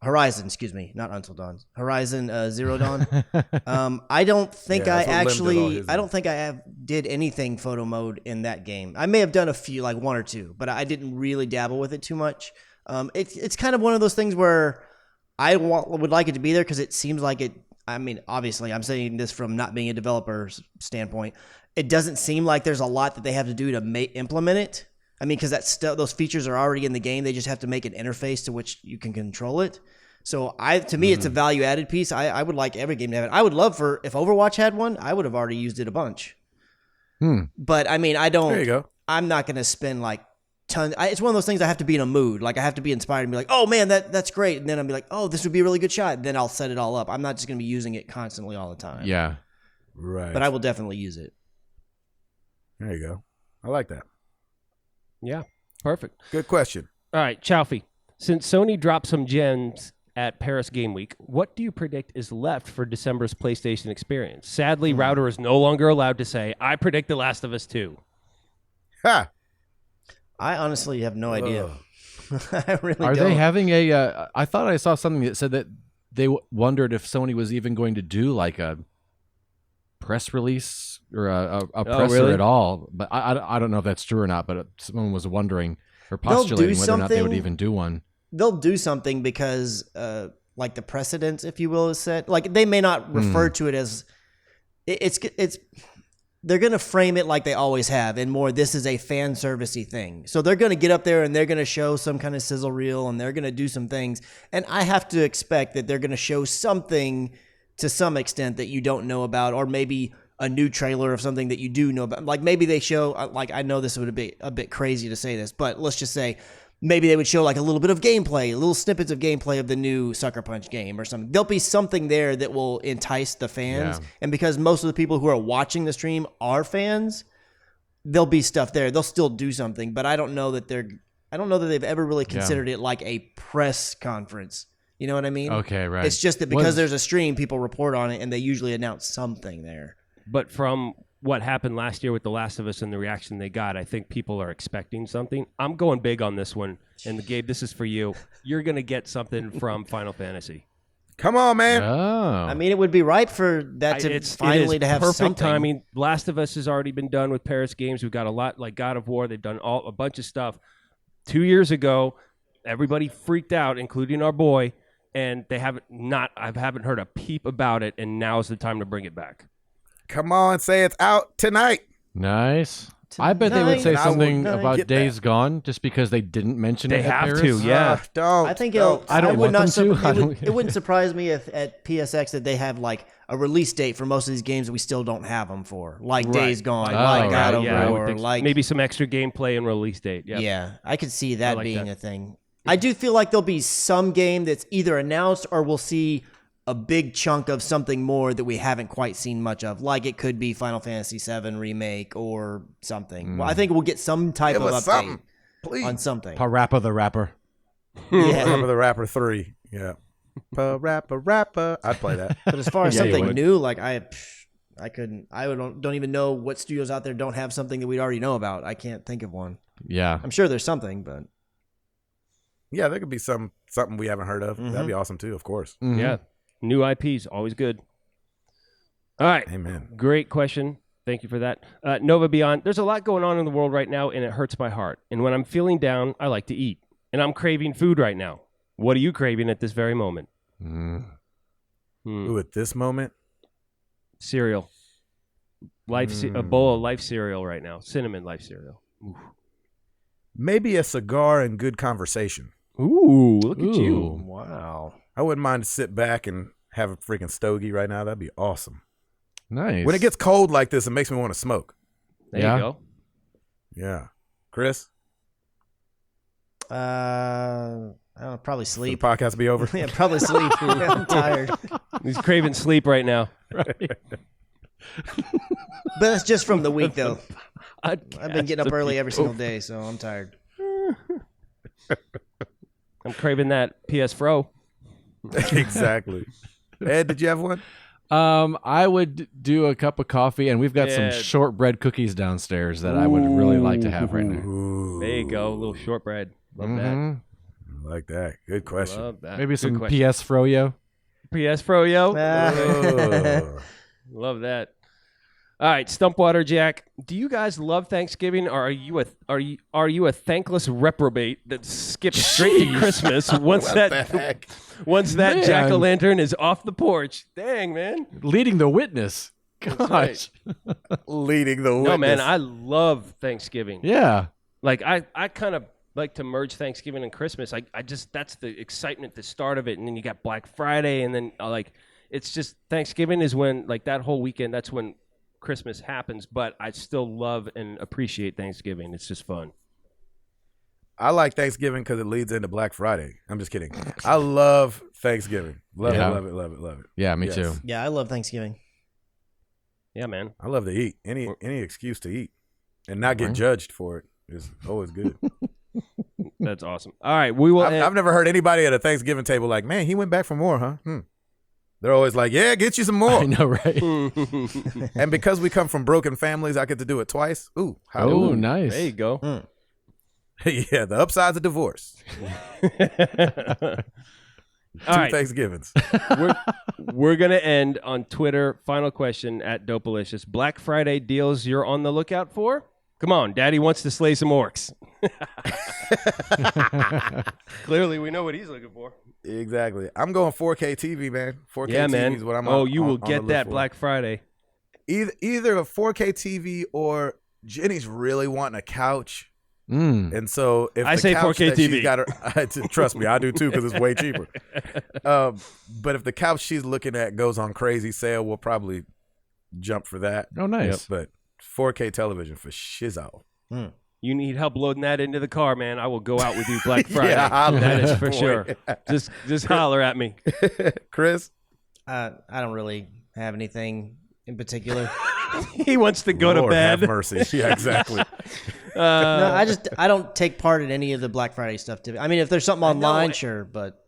Horizon, excuse me, not Until Dawn. Horizon Zero Dawn. I don't think Yeah, I that's what Lim did all his I don't think I did anything photo mode in that game. I may have done a few, like one or two, but I didn't really dabble with it too much. It's kind of one of those things where I would like it to be there because it seems like it. I mean, obviously, I'm saying this from not being a developer's standpoint. It doesn't seem like there's a lot that they have to do to implement it. I mean, because those features are already in the game. They just have to make an interface to which you can control it. So to me, it's a value added piece. I would like every game to have it. I would love if Overwatch had one, I would have already used it a bunch. But I mean, I don't. There you go. I'm not going to spend like tons. It's one of those things I have to be in a mood. Like I have to be inspired and be like, oh man, that's great. And then I'll be like, oh, this would be a really good shot. And then I'll set it all up. I'm not just going to be using it constantly all the time. Yeah. Right. But I will definitely use it. There you go. I like that. Yeah. Perfect. Good question. All right, Chalfie. Since Sony dropped some gems at Paris Game Week, what do you predict is left for December's PlayStation experience? Sadly, Router is no longer allowed to say, I predict The Last of Us 2. Ha! I honestly have no idea. I really Are don't. they having a? I thought I saw something that said that they wondered if Sony was even going to do like a press release or a presser really? at all. But I don't know if that's true or not. But someone was wondering or They'll do postulating whether or not they would something- even do one. They'll do something because, like the precedence, if you will, is set. Like they may not refer to it as it's. They're gonna frame it like they always have, and more. This is a fan servicey thing, so they're gonna get up there and they're gonna show some kind of sizzle reel, and they're gonna do some things. And I have to expect that they're gonna show something to some extent that you don't know about, or maybe a new trailer of something that you do know about. Like maybe they show. Like I know this would be a bit crazy to say this, but let's just say maybe they would show like a little bit of gameplay, little snippets of gameplay of the new Sucker Punch game or something. There'll be something there that will entice the fans. Yeah. And because most of the people who are watching the stream are fans, there'll be stuff there. They'll still do something, but I don't know that they've ever really considered it like a press conference. You know what I mean? Okay, right. It's just that because there's a stream, people report on it, and they usually announce something there. But from what happened last year with The Last of Us and the reaction they got, I think people are expecting something. I'm going big on this one. And Gabe, this is for you. You're going to get something from Final Fantasy. Come on, man. Oh. I mean, it would be right for that to finally to have perfect something. timing. Last of Us has already been done with Paris Games. We've got a lot like God of War. They've done a bunch of stuff. 2 years ago, everybody freaked out, including our boy, and I haven't heard a peep about it, and now's the time to bring it back. Come on, say it's out tonight. Nice. I bet they would say Tonight. something I would about get Days Gone just because they didn't mention They it. at have Paris. to, yeah. Don't. I think don't. I don't would want them to. It wouldn't surprise me if at PSX that they have like a release date for most of these games that we still don't have them for, like Days Gone, like God of I would War, think so. like maybe some extra gameplay and release date. Yep. yeah, I could see that like being that. a thing. I do feel like there'll be some game that's either announced or we'll see a big chunk of something more that we haven't quite seen much of. Like it could be Final Fantasy VII Remake or something. Well, I think we'll get some type Give of us update something, please. on something. Parappa the Rapper. Yeah. Remember the Rapper 3. Yeah. Rapper. I'd play that. But as far as Yeah, you something would. new, like I don't even know what studios out there don't have something that we already know about. I can't think of one. Yeah. I'm sure there's something, but Yeah, there could be something we haven't heard of. Mm-hmm. That'd be awesome too, of course. Mhm. Yeah. New IPs, always good. All right. Amen. Great question. Thank you for that. Nova Beyond, there's a lot going on in the world right now, and it hurts my heart. And when I'm feeling down, I like to eat. And I'm craving food right now. What are you craving at this very moment? Ooh, at this moment, Cereal. A bowl of Life cereal right now. Cinnamon Life cereal. maybe a cigar and good conversation. Ooh, look at you. Ooh. wow. I wouldn't mind to sit back and have a freaking stogie right now. That'd be awesome. Nice. When it gets cold like this, it makes me want to smoke. There Yeah. you go. Yeah. Chris, I don't know, probably the sleep. podcast be over. Yeah, probably sleep. Yeah, I'm tired. He's craving sleep right now. But that's just from the week, though. I've been getting up early every single day, so I'm tired. I'm craving that PS Fro. Exactly. Ed, did you have one? I would do a cup of coffee, and we've got some Yeah. shortbread cookies downstairs that I would really like to have right now. Ooh, There you go. A little shortbread. Love Mhm. I like that. Good that. question. Love that. Maybe Good some question. PS Froyo. PS Fro, yo. Oh. Love that. All right, Stumpwater Jack. Do you guys love Thanksgiving, or are you a thankless reprobate that skips straight to Christmas once What that the heck? Man. jack o' lantern is off the porch? Dang, man. Leading the witness. Gosh. right. Leading the witness. No, man. I love Thanksgiving. Yeah. Like I kind of like to merge Thanksgiving and Christmas. I just that's the excitement, the start of it, and then you got Black Friday, and then like it's just Thanksgiving is when like that whole weekend. That's when Christmas happens, but I still love and appreciate Thanksgiving. It's just fun. I like Thanksgiving because it leads into Black Friday. I'm just kidding. I love Thanksgiving. Love Yeah. it, love it, love it, love it. Yeah, me Yes. too. Yeah, I love Thanksgiving. Yeah, man. I love to eat. Any excuse to eat and not get Right. judged for it is always good. That's awesome. All right, we will. I've never heard anybody at a Thanksgiving table like, man, he went back for more, huh? They're always like, yeah, get you some more. I know, right? And because we come from broken families, I get to do it twice. Ooh, how Oh, nice. There you go. yeah, the upsides of divorce. All Two right, Thanksgivings. we're gonna end on Twitter. Final question at Dopalicious. Black Friday deals you're on the lookout for? Come on, Daddy wants to slay some orcs. Clearly, we know what he's looking for. Exactly. I'm going 4K TV, man. 4K Yeah, TV man. is what I'm Oh, on- you will on the get look that for. Black Friday. Either a 4K TV or Jenny's really wanting a couch. Mm. And so if I the say couch 4K that she's TV. got trust me, I do too because it's way cheaper. But if the couch she's looking at goes on crazy sale, we'll probably jump for that. Oh, nice. But 4K television for shizzo. you need help loading that into the car, man, I will go out with you Black Friday. holla That at is your for boy. sure. Just holler at me. Chris? I don't really have anything in particular. He wants to go to Lord bed. have mercy. Yeah, exactly. No, I don't take part in any of the Black Friday stuff. I mean, if there's something online, sure, but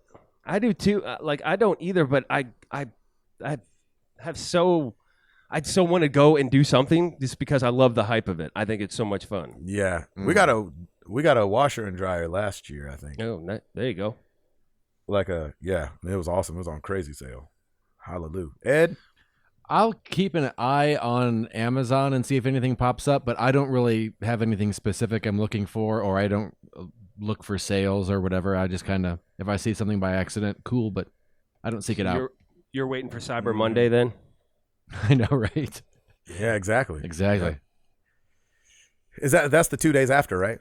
I do too. Like I don't either, but I have so want to go and do something just because I love the hype of it. I think it's so much fun. Yeah. We got a washer and dryer last year, I think. Oh, there you go. It was awesome. It was on crazy sale. Hallelujah. Ed? I'll keep an eye on Amazon and see if anything pops up, but I don't really have anything specific I'm looking for, or I don't look for sales or whatever. I just kind of, if I see something by accident, cool, but I don't seek it out. You're waiting for Cyber Monday then? I know, right? Yeah, exactly. Exactly. That's the 2 days after, right?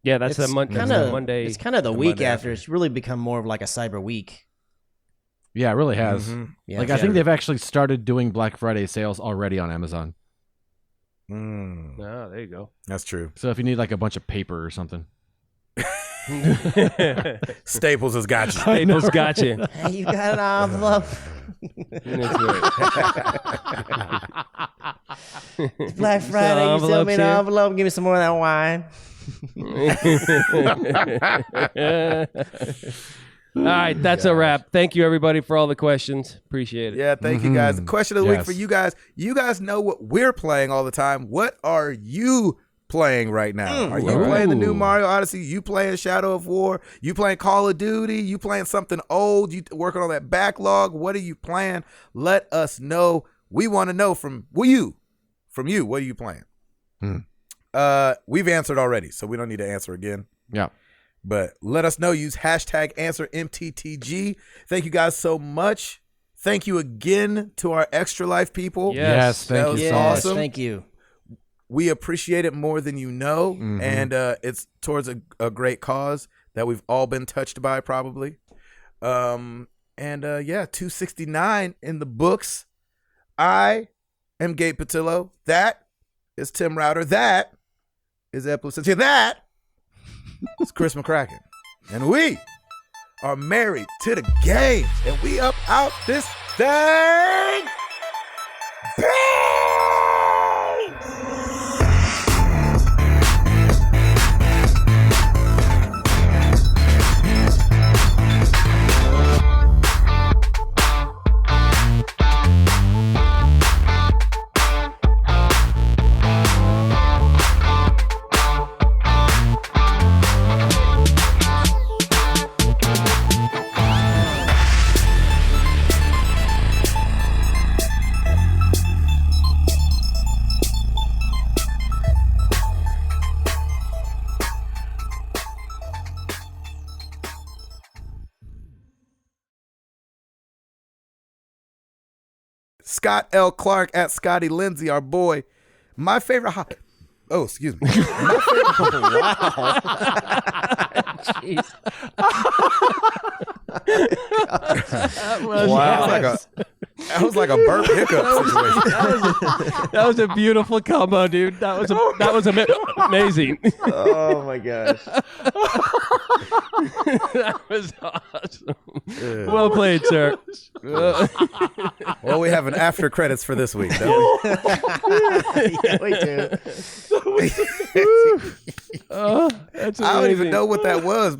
Yeah, that's it's Monday. It's kind of the The week Monday after. after. It's really become more of like a cyber week. Yeah, it really has. Mhm. Yeah, Like, I think they've actually started doing Black Friday sales already on Amazon. Oh, there you go. That's true. So if you need like a bunch of paper or something. Staples has got you. Staples got you. Hey, you got an envelope. That's right. Black Friday, you sell me an envelopes here. envelope. Give me some more of that wine. All right, that's a wrap. Thank you, everybody, for all the questions. Appreciate it. Yeah, thank you guys. The question of the week Yes. for you guys. You guys know what we're playing all the time. What are you playing right now? Are you playing the new Ooh. Mario Odyssey? You playing Shadow of War? You playing Call of Duty? You playing something old? You working on that backlog? What are you playing? Let us know. We want to know from you. What are you playing? We've answered already, so we don't need to answer again. Yeah. But let us know. Use hashtag AnswerMTTG. Thank you guys so much. Thank you again to our Extra Life people. Yes. That Thank was you Yes, so much. awesome. thank you. We appreciate it more than you know. Mhm. And it's towards a great cause that we've all been touched by, probably. 269 in the books. I am Gabe Patillo. That is Tim Router. That is Ed Placencia. That is Chris McCracken. And we are married to the game. And we up out this thing. Bang! Scott L. Clark at Scotty Lindsay, our boy. My favorite. Oh, excuse me. Jeez. Wow. That was like a burp hiccup situation. That was a beautiful combo, dude. That was amazing. Oh my gosh. That was awesome. Well played, sir. Well, we have an after credits for this week, don't we? Yeah, we do. That's I don't even amazing. know what that was.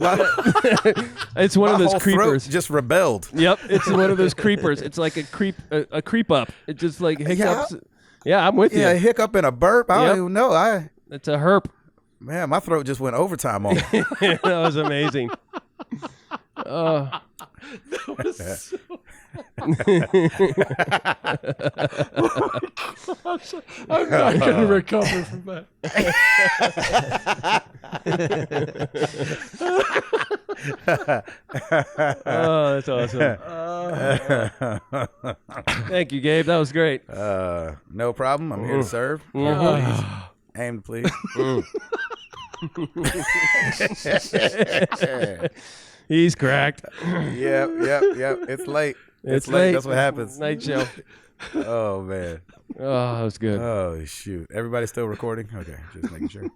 It's one My of those whole throat creepers. just rebelled. Yep, it's one of those creepers. It's like a creep up. It just like hiccups. Yeah, I'm with Yeah, a you. hiccup and a burp. I Yep. don't even know. It's a herp. Man, my throat just went overtime on me. That was amazing. I'm not going to recover from that. Oh, that's awesome. Thank you, Gabe. That was great. No problem. I'm here to serve. Aim to please. He's cracked. Yep. It's late. It's late. late. That's what happens. Night show. Oh, man. Oh, that was good. Oh, shoot. Everybody still recording? Okay, just making sure.